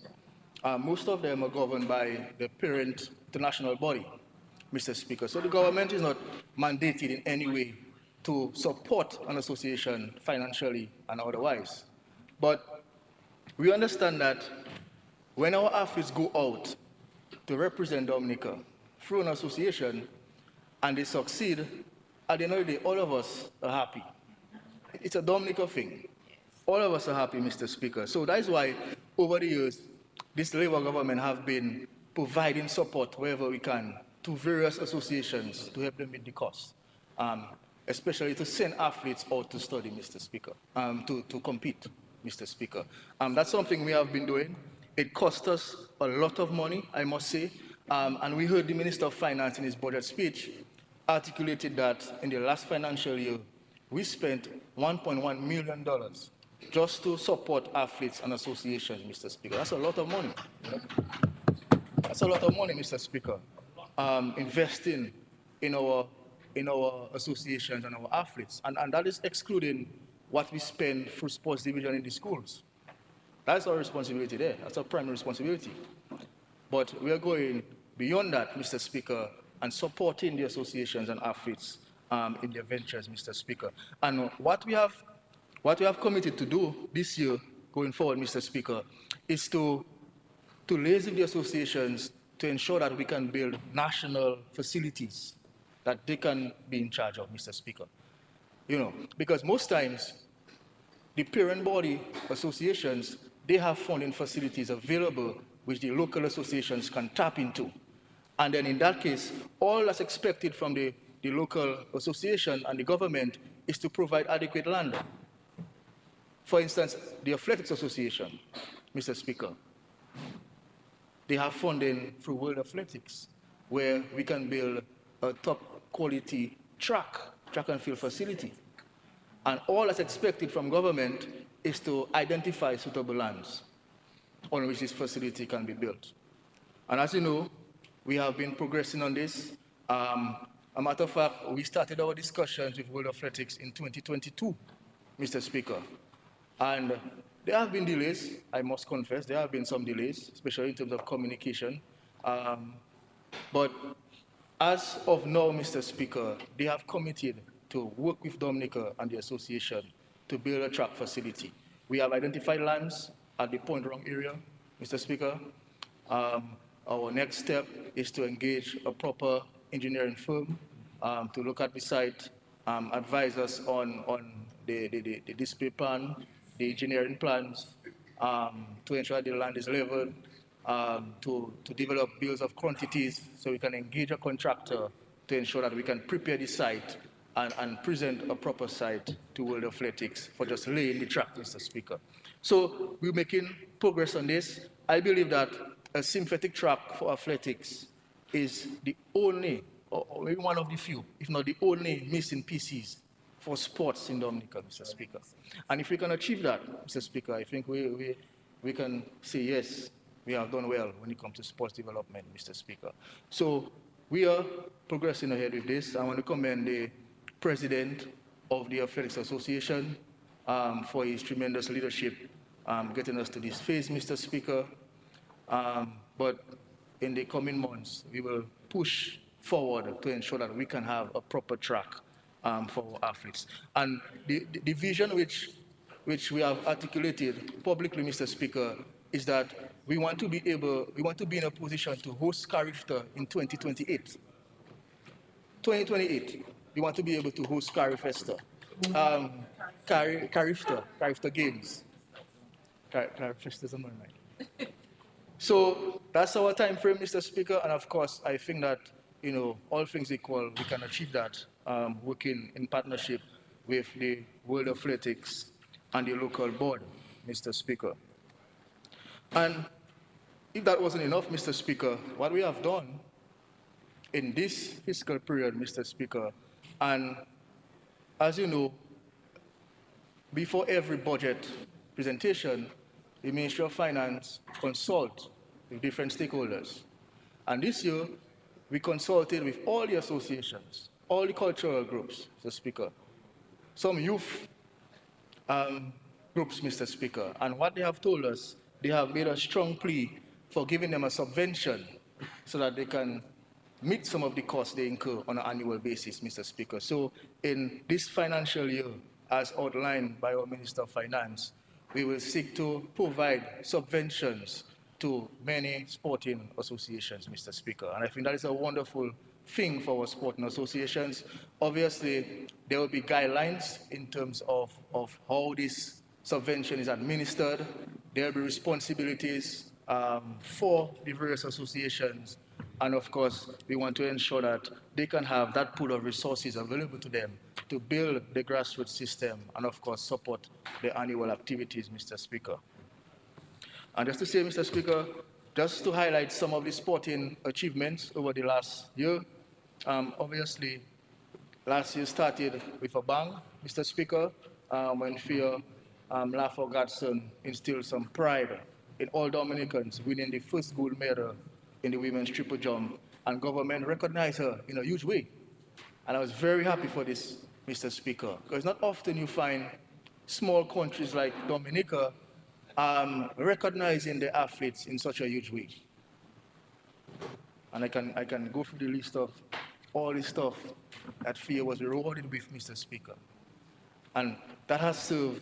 Most of them are governed by the parent international body, Mr. Speaker. So the government is not mandated in any way to support an association financially and otherwise. But we understand that when our athletes go out to represent Dominica through an association and they succeed, at the end of the day, all of us are happy. It's a Dominica thing. All of us are happy, Mr. Speaker. So that is why, over the years, this Labour government have been providing support wherever we can to various associations to help them meet the cost, especially to send athletes out to study, Mr. Speaker, to compete, Mr. Speaker. That's something we have been doing. It cost us a lot of money, I must say, and we heard the Minister of Finance in his budget speech articulated that in the last financial year, we spent $1.1 million just to support athletes and associations, Mr. Speaker. That's a lot of money. That's a lot of money, Mr. Speaker, investing in our associations and our athletes. And that is excluding what we spend through sports division in the schools. That's our responsibility there. That's our primary responsibility. But we are going beyond that, Mr. Speaker, and supporting the associations and athletes in their ventures, Mr. Speaker. And what we have committed to do this year, going forward, Mr. Speaker, is to liaise with the associations to ensure that we can build national facilities that they can be in charge of, Mr. Speaker. You know, because most times, the parent body associations, they have funding facilities available which the local associations can tap into. And then in that case, all that's expected from the local association and the government is to provide adequate land. For instance, the Athletics Association, Mr. Speaker, they have funding through World Athletics, where we can build a top quality track and field facility. And all that's expected from government is to identify suitable lands on which this facility can be built. And as you know, we have been progressing on this. A matter of fact, we started our discussions with World Athletics in 2022, Mr. Speaker. And there have been delays, I must confess, there have been some delays, especially in terms of communication. But as of now, Mr. Speaker, they have committed to work with Dominica and the association to build a track facility. We have identified lands at the Point Wrong area, Mr. Speaker. Our next step is to engage a proper engineering firm to look at the site, advise us on the display plan, the engineering plans, to ensure the land is leveled, to develop bills of quantities so we can engage a contractor to ensure that we can prepare the site and present a proper site to World Athletics for just laying the track, Mr. Speaker. So we're making progress on this. I believe that a synthetic track for athletics is the only, or maybe one of the few, if not the only missing pieces for sports in Dominica, Mr. Speaker. And if we can achieve that, Mr. Speaker, I think we can say, yes, we have done well when it comes to sports development, Mr. Speaker. So we are progressing ahead with this. I want to commend the president of the Athletics Association for his tremendous leadership getting us to this phase, Mr. Speaker. But in the coming months, we will push forward to ensure that we can have a proper track for our athletes. And the vision which we have articulated publicly, Mr. Speaker, is that we want to be in a position to host Carifta in 2028. 2028, we want to be able to host Carifesta, Carifta Games. Carifesta is on my mind. So that's our time frame, Mr. Speaker, and of course, I think that, all things equal, we can achieve that working in partnership with the World Athletics and the local board, Mr. Speaker. And if that wasn't enough, Mr. Speaker, what we have done in this fiscal period, Mr. Speaker, and as you know, before every budget presentation, the Ministry of Finance consult with different stakeholders. And this year, we consulted with all the associations, all the cultural groups, Mr. Speaker, some youth groups, Mr. Speaker. And what they have told us, they have made a strong plea for giving them a subvention so that they can meet some of the costs they incur on an annual basis, Mr. Speaker. So in this financial year, as outlined by our Minister of Finance, we will seek to provide subventions to many sporting associations, Mr. Speaker. And I think that is a wonderful thing for our sporting associations. Obviously, there will be guidelines in terms of how this subvention is administered. There will be responsibilities for the various associations. And of course, we want to ensure that they can have that pool of resources available to them to build the grassroots system and of course support the annual activities, Mr. Speaker. And just to say, Mr. Speaker, just to highlight some of the sporting achievements over the last year, obviously, last year started with a bang, Mr. Speaker, when Fear Lafo Godson instilled some pride in all Dominicans, winning the first gold medal in the women's triple jump, and government recognized her in a huge way. And I was very happy for this, Mr. Speaker, because not often you find small countries like Dominica recognizing the athletes in such a huge way. And I can go through the list of all the stuff that FIA was rewarded with, Mr. Speaker. And that has served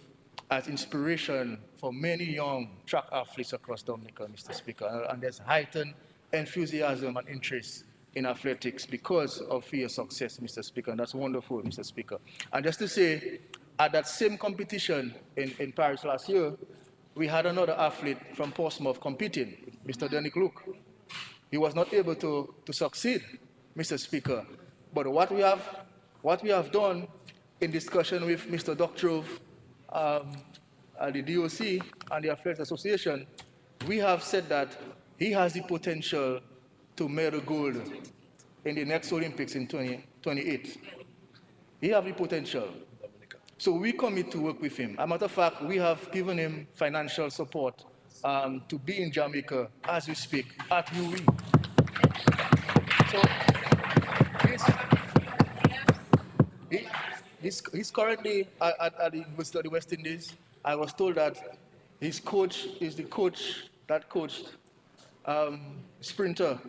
as inspiration for many young track athletes across Dominica, Mr. Speaker. And there's heightened enthusiasm and interest in athletics because of FIA's success, Mr. Speaker. And that's wonderful, Mr. Speaker. And just to say, at that same competition in Paris last year, we had another athlete from Portsmouth competing, Mr. Denick Luke. He was not able to succeed, Mr. Speaker. But what we have done in discussion with Mr. Doctrove, the DOC and the Athletics Association, we have said that he has the potential to medal gold in the next Olympics in 2028. He has the potential. So we commit to work with him. As a matter of fact, we have given him financial support to be in Jamaica as we speak at UE. So he's currently at the University of the West Indies. I was told that his coach is the coach that coached sprinter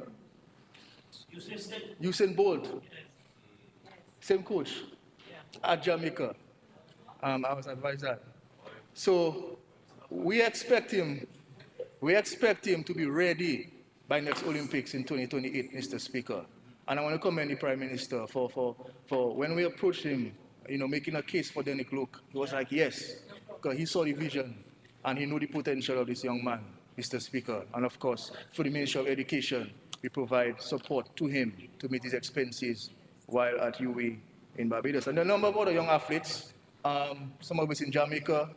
Usain Bolt. Same coach at Jamaica. I was advised that. So we expect him to be ready by next Olympics in 2028, Mr. Speaker. And I want to commend the Prime Minister for when we approached him, making a case for Denick Luke, he was like, yes, because he saw the vision and he knew the potential of this young man, Mr. Speaker. And of course, for the Ministry of Education, we provide support to him to meet his expenses while at UE in Barbados. And a number of other young athletes, some of us in Jamaica,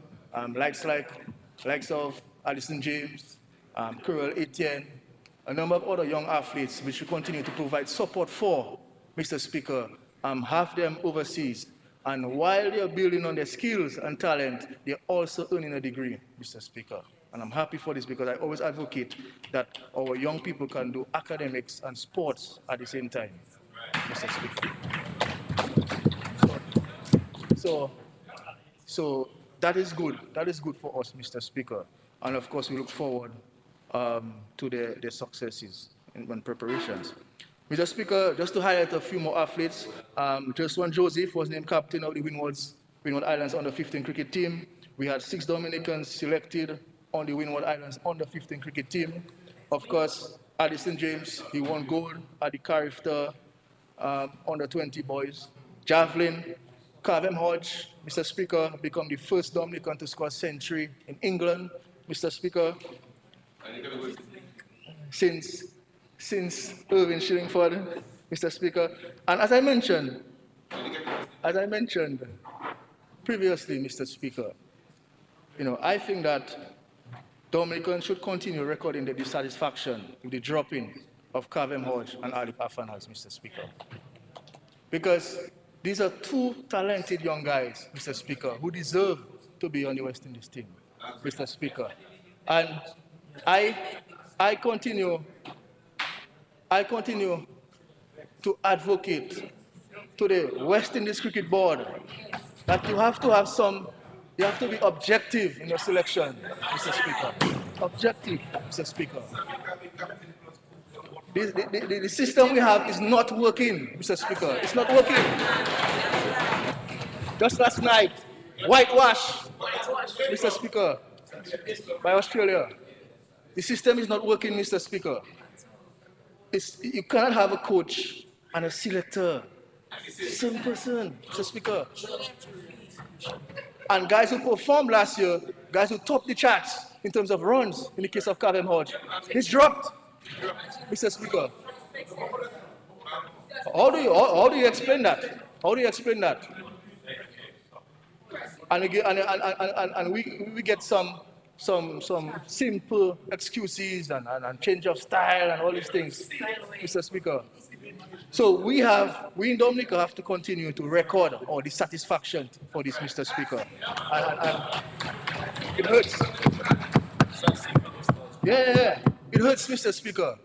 likes of Addison James, Curl Etienne, a number of other young athletes which we continue to provide support for, Mr. Speaker, have them overseas. And while they're building on their skills and talent, they're also earning a degree, Mr. Speaker. And I'm happy for this because I always advocate that our young people can do academics and sports at the same time, Mr. Speaker. So that is good. That is good for us, Mr. Speaker. And of course, we look forward to their successes and preparations. Mr. Speaker, just to highlight a few more athletes, Joshua Joseph was named captain of the Windward Islands under-15 cricket team. We had 6 Dominicans selected on the Windward Islands under-15 cricket team. Of course, Addison James, he won gold at the Carifta under 20 boys. Javelin, Cavem Hodge, Mr. Speaker, become the first Dominican to score a century in England, Mr. Speaker, since Irving Shillingford, Mr. Speaker. And as I mentioned previously, Mr. Speaker, I think that Dominicans should continue recording the dissatisfaction with the dropping of Cavem Hodge and Alif Afanas, Mr. Speaker. Because these are two talented young guys, Mr. Speaker, who deserve to be on the West Indies team, Mr. Speaker. And I continue to advocate to the West Indies Cricket Board that you have to be objective in your selection, Mr. Speaker. Objective, Mr. Speaker. The system we have is not working, Mr. Speaker. It's not working. Just last night, whitewash, Mr. Speaker, by Australia. The system is not working, Mr. Speaker. You cannot have a coach and a selector. Same person, Mr. Speaker. And guys who performed last year, guys who topped the charts in terms of runs, in the case of Cavem Hodge, he's dropped, Mr. Speaker. How do you explain that? How do you explain that? And we get some simple excuses and change of style and all these things, Mr. Speaker. So we in Dominica have to continue to record our dissatisfaction for this, Mr. Speaker. And it hurts. Yeah, it hurts, Mr. Speaker.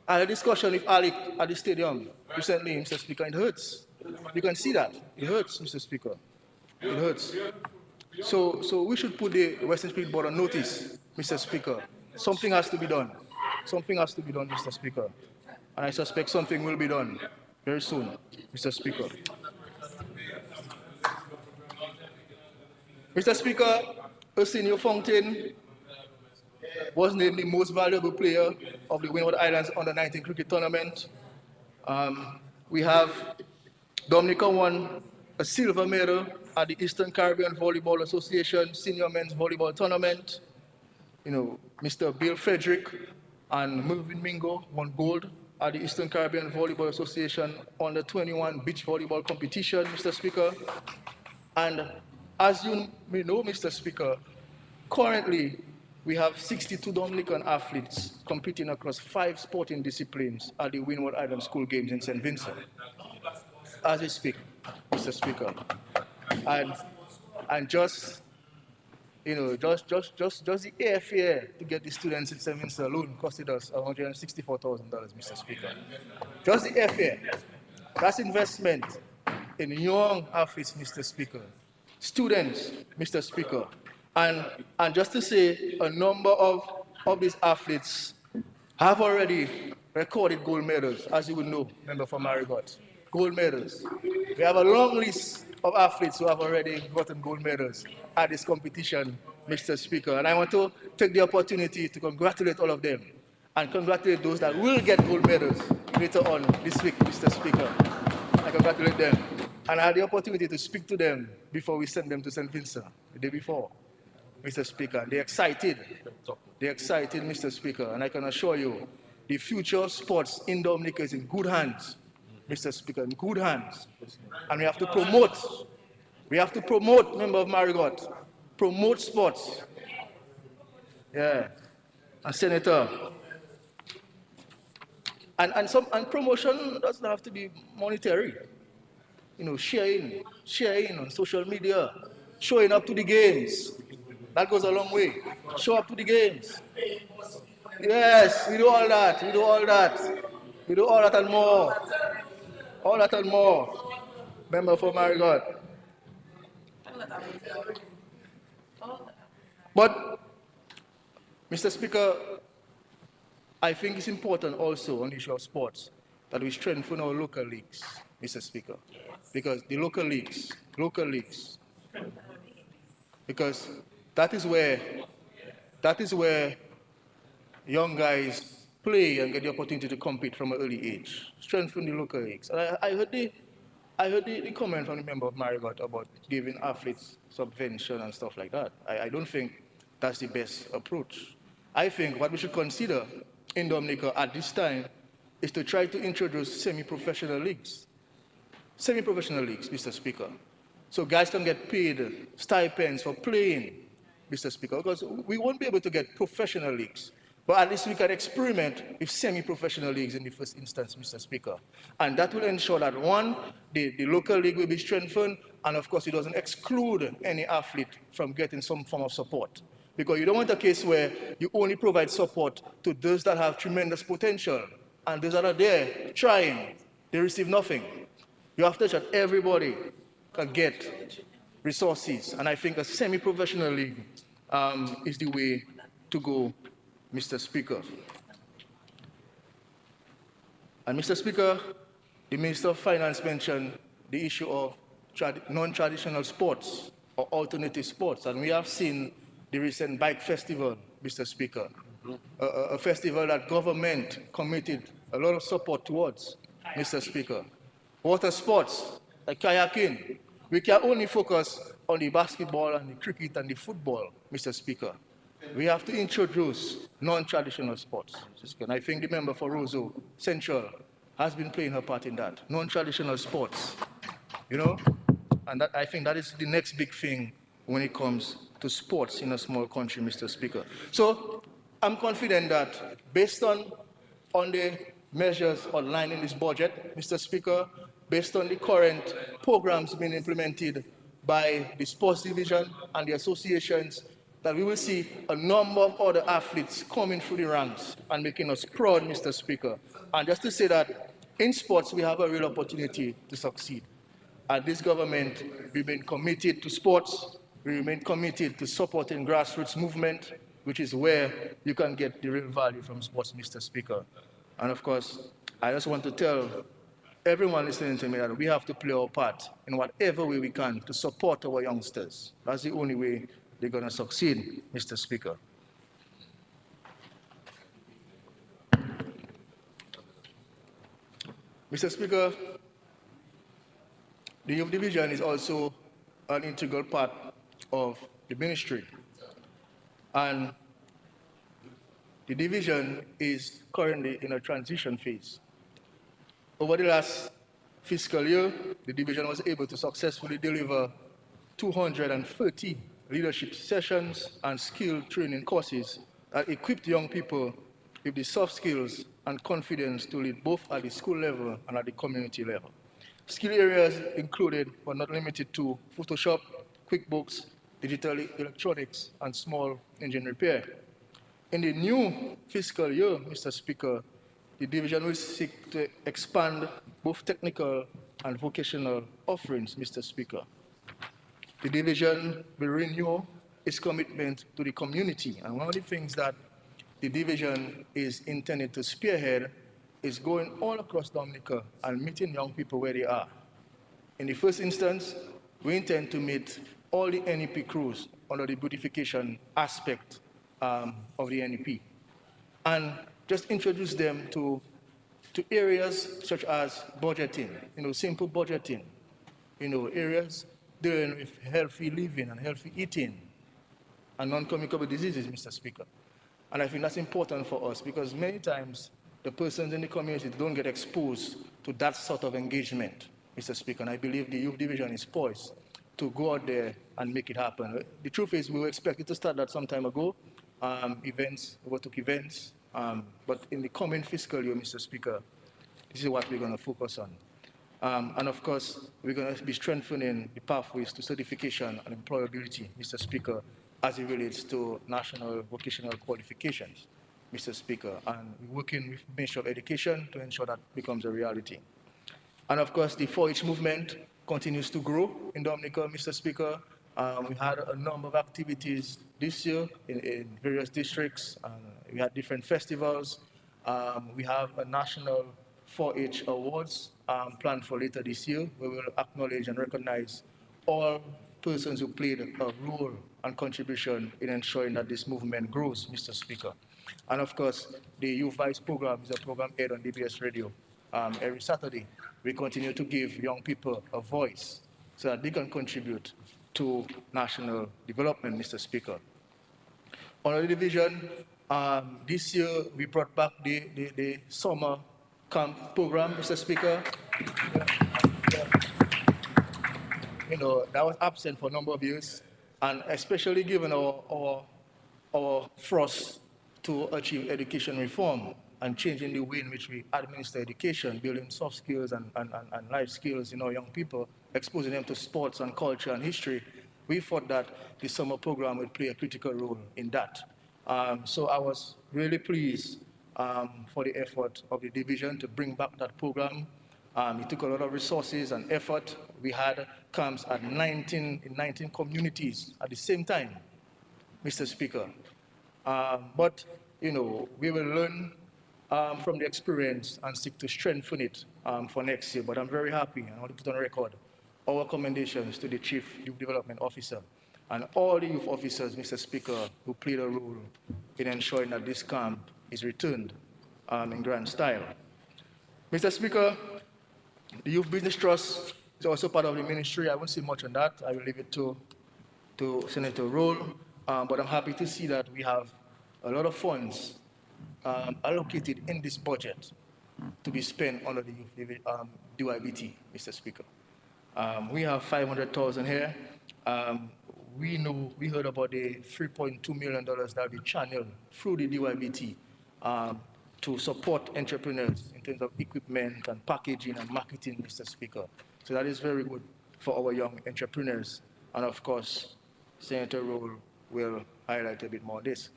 I had a discussion with Alec at the stadium recently, Mr. Speaker. It hurts. You can see that. It hurts, Mr. Speaker. It hurts. So we should put the Western Spirit Board on notice, Mr. Speaker. Something has to be done. Something has to be done, Mr. Speaker. And I suspect something will be done very soon, Mr. Speaker. Mr. Speaker, Arsenio Fountain was named the most valuable player of the Windward Islands Under-19 cricket tournament. We have Dominica won a silver medal at the Eastern Caribbean Volleyball Association Senior Men's Volleyball Tournament. Mr. Bill Frederick and Melvin Mingo won gold at the Eastern Caribbean Volleyball Association Under-21 Beach Volleyball Competition, Mr. Speaker. And as you may know, Mr. Speaker, currently we have 62 Dominican athletes competing across 5 sporting disciplines at the Windward Island School Games in St. Vincent, as we speak, Mr. Speaker. And just the airfare to get the students in St. Vincent alone costed us $164,000, Mr. Speaker. Just the airfare. That's investment in young athletes, Mr. Speaker. Students, Mr. Speaker. And just to say, a number of these athletes have already recorded gold medals, as you would know, member for Marigot. Gold medals. We have a long list of athletes who have already gotten gold medals at this competition, Mr. Speaker. And I want to take the opportunity to congratulate all of them and congratulate those that will get gold medals later on this week, Mr. Speaker. I congratulate them. And I had the opportunity to speak to them before we send them to St. Vincent, the day before, Mr. Speaker. They're excited. They're excited, Mr. Speaker. And I can assure you, the future of sports in Dominica is in good hands, Mr. Speaker, in good hands. And we have to promote, member of Marigot, promote sports. Yeah. And Senator. And promotion doesn't have to be monetary. Sharing on social media, showing up to the games. That goes a long way. Show up to the games. Yes, we do all that. We do all that. We do all that and more. All that and more. Member for Marigot. But, Mr. Speaker, I think it's important also on the issue of sports that we strengthen our local leagues, Mr. Speaker. Because the local leagues, because that is where young guys play and get the opportunity to compete from an early age, strengthen the local leagues. And I heard the comment from the member of Marigot about giving athletes subvention and stuff like that. I don't think that's the best approach. I think what we should consider in Dominica at this time is to try to introduce semi-professional leagues. Semi-professional leagues, Mr. Speaker. So guys can get paid stipends for playing, Mr. Speaker, because we won't be able to get professional leagues. But at least we can experiment with semi-professional leagues in the first instance, Mr. Speaker. And that will ensure that, one, the local league will be strengthened, and of course it doesn't exclude any athlete from getting some form of support. Because you don't want a case where you only provide support to those that have tremendous potential, and those that are there trying, they receive nothing. You have to ensure that everybody can get resources, and I think a semi-professional league is the way to go, Mr. Speaker. And Mr. Speaker, the Minister of Finance mentioned the issue of non-traditional sports or alternative sports, and we have seen the recent bike festival, Mr. Speaker, a festival that government committed a lot of support towards, Mr. Speaker. Water sports, like kayaking, we can only focus on the basketball and the cricket and the football, Mr. Speaker. We have to introduce non-traditional sports. And I think the member for Roseau Central has been playing her part in that. Non-traditional sports, you know? And that, I think that is the next big thing when it comes to sports in a small country, Mr. Speaker. So I'm confident that based on the measures outlined in this budget, Mr. Speaker, based on the current programs being implemented by the sports division and the associations, that we will see a number of other athletes coming through the ranks and making us proud, Mr. Speaker. And just to say that in sports, we have a real opportunity to succeed. And this government remains committed to sports. We remain committed to supporting grassroots movement, which is where you can get the real value from sports, Mr. Speaker. And of course, I just want to tell everyone listening to me that we have to play our part in whatever way we can to support our youngsters. That's the only way they're going to succeed, Mr. Speaker. Mr. Speaker, the Youth Division is also an integral part of the ministry. And the division is currently in a transition phase. Over the last fiscal year, the division was able to successfully deliver 230 leadership sessions and skill training courses that equipped young people with the soft skills and confidence to lead both at the school level and at the community level. Skill areas included, but not limited to, Photoshop, QuickBooks, digital electronics, and small engine repair. In the new fiscal year, Mr. Speaker, the division will seek to expand both technical and vocational offerings, Mr. Speaker. The division will renew its commitment to the community. And one of the things that the division is intended to spearhead is going all across Dominica and meeting young people where they are. In the first instance, we intend to meet all the NEP crews under the beautification aspect of the NEP. And just introduce them to areas such as budgeting, simple budgeting, areas dealing with healthy living and healthy eating and non-communicable diseases, Mr. Speaker. And I think that's important for us because many times the persons in the community don't get exposed to that sort of engagement, Mr. Speaker. And I believe the Youth Division is poised to go out there and make it happen. The truth is we were expected to start that some time ago. Overtook events. But in the coming fiscal year, Mr. Speaker, this is what we're going to focus on. And of course, we're going to be strengthening the pathways to certification and employability, Mr. Speaker, as it relates to national vocational qualifications, Mr. Speaker. And we're working with the Ministry of Education to ensure that becomes a reality. And of course, the 4-H movement continues to grow in Dominica, Mr. Speaker. We had a number of activities this year in various districts. We had different festivals. We have a national 4-H awards planned for later this year, where we will acknowledge and recognize all persons who played a role and contribution in ensuring that this movement grows, Mr. Speaker. And of course, the Youth Vice program is a program aired on DBS Radio every Saturday. We continue to give young people a voice so that they can contribute to national development, Mr. Speaker. On the division, this year we brought back the summer camp program, Mr. Speaker. You know, that was absent for a number of years, and especially given our thrust to achieve education reform and changing the way in which we administer education, building soft skills and life skills in our young people, exposing them to sports and culture and history, we thought that the summer program would play a critical role in that. So I was really pleased for the effort of the division to bring back that program. It took a lot of resources and effort. We had camps at 19 communities at the same time, Mr. Speaker. But, you know, we will learn from the experience and seek to strengthen it for next year. But I'm very happy, and I want to put on record our commendations to the Chief Youth Development Officer and all the youth officers, Mr. Speaker, who played a role in ensuring that this camp is returned in grand style. Mr. Speaker, the Youth Business Trust is also part of the ministry. I won't say much on that. I will leave it to Senator Roll. But I'm happy to see that we have a lot of funds allocated in this budget to be spent under the youth DYBT, Mr. Speaker. We have 500,000 here. We heard about the $3.2 million that will be channeled through the DYBT to support entrepreneurs in terms of equipment and packaging and marketing, Mr. Speaker. So that is very good for our young entrepreneurs. And of course, Senator Roll will highlight a bit more of this.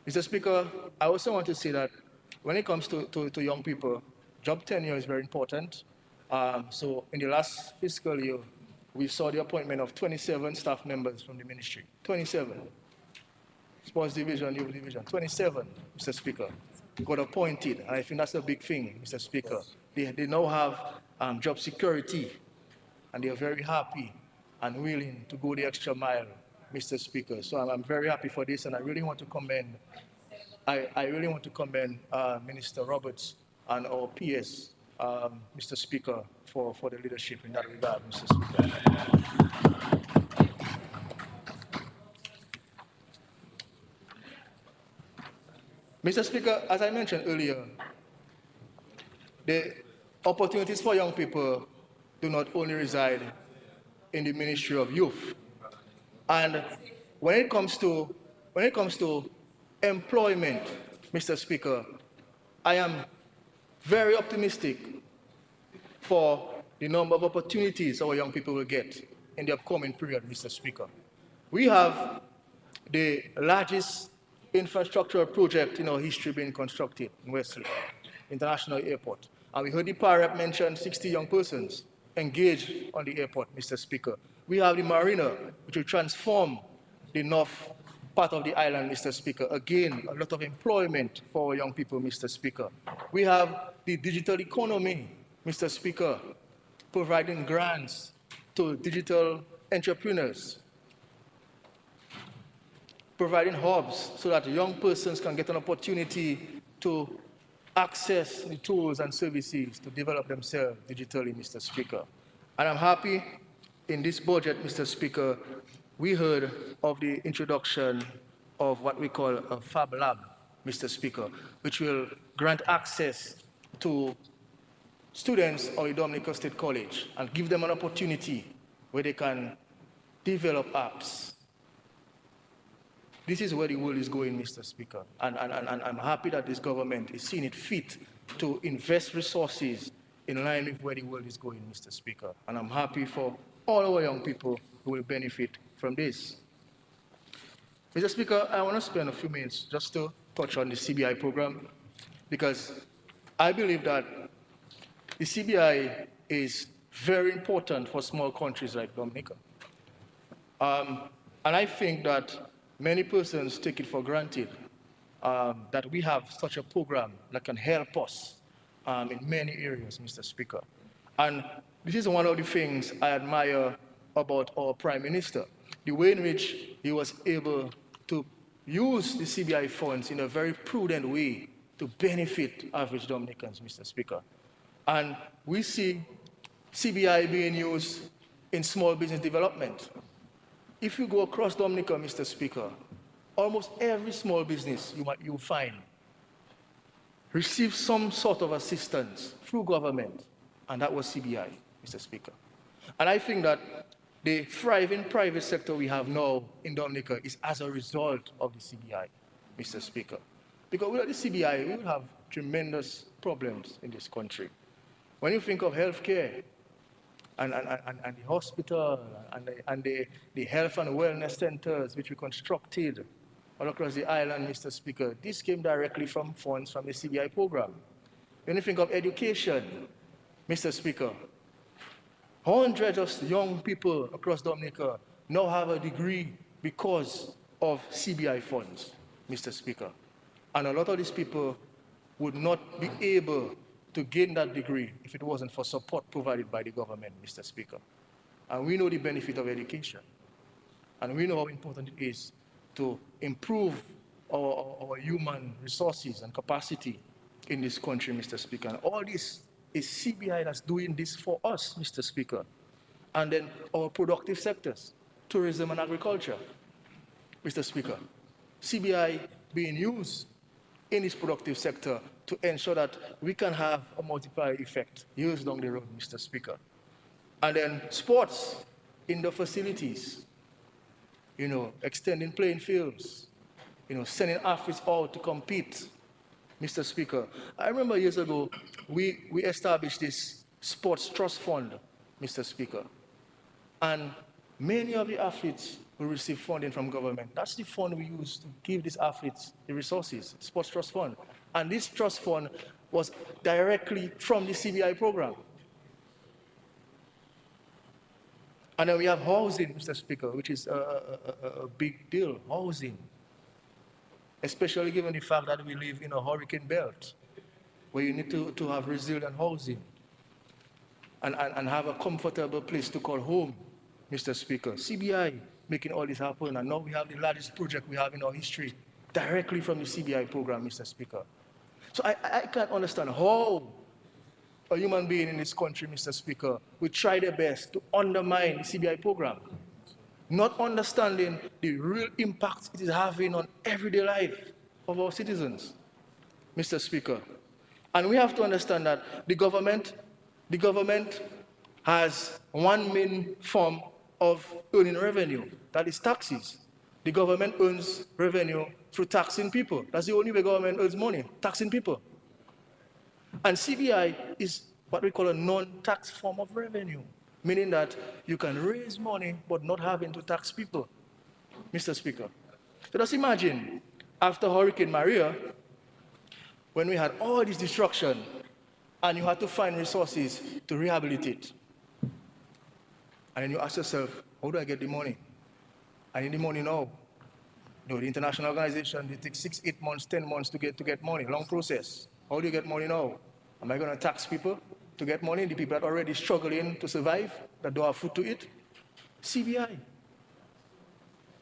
Mr. Speaker, I also want to say that when it comes to young people, job tenure is very important. So in the last fiscal year, we saw the appointment of 27 staff members from the ministry. 27. Sports division, youth division, 27, Mr. Speaker, got appointed. And I think that's a big thing, Mr. Speaker. They now have job security, and they are very happy and willing to go the extra mile, Mr. Speaker. So I'm very happy for this, and I really want to commend, Minister Roberts and our PS, Mr. Speaker, for the leadership in that regard, Mr. Speaker. Mr. Speaker, as I mentioned earlier, the opportunities for young people do not only reside in the Ministry of Youth. And when it comes to employment, Mr. Speaker, I am very optimistic for the number of opportunities our young people will get in the upcoming period, Mr. Speaker. We have the largest infrastructural project in our history being constructed in Wesley International Airport. And we heard the PAREP mention 60 young persons engaged on the airport, Mr. Speaker. We have the marina, which will transform the north part of the island, Mr. Speaker. Again, a lot of employment for our young people, Mr. Speaker. We have the digital economy, Mr. Speaker, providing grants to digital entrepreneurs, providing hubs so that young persons can get an opportunity to access the tools and services to develop themselves digitally, Mr. Speaker. And I'm happy in this budget, Mr. Speaker, we heard of the introduction of what we call a Fab Lab, Mr. Speaker, which will grant access to students of the Dominica State College and give them an opportunity where they can develop apps. This is where the world is going, Mr. Speaker. And I'm happy that this government is seeing it fit to invest resources in line with where the world is going, Mr. Speaker. And I'm happy for all our young people who will benefit from this. Mr. Speaker, I want to spend a few minutes just to touch on the CBI program, because I believe that the CBI is very important for small countries like Dominica. And I think that many persons take it for granted that we have such a program that can help us in many areas, Mr. Speaker. And this is one of the things I admire about our Prime Minister, the way in which he was able to use the CBI funds in a very prudent way to benefit average Dominicans, Mr. Speaker. And we see CBI being used in small business development. If you go across Dominica, Mr. Speaker, almost every small business you'll find receives some sort of assistance through government, and that was CBI, Mr. Speaker. And I think that the thriving private sector we have now in Dominica is as a result of the CBI, Mr. Speaker. Because without the CBI, we would have tremendous problems in this country. When you think of healthcare and the hospital and the health and wellness centers which we constructed all across the island, Mr. Speaker, this came directly from funds from the CBI program. When you think of education, Mr. Speaker, hundreds of young people across Dominica now have a degree because of CBI funds, Mr. Speaker. And a lot of these people would not be able to gain that degree if it wasn't for support provided by the government, Mr. Speaker. And we know the benefit of education. And we know how important it is to improve our human resources and capacity in this country, Mr. Speaker. And all this is CBI that's doing this for us, Mr. Speaker. And then our productive sectors, tourism and agriculture, Mr. Speaker. CBI being used in this productive sector to ensure that we can have a multiplier effect years down the road, Mr. Speaker. And then sports in the facilities, extending playing fields, sending athletes out to compete, Mr. Speaker. I remember years ago, we established this sports trust fund, Mr. Speaker. And many of the athletes will receive funding from government. That's the fund we use to give these athletes the resources, sports trust fund. And this trust fund was directly from the CBI program. And then we have housing, Mr. Speaker, which is a big deal, housing. Especially given the fact that we live in a hurricane belt, where you need to have resilient housing and have a comfortable place to call home, Mr. Speaker. CBI making all this happen, and now we have the largest project we have in our history directly from the CBI program, Mr. Speaker. So I can't understand how a human being in this country, Mr. Speaker, will try their best to undermine the CBI program, not understanding the real impact it is having on everyday life of our citizens, Mr. Speaker. And we have to understand that the government has one main form of earning revenue, that is taxes. The government earns revenue through taxing people. That's the only way government earns money, taxing people. And CBI is what we call a non-tax form of revenue, meaning that you can raise money but not having to tax people, Mr. Speaker. So just imagine, after Hurricane Maria, when we had all this destruction and you had to find resources to rehabilitate. And then you ask yourself, how do I get the money? I need the money now. The international organization, they take 6, 8 months, 10 months to get money, long process. How do you get money now? Am I going to tax people to get money? The people that are already struggling to survive, that don't have food to eat? CBI.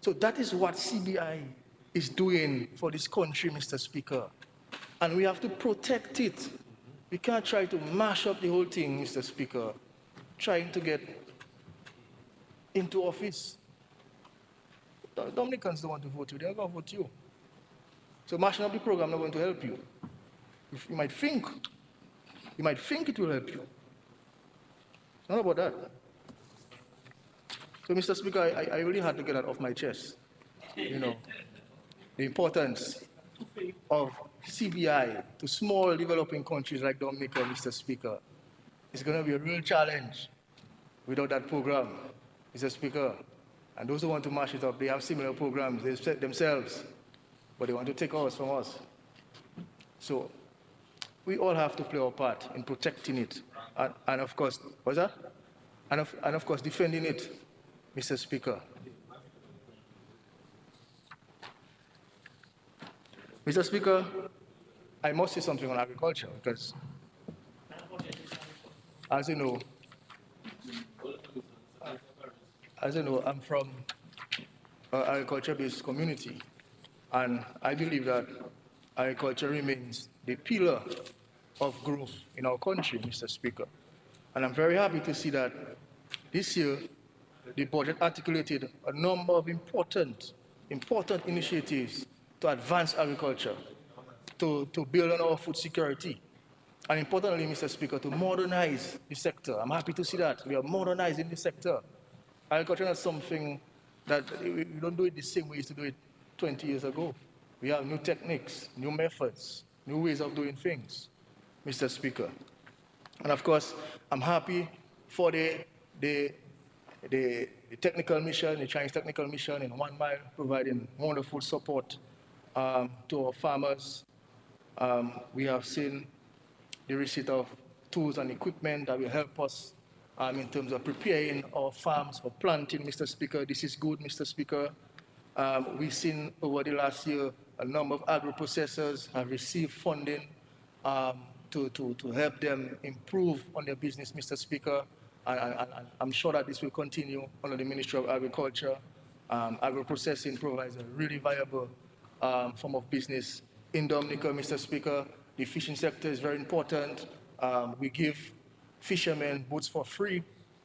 So that is what CBI is doing for this country, Mr. Speaker. And we have to protect it. We can't try to mash up the whole thing, Mr. Speaker, trying to get into office. The Dominicans don't want to vote you, they're going to vote you. So mashing up the program is not going to help you. You might think it will help you. It's not about that. So, Mr. Speaker, I really had to get that off my chest. The importance of CBI to small developing countries like Dominica, Mr. Speaker. It's going to be a real challenge without that program, Mr. Speaker. And those who want to mash it up, they have similar programs they set themselves, but they want to take ours from us. So we all have to play our part in protecting it, and of course, what's that? And of course, defending it, Mr. Speaker. Mr. Speaker, I must say something on agriculture because, as you know, I'm from an agriculture-based community, And I believe that agriculture remains the pillar of growth in our country, Mr. Speaker. And I'm very happy to see that this year the budget articulated a number of important initiatives to advance agriculture, to build on our food security, and importantly, Mr. Speaker, to modernize the sector. I'm happy to see that we are modernizing the sector. Agriculture is something that we don't do it the same way we used to do it 20 years ago. We have new techniques, new methods, new ways of doing things, Mr. Speaker. And of course, I'm happy for the technical mission, the Chinese technical mission in 1 Mile, providing wonderful support to our farmers. We have seen the receipt of tools and equipment that will help us in terms of preparing our farms for planting, Mr. Speaker. This is good, Mr. Speaker. We've seen over the last year a number of agro-processors have received funding to help them improve on their business, Mr. Speaker. And I'm sure that this will continue under the Ministry of Agriculture. Agro-processing provides a really viable form of business in Dominica, Mr. Speaker. The fishing sector is very important. We give fishermen boats for free,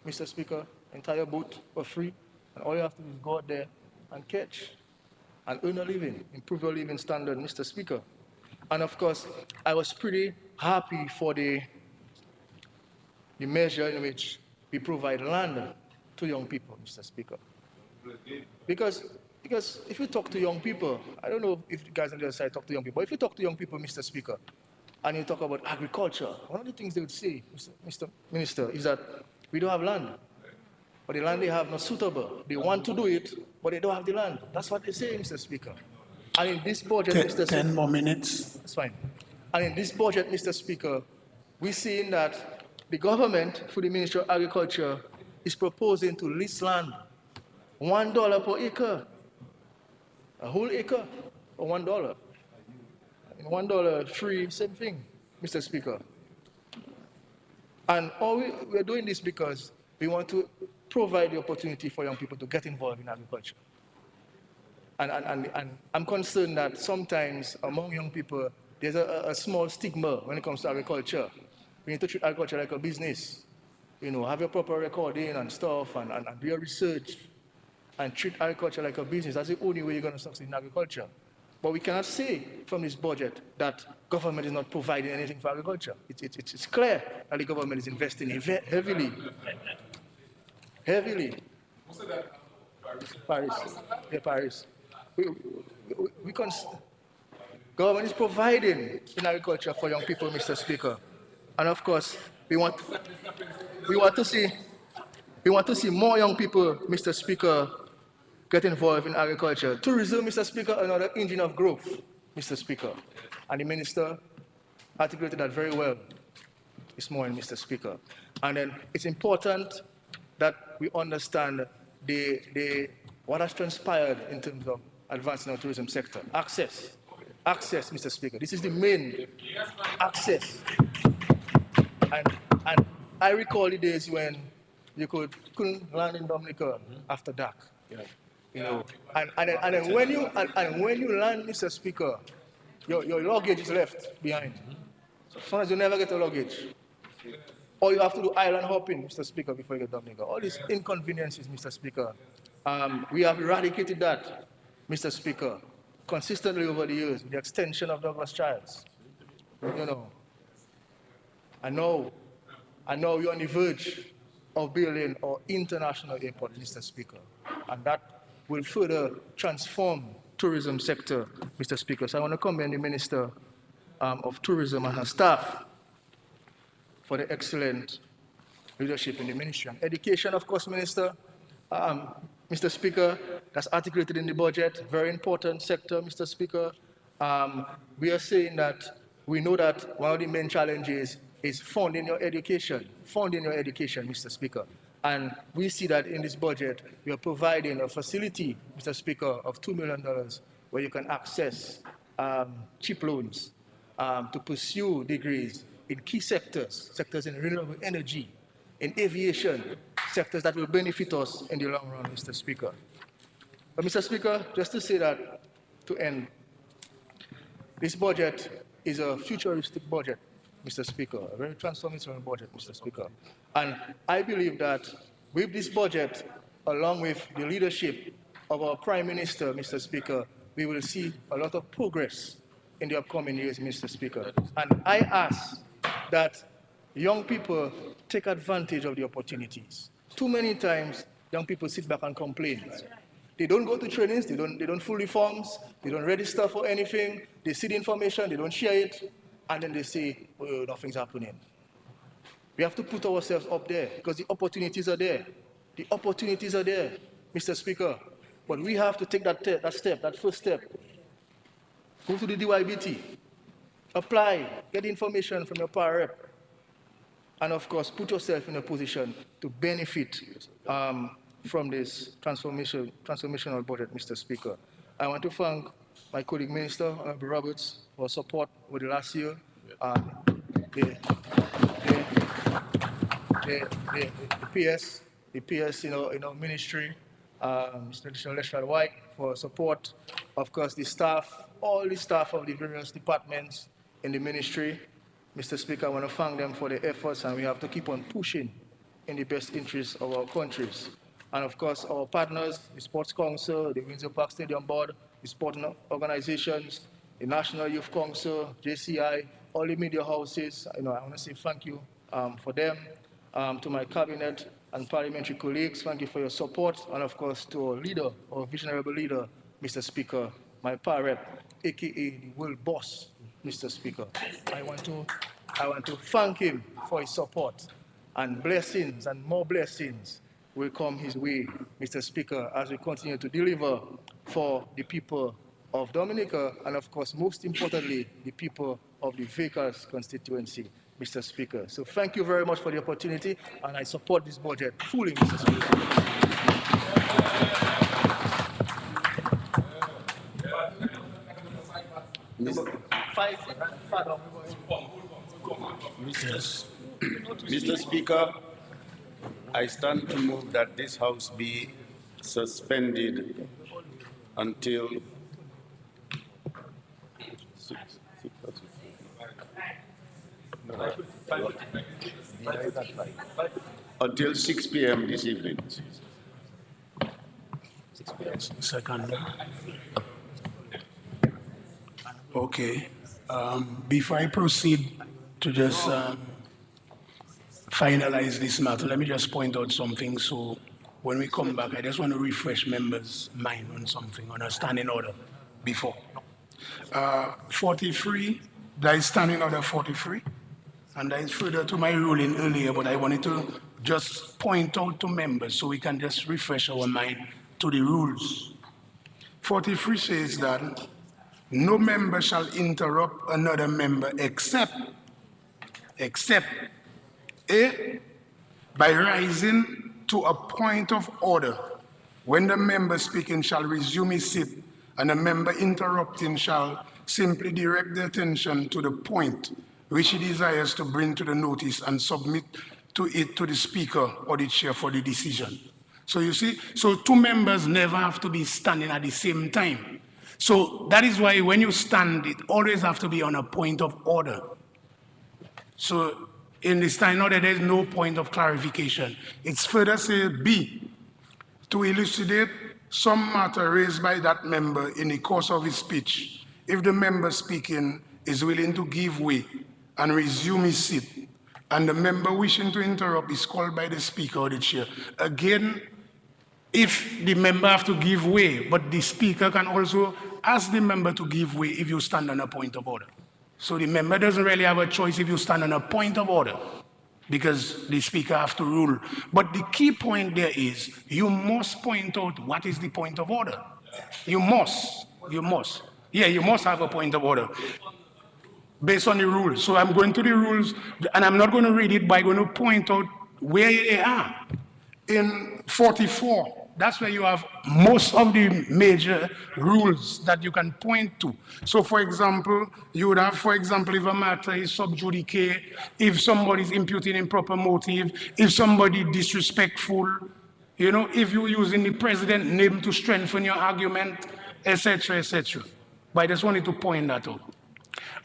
Mr. Speaker, entire boat for free. And all you have to do is go out there and catch and earn a living, improve your living standard, Mr. Speaker. And of course, I was pretty happy for the measure in which we provide land to young people, Mr. Speaker. Because if you talk to young people, I don't know if the guys on the other side talk to young people, but if you talk to young people, Mr. Speaker, and you talk about agriculture, one of the things they would say, Mr. Minister, is that we don't have land. But the land they have not suitable. They want to do it, but they don't have the land. That's what they say, Mr. Speaker. And in this budget, Mr. Speaker... 10 more minutes. That's fine. And in this budget, Mr. Speaker, we're seeing that the government, through the Ministry of Agriculture, is proposing to lease land, $1 per acre. A whole acre for $1. And $1 free, same thing, Mr. Speaker. And we're doing this because we want to provide the opportunity for young people to get involved in agriculture. And I'm concerned that sometimes among young people, there's a small stigma when it comes to agriculture. We need to treat agriculture like a business. You know, have your proper recording and stuff, and do your research, and treat agriculture like a business. That's the only way you're going to succeed in agriculture. But we cannot say from this budget that government is not providing anything for agriculture. It's clear that the government is investing heavily. Heavily. Paris. Yeah, Paris. Government is providing in agriculture for young people, Mr. Speaker. And of course, we want to see more young people, Mr. Speaker, get involved in agriculture. Tourism, Mr. Speaker, another engine of growth, Mr. Speaker. And the minister articulated that very well this morning, Mr. Speaker. And then it's important that we understand what has transpired in terms of advancing our tourism sector. Access, Mr. Speaker. This is the main access. And I recall the days when you couldn't land in Dominica after dark. Yeah. You know, and then when you land, Mr. Speaker, your luggage is left behind. So sometimes you never get a luggage. Or you have to do island hopping, Mr. Speaker, before you get Dominica. All these inconveniences, Mr. Speaker. We have eradicated that, Mr. Speaker, consistently over the years with the extension of Douglas Childs. You know, I know you're on the verge of building our international airport, Mr. Speaker, and that will further transform tourism sector, Mr. Speaker. So I want to commend the Minister of Tourism and her staff for the excellent leadership in the ministry. And education, of course, Minister, Mr. Speaker, that's articulated in the budget, very important sector, Mr. Speaker. We are saying that we know that one of the main challenges is funding your education, Mr. Speaker. And we see that in this budget, we are providing a facility, Mr. Speaker, of $2 million where you can access cheap loans to pursue degrees in key sectors in renewable energy, in aviation, sectors that will benefit us in the long run, Mr. Speaker. But Mr. Speaker, just to say that, to end, This budget is a futuristic budget, Mr. Speaker, a very transformational budget, Mr. Speaker. And I believe that with this budget, along with the leadership of our Prime Minister, Mr. Speaker, we will see a lot of progress in the upcoming years, Mr. Speaker. And I ask that young people take advantage of the opportunities. Too many times, young people sit back and complain. They don't go to trainings, they don't fill the forms, they don't register for anything, they see the information, they don't share it, and then they say, oh, nothing's happening. We have to put ourselves up there because the opportunities are there. The opportunities are there, Mr. Speaker. But we have to take that first step. Go to the DYBT, apply, get information from your power rep, and of course, put yourself in a position to benefit from this transformational budget, Mr. Speaker. I want to thank my colleague Minister, Honorable Roberts, for support over the last year. The PS, ministry, Mr. Additional Lecturer White for support. Of course, the staff, all the staff of the various departments in the ministry. Mr. Speaker, I want to thank them for their efforts, and we have to keep on pushing in the best interests of our countries. And of course, our partners, the Sports Council, the Windsor Park Stadium Board, the sporting organizations, the National Youth Council, JCI, all the media houses. I want to say thank you for them. To my cabinet and parliamentary colleagues, thank you for your support. And of course, to our leader, our visionary leader, Mr. Speaker, my power rep, aka the world boss, Mr. Speaker. I want to thank him for his support, and blessings and more blessings will come his way, Mr. Speaker, as we continue to deliver for the people of Dominica and, of course, most importantly, the people of the Vacres constituency, Mr. Speaker. So thank you very much for the opportunity, and I support this budget fully, Mr. Speaker. Mr. Speaker, I stand to move that this House be suspended until until 6 p.m. this evening. Second. Okay. Before I proceed to just finalize this matter, let me just point out something. So when we come back, I just want to refresh members' mind on something, on a standing order before. 43, there is standing order 43. And that is further to my ruling earlier, but I wanted to just point out to members so we can just refresh our mind to the rules. 43 says that no member shall interrupt another member except A, by rising to a point of order. When the member speaking shall resume his seat and the member interrupting shall simply direct the attention to the point which he desires to bring to the notice and submit to it to the speaker or the chair for the decision. So you see, so two members never have to be standing at the same time. So that is why when you stand, it always have to be on a point of order. So in this time order, there is no point of clarification. It's further said B, to elucidate some matter raised by that member in the course of his speech, if the member speaking is willing to give way and resume his seat, and the member wishing to interrupt is called by the speaker or the chair. Again, if the member have to give way, but the speaker can also ask the member to give way if you stand on a point of order. So the member doesn't really have a choice if you stand on a point of order, because the speaker has to rule. But the key point there is you must point out what is the point of order. You must. Yeah, you must have a point of order based on the rules. So I'm going to the rules, and I'm not going to read it, but I'm going to point out where they are. In 44, that's where you have most of the major rules that you can point to. So for example, you would have, for example, if a matter is sub judice, if somebody is imputing improper motive, if somebody disrespectful, if you're using the president's name to strengthen your argument, etc., etc. But I just wanted to point that out.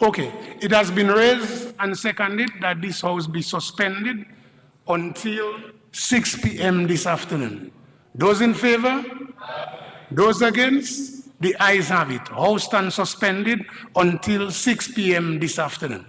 Okay, it has been raised and seconded that this house be suspended until 6 p.m. this afternoon. Those in favor? Those against? The ayes have it. House stands suspended until 6 p.m. this afternoon.